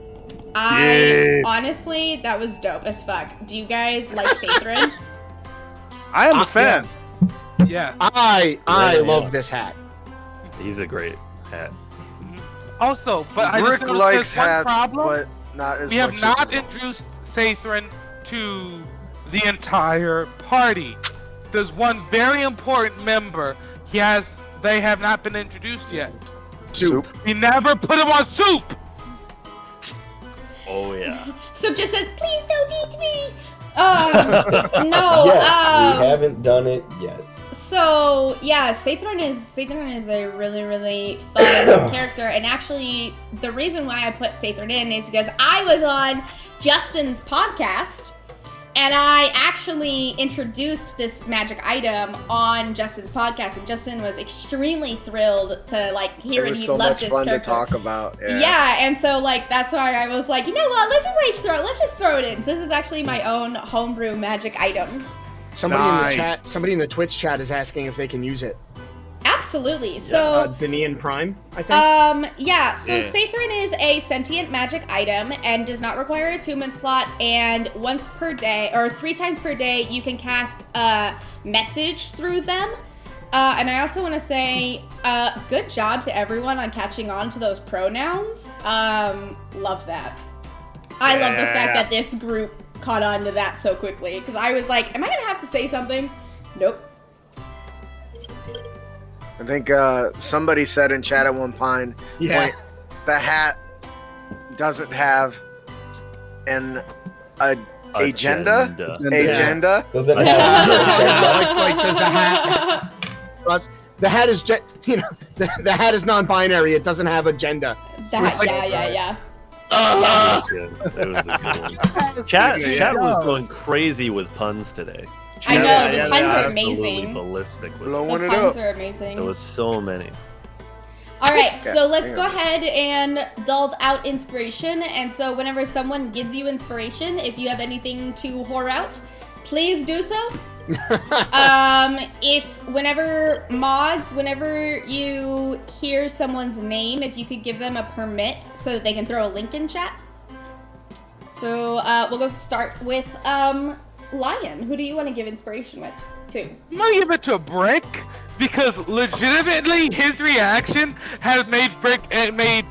A: Honestly, that was dope as fuck. Do you guys like Sathrin?
B: I am a fan.
C: Yeah.
F: I love this hat.
G: He's a great hat.
C: Also, but I
D: Rick
C: just noticed
D: likes
C: there's one
D: hats,
C: problem.
D: but not as
C: We
D: much
C: have not
D: as
C: introduced Sathrin to the entire party. There's one very important member. They have not been introduced yet.
F: Soup.
C: We never put him on Soup.
G: Oh yeah.
A: Soup just says, please don't eat me.
E: Yes, we haven't done it yet.
A: So yeah, Sathrin is a really, really fun character, and actually the reason why I put Sathrin in is because I was on Justin's podcast, and I actually introduced this magic item on Justin's podcast, and Justin was extremely thrilled to like hear
D: it
A: and
D: was
A: he
D: so
A: loved
D: much
A: this
D: fun
A: character.
D: to talk about.
A: Yeah, and so like that's why I was like, you know what, let's just throw it in. So this is actually my own homebrew magic item.
F: Somebody in the chat, somebody in the Twitch chat is asking if they can use it.
A: Absolutely. So
F: Denian Prime, I think.
A: yeah, so Sathrin is a sentient magic item and does not require a attunement slot, and once per day, or 3 times per day, you can cast a message through them. And I also want to say, good job to everyone on catching on to those pronouns. Love that. I love the fact that this group caught on to that so quickly, because I was like, am I gonna have to say something? Nope.
D: I think somebody said in chat at one point, the hat doesn't have an agenda.
E: Does that have
F: like does the hat? The hat is the hat is non-binary. It doesn't have agenda.
A: Yeah.
G: That was a good one. Chat was going crazy with puns today.
A: I know, the puns are
G: Absolutely
A: amazing.
G: ballistic with
D: Blowing
A: The
D: it
A: puns
D: up.
A: are amazing.
G: There was so many.
A: Alright, so let's go ahead and dole out inspiration. And so whenever someone gives you inspiration, if you have anything to whore out, please do so. Whenever you hear someone's name, if you could give them a permit so that they can throw a link in chat. So we'll go start with Lion. Who do you want to give inspiration to?
C: I'm gonna give it to Brick because legitimately his reaction has made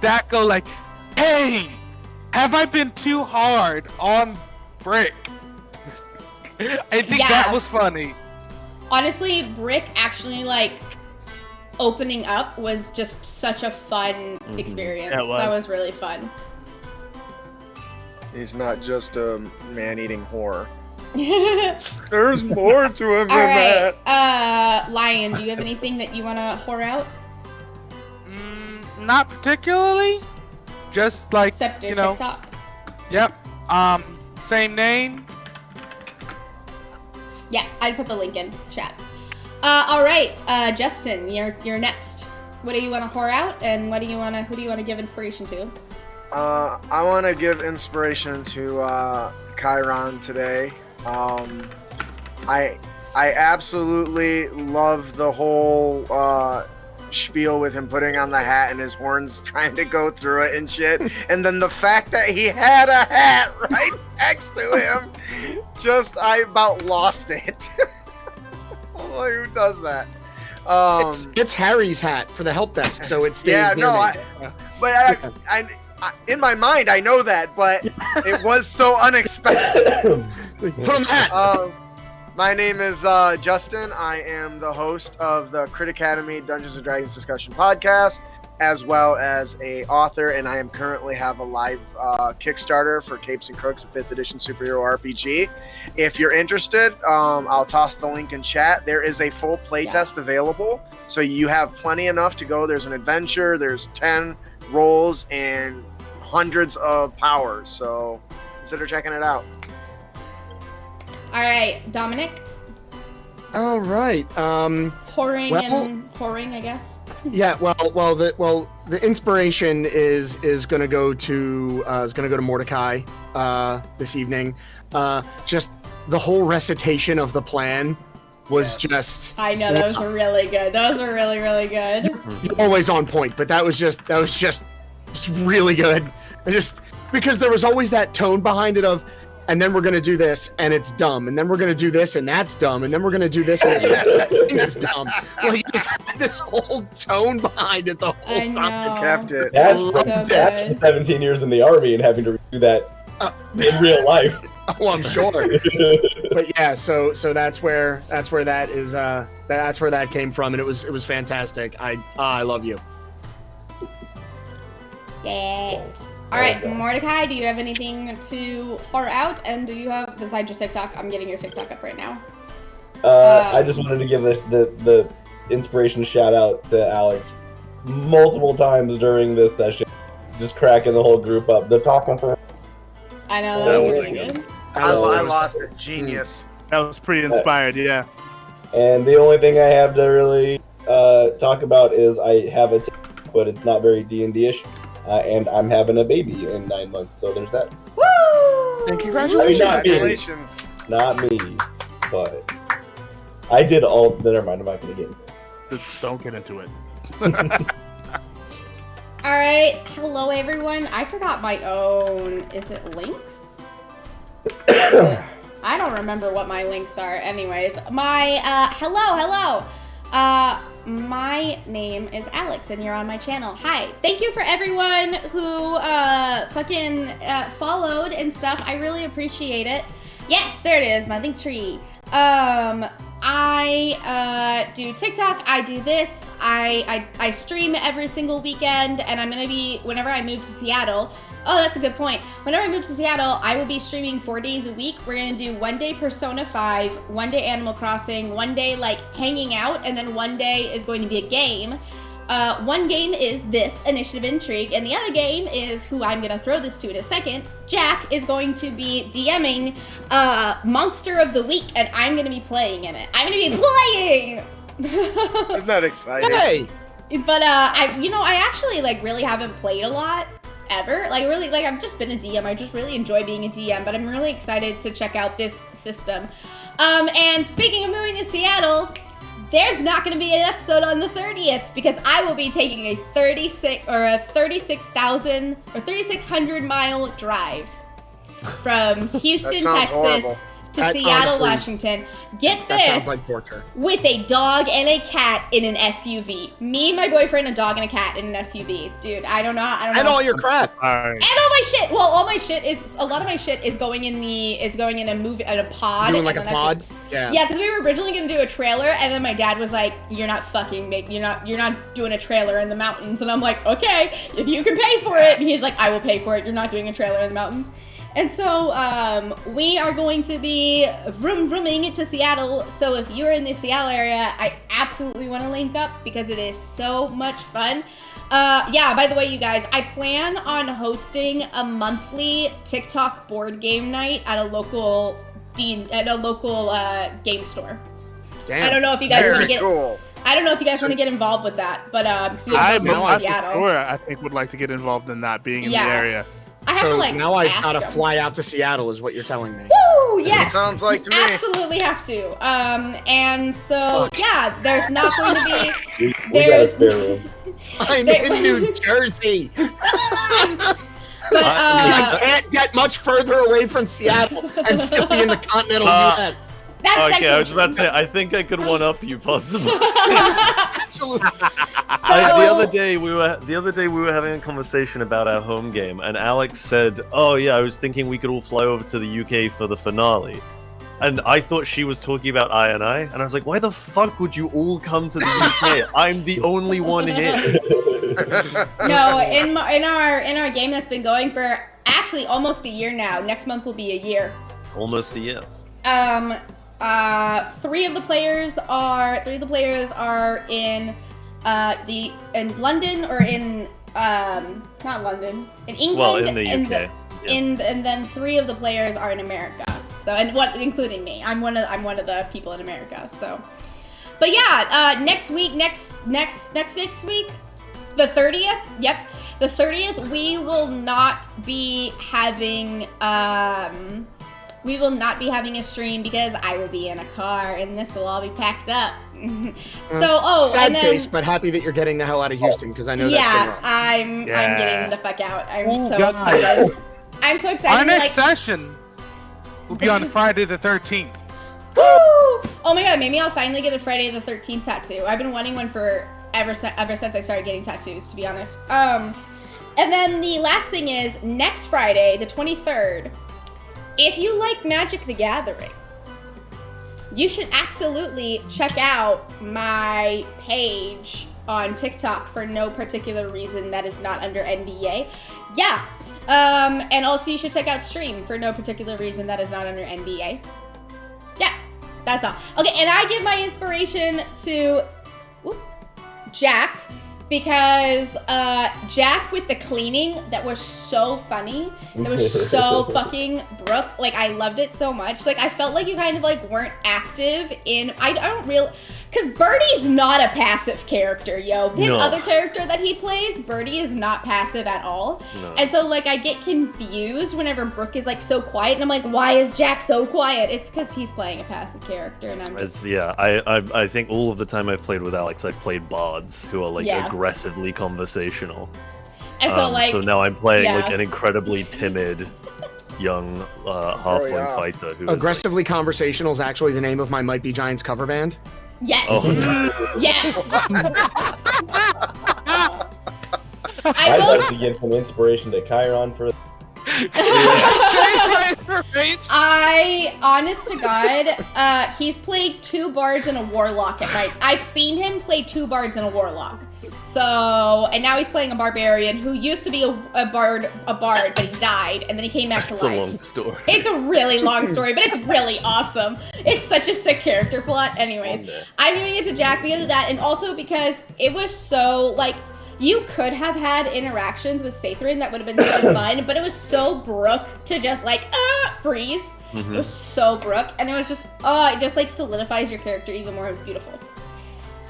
C: Dak go like, "Hey, have I been too hard on Brick?" I think that was funny.
A: Honestly, Brick actually like opening up was just such a fun experience. That was really fun.
D: He's not just a man-eating whore. There's more to him than that.
A: Lion, do you have anything that you want to whore out?
C: Not particularly. Just like,
A: Except your
C: you know.
A: TikTok.
C: Yep. Same name.
A: Yeah, I put the link in chat. All right, Justin, you're next. What do you want to whore out, and who do you want to give inspiration to?
D: I want to give inspiration to Chiron today. I absolutely love the whole spiel with him putting on the hat and his horns trying to go through it and shit. And then the fact that he had a hat right next to him, I about lost it. I'm like, who does that?
F: It's Harry's hat for the help desk, so it stays near me.
D: in my mind, I know that, but it was so unexpected.
F: Put on the hat.
D: My name is Justin. I am the host of the Crit Academy Dungeons & Dragons Discussion podcast, as well as a author, and I am currently have a live Kickstarter for Capes and Crooks, a 5th edition superhero RPG. If you're interested, I'll toss the link in chat. There is a full playtest available, so you have plenty enough to go. There's an adventure, there's 10 rolls, and hundreds of powers, so consider checking it out.
A: All right, Dominic.
F: All right.
A: Whoring, I guess.
F: Yeah. Well, the inspiration is gonna go to Mordecai this evening. Just the whole recitation of the plan was just.
A: I know those were really good. Those were really, really good.
F: You're always on point, but that was just really good. Just because there was always that tone behind it of. And then we're gonna do this, and it's dumb. And then we're gonna do this, and that's dumb. And then we're gonna do this, and it's dumb. Like, you just had this whole tone behind it the whole
A: I
F: time.
A: know.
D: Kept it.
E: That's
A: So
E: from
A: good.
E: 17 years in the army and having to do that in real life.
F: Oh, I'm sure. But yeah, so that's where that is. That's where that came from, and it was fantastic. I love you.
A: Yeah. All right, Mordecai, do you have anything to pour out? And do you have, besides your TikTok? I'm getting your TikTok up right now.
E: I just wanted to give the inspiration shout out to Alex multiple times during this session, just cracking the whole group up. They're talking for.
A: I know, that was really good.
D: I lost it. Genius.
B: That was pretty inspired, yeah.
E: And the only thing I have to really talk about is I have a TikTok, but it's not very D&D-ish. And I'm having a baby in 9 months, so there's that.
A: Woo!
F: And congratulations.
D: Congratulations.
E: Not me, but I did all. Never mind, I'm not gonna get.
B: Just don't get into it.
A: All right, hello everyone. I forgot my own. Is it links? I don't remember what my links are. Anyways, my hello. My name is Alex, and you're on my channel. Hi. Thank you for everyone who followed and stuff. I really appreciate it. Yes, there it is, my link tree. I do TikTok, I do this, I stream every single weekend, and I'm gonna be, whenever I move to Seattle, oh, that's a good point. Whenever I move to Seattle, I will be streaming 4 days a week. We're gonna do 1 day Persona 5, 1 day Animal Crossing, 1 day like hanging out, and then 1 day is going to be a game. One game is this, Initiative Intrigue, and the other game is, who I'm gonna throw this to in a second, Jack is going to be DMing Monster of the Week, and I'm gonna be playing in it. I'm gonna be playing!
D: Isn't that exciting?
F: Hey.
A: But I actually like really haven't played a lot ever. Like really, like I've just been a DM. I just really enjoy being a DM, but I'm really excited to check out this system. And speaking of moving to Seattle, there's not going to be an episode on the 30th because I will be taking a 3,600 mile drive from Houston, Texas
D: horrible.
A: to
F: That
A: Seattle,
F: honestly-
A: Washington. Get
F: That
A: this.
F: sounds like torture.
A: With a dog and a cat in an SUV. Me, my boyfriend, a dog and a cat in an SUV. Dude, I don't know.
F: And all your crap.
B: Alright.
A: And all my shit. Well, all my shit is, a lot of my shit is going in a movie, in a pod.
F: Doing like a
A: and then that's
F: pod?
A: just-
F: Yeah.
A: yeah, because we were originally gonna do a trailer, and then my dad was like, "You're not you're not doing a trailer in the mountains." And I'm like, "Okay, if you can pay for it." And he's like, "I will pay for it. You're not doing a trailer in the mountains." And so we are going to be vrooming to Seattle. So if you're in the Seattle area, I absolutely want to link up because it is so much fun. Yeah, by the way, you guys, I plan on hosting a monthly TikTok board game night at a local game store.
F: Damn.
A: I don't know if you guys want to
D: Very
A: get.
D: cool.
A: I don't know if you guys want to get involved with that, but because you
B: I
A: live in
B: for
A: Seattle,
B: sure, I think would like to get involved in that, being in
A: Yeah.
B: the area.
A: I have
F: So
A: to like.
F: now I've
A: ask
F: got to
A: them.
F: fly out to Seattle, is what you're telling me.
A: Woo! Yes.
D: Sounds like to me.
A: Absolutely have to. And so yeah, there's not going to be.
E: We got a
A: There's.
E: spare room.
F: I'm
A: There-
F: in New Jersey.
A: But
F: I can't get much further away from Seattle and still be in the continental U.S.
A: That's
G: Okay, I was
A: sexual
G: about to say, I think I could one up you, possibly.
F: Absolutely.
G: The other day we were having a conversation about our home game, and Alex said, "Oh yeah, I was thinking we could all fly over to the UK for the finale." And I thought she was talking about I, and I was like, "Why the fuck would you all come to the UK? I'm the only one here."
A: No, in our game that's been going for actually almost a year now. Next month will be a year.
G: Almost a year.
A: Three of the players are in London or in not London, in England.
G: Well, in the UK.
A: And then three of the players are in America. So, and what, including me, I'm one of the people in America. So, but yeah, next week, the 30th. Yep, the 30th. We will not be having a stream because I will be in a car and this will all be packed up. So,
F: sad
A: and then,
F: case, but happy that you're getting the hell out of Houston because I know that's been rough.
A: I'm getting the fuck out. I'm so
C: God.
A: excited. I'm so excited.
C: Our next session will be on Friday the 13th.
A: Woo! Oh my god, maybe I'll finally get a Friday the 13th tattoo. I've been wanting one for ever since I started getting tattoos, to be honest. And then the last thing is next Friday, the 23rd. If you like Magic the Gathering, you should absolutely check out my page on TikTok for no particular reason that is not under NDA. Yeah. And also you should check out Stream for no particular reason that is not under NDA. Yeah, that's all. Okay, and I give my inspiration to Jack, because Jack with the cleaning, that was so funny. That was so fucking Brooke. Like, I loved it so much. Like, I felt like you kind of like weren't active in. I don't really, because Birdie's not a passive character, yo. His other character that he plays, Birdie, is not passive at all. No. And so like I get confused whenever Brooke is like so quiet, and I'm like, why is Jack so quiet? It's because he's playing a passive character, and I'm just...
G: I think all of the time I've played with Alex, I've played bards who are like aggressively conversational.
A: And so
G: now I'm playing like an incredibly timid young halfling fighter who
F: aggressively conversational is actually the name of my Might Be Giants cover band.
A: Yes.
G: Oh.
A: Yes.
E: I'd like to give some inspiration to Chiron for.
A: I, honest to God, he's played 2 bards and a warlock at night. I've seen him play 2 bards and a warlock. So, and now he's playing a barbarian who used to be a bard, but he died, and then he came back to life.
G: It's a long story.
A: It's a really long story, but it's really awesome. It's such a sick character plot. Anyways, I'm giving it to Jack because of that, and also because it was so, like, you could have had interactions with Sathrin that would have been so fun, but it was so Brooke to just, like, freeze. Mm-hmm. It was so Brooke, and it was just, it just, like, solidifies your character even more. It was beautiful.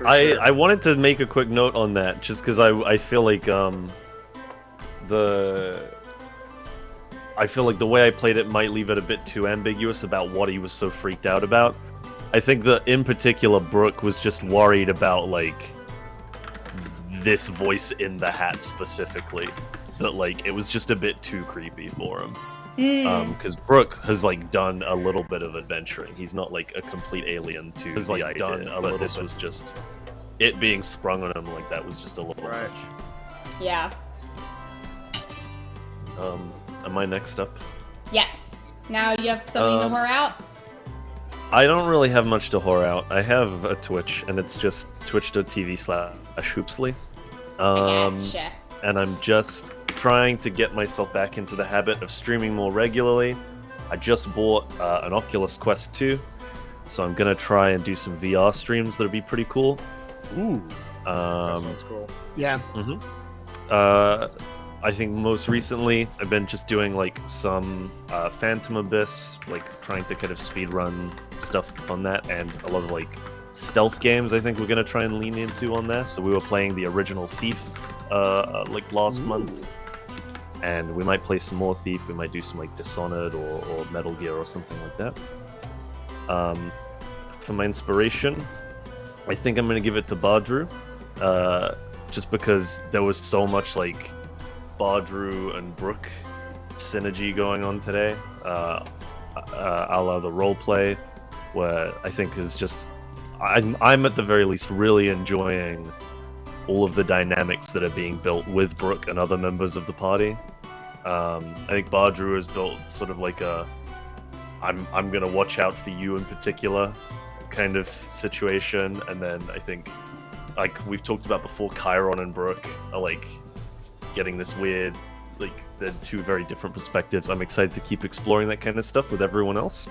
G: I wanted to make a quick note on that, just because I feel like the way I played it might leave it a bit too ambiguous about what he was so freaked out about. I think that in particular Brooke was just worried about like this voice in the hat specifically, that like it was just a bit too creepy for him. Because Brooke has like done a little bit of adventuring. He's not like a complete alien to the idea, but this was just it being sprung on him like that was just a little much.
A: Yeah.
G: Am I next up?
A: Yes. Now you have something to whore out?
G: I don't really have much to whore out. I have a Twitch, and it's just twitch.tv/hoopsley.
A: Gotcha.
G: And I'm just trying to get myself back into the habit of streaming more regularly. I just bought an Oculus Quest 2, so I'm gonna try and do some VR streams that'll be pretty cool.
D: Ooh, that sounds cool.
F: Yeah.
G: Mm-hmm. I think most recently I've been just doing like some Phantom Abyss, like trying to kind of speedrun stuff on that, and a lot of like stealth games I think we're gonna try and lean into on there. So we were playing the original Thief like last month, and we might play some more Thief. We might do some like Dishonored or Metal Gear or something like that. For my inspiration, I think I'm gonna give it to Bardru, just because there was so much like Bardru and Brooke synergy going on today, a la the roleplay, where I think is just I'm at the very least really enjoying all of the dynamics that are being built with Brooke and other members of the party. I think Bardru has built sort of like a I'm gonna watch out for you in particular kind of situation, and then I think, like we've talked about before, Chiron and Brooke are like getting this weird, like they're two very different perspectives. I'm excited to keep exploring that kind of stuff with everyone else.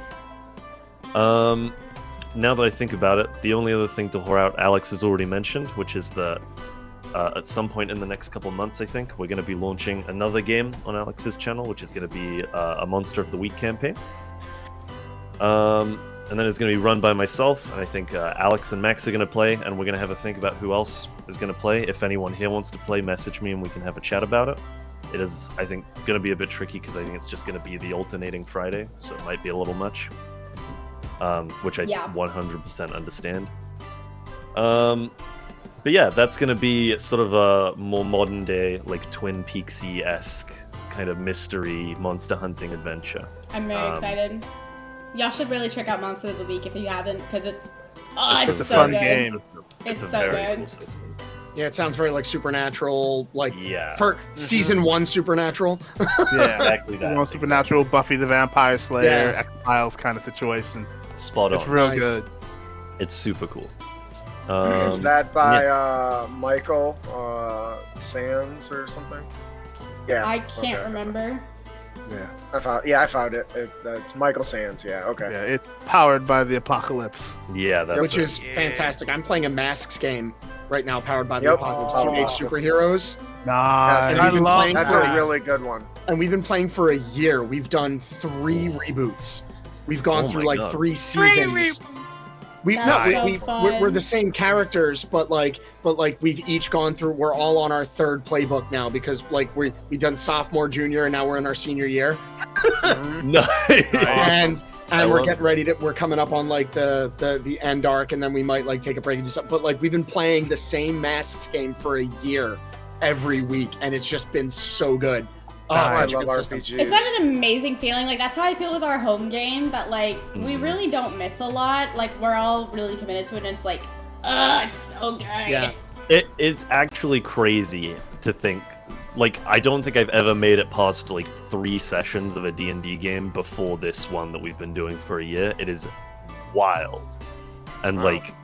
G: Now that I think about it, the only other thing to whore out Alex has already mentioned, which is that at some point in the next couple months, I think, we're going to be launching another game on Alex's channel, which is going to be a Monster of the Week campaign. And then it's going to be run by myself, and I think Alex and Max are going to play, and we're going to have a think about who else is going to play. If anyone here wants to play, message me and we can have a chat about it. It is, I think, going to be a bit tricky because I think it's just going to be the alternating Friday, so it might be a little much, which I 100% understand. But yeah, that's going to be sort of a more modern day, like Twin Peaksy-esque kind of mystery monster hunting adventure.
A: I'm very excited. Y'all should really check out Monster of the Week if you haven't, because it's
B: a
A: so
B: fun
A: good.
B: game.
A: It's so
G: very
A: good.
G: cool system.
F: Yeah, it sounds very like Supernatural, like
G: Yeah.
F: for season 1 Supernatural.
B: Yeah,
G: Exactly that.
B: Well, Supernatural, Buffy the Vampire Slayer,
F: Yeah.
B: X-Files kind of situation.
G: Spot on.
B: It's real
F: Nice.
B: good.
G: It's super cool.
D: Is that by Michael Sands or something? Yeah.
A: I can't remember.
B: Yeah,
D: I found it. It's Michael Sands. Yeah. Okay.
B: yeah, it's powered by the apocalypse.
G: Yeah, that's
F: Which
G: it.
F: is fantastic. I'm playing a Masks game right now, powered by the
D: Yep.
F: Apocalypse.
D: Oh.
F: Teenage Superheroes.
B: Nice.
F: And we've been playing
D: That's
F: for
D: a really good one.
F: And we've been playing for a year. We've done 3 reboots. We've gone
G: Oh
F: through
G: my
F: like
G: God.
F: 3 seasons.
A: That's so fun.
F: We're the same characters, but we've each gone through. We're all on our 3rd playbook now because like we done sophomore, junior, and now we're in our senior year.
G: Nice.
F: And we're getting ready to. We're coming up on like the end arc, and then we might like take a break and do something. But like we've been playing the same Masks game for a year, every week, and it's just been so good. Oh,
D: I
F: it's such a
D: love
F: good system.
D: RPGs.
A: It's not an amazing feeling. Like, that's how I feel with our home game, that, like, we really don't miss a lot. Like, we're all really committed to it, and it's like, it's so good.
F: Yeah.
G: It's actually crazy to think. Like, I don't think I've ever made it past, like, 3 sessions of a D&D game before this one that we've been doing for a year. It is wild. And, like,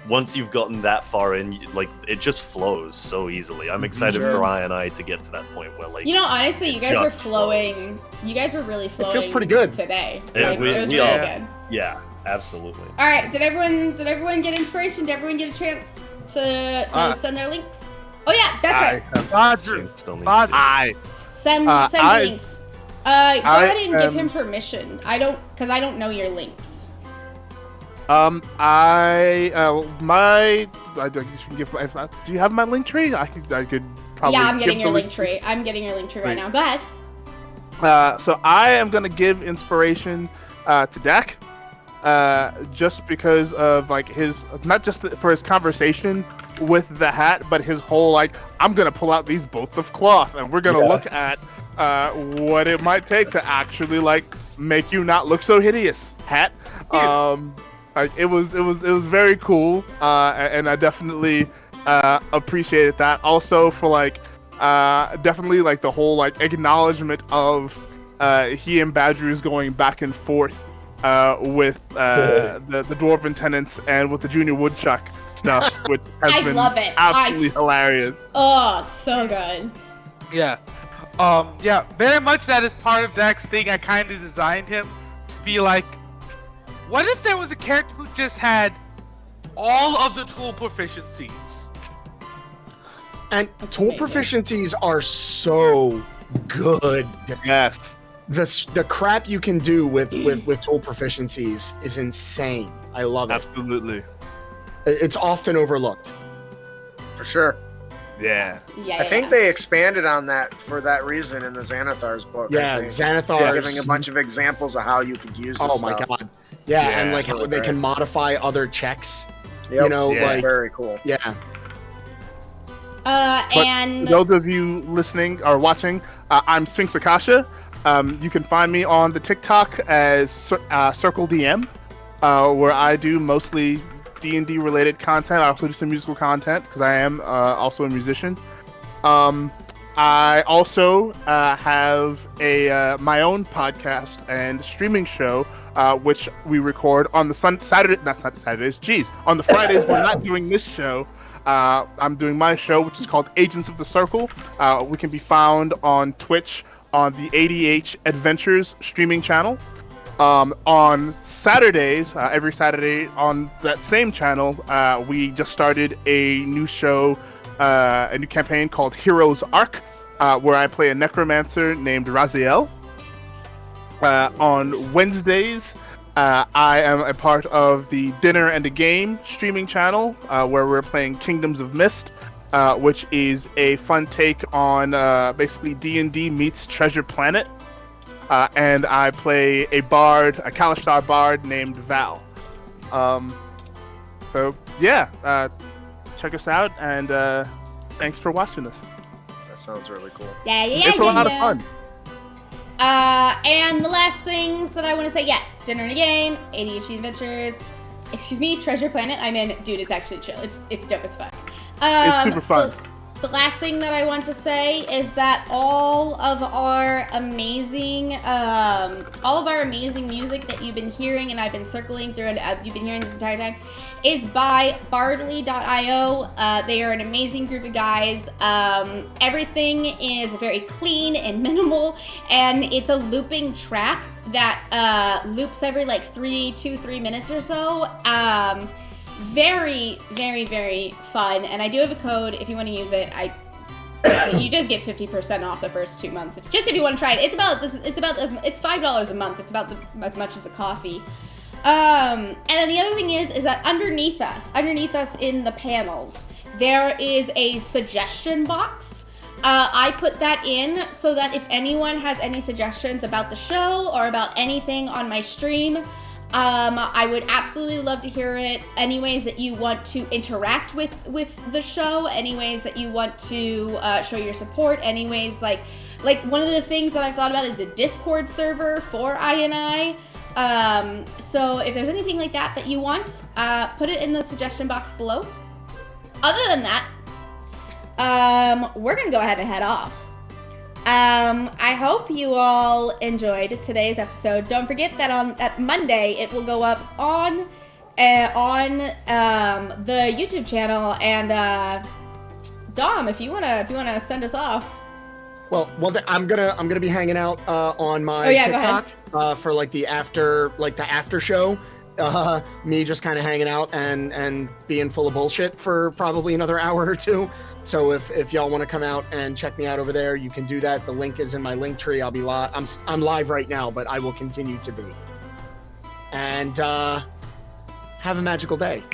G: once you've gotten that far in, like, it just flows so easily. I'm excited for I and I to get to that point where, like,
A: You know, honestly, you guys were
G: just
A: flowing.
G: flows.
A: You guys were really flowing.
F: feels pretty good.
A: Today.
G: Yeah,
A: Like,
G: we
A: it was
G: are.
A: really good.
G: Yeah, absolutely.
A: All right, did everyone get inspiration? Did everyone get a chance to send their links? Oh yeah, that's right.
C: Badger.
G: Still need
C: Badger.
G: to-
A: Send links. Go ahead and give him permission. I don't know your links.
B: Do you have my link tree? I could probably.
A: Yeah, I'm getting
B: give
A: your
B: the
A: link tree. I'm getting your link tree right
B: Great.
A: now. Go ahead.
B: So I am gonna give inspiration to Dak, just because of like his, not just for his conversation with the hat, but his whole like, I'm gonna pull out these bolts of cloth and we're gonna look at what it might take to actually like make you not look so hideous. Hat. Like it was very cool, and I definitely appreciated that. Also for like definitely like the whole like acknowledgement of he and Badger's going back and forth with the dwarven tenants and with the junior woodchuck stuff, which has
A: I
B: been
A: love it.
B: absolutely hilarious.
A: Oh, it's so good.
C: Yeah. Yeah, very much that is part of Dak's thing. I kind of designed him to be like, what if there was a character who just had all of the tool proficiencies?
F: And tool
A: amazing.
F: proficiencies are so good.
B: Yes.
F: The crap you can do with tool proficiencies is insane. I love it.
B: Absolutely.
F: It's often overlooked.
D: For sure.
B: Yeah.
A: Yeah.
D: I think they expanded on that for that reason in the Xanathar's book.
F: Yeah,
D: I think.
F: Xanathar's
D: Giving a bunch of examples of how you could use this
F: Oh my
D: stuff.
F: god. Yeah, and
B: Yeah,
F: like how
D: really
F: they
D: great.
F: can modify other checks.
D: Yep.
F: You know,
B: Yeah.
F: like
D: Very cool.
F: yeah.
B: But
A: and
B: those of you listening or watching, I'm Sphinx Akasha. You can find me on the TikTok as Circle DM. where I do mostly D&D related content. I also do some musical content because I am also a musician. I also have my own podcast and streaming show, which we record on the Saturday. That's not Saturdays. Jeez, on the Fridays we're not doing this show. I'm doing my show, which is called Agents of the Circle. We can be found on Twitch on the ADH Adventures streaming channel. On Saturdays, every Saturday on that same channel, we just started a new show, a new campaign called Heroes Arc, where I play a necromancer named Raziel. On Wednesdays, I am a part of the Dinner and a Game streaming channel, where we're playing Kingdoms of Mist, which is a fun take on basically D&D meets Treasure Planet. And I play a bard, a Kalashtar bard named Val. So yeah, check us out, and thanks for watching us.
D: That sounds really cool.
B: It's a lot of fun.
A: And the last things that I want to say, yes, Dinner and a Game, ADHD Adventures, Treasure Planet. I mean, dude, it's actually chill. It's dope as fuck.
B: It's super fun.
A: The last thing that I want to say is that all of our amazing music that you've been hearing and I've been circling through and you've been hearing this entire time is by bardly.io. They are an amazing group of guys. Everything is very clean and minimal, and it's a looping track that loops every like 3 minutes or so. Very, very, very fun, and I do have a code if you want to use it. You just get 50% off the first 2 months. If you want to try it, it's $5 a month. It's about as much as a coffee. And then the other thing is that underneath us in the panels, there is a suggestion box. I put that in so that if anyone has any suggestions about the show or about anything on my stream, I would absolutely love to hear it. Any ways that you want to interact with the show, any ways that you want to show your support, any ways like one of the things that I've thought about is a Discord server for I&I. So if there's anything like that you want, put it in the suggestion box below. Other than that, we're gonna go ahead and head off. I hope you all enjoyed today's episode. Don't forget that on Monday it will go up on the YouTube channel. And Dom, if you wanna send us off.
F: Well, I'm gonna be hanging out on my TikTok for like the after show. Me just kind of hanging out and being full of bullshit for probably another hour or two. So if y'all want to come out and check me out over there, you can do that. The link is in my link tree. I'll be live. I'm live right now, but I will continue to be. And have a magical day.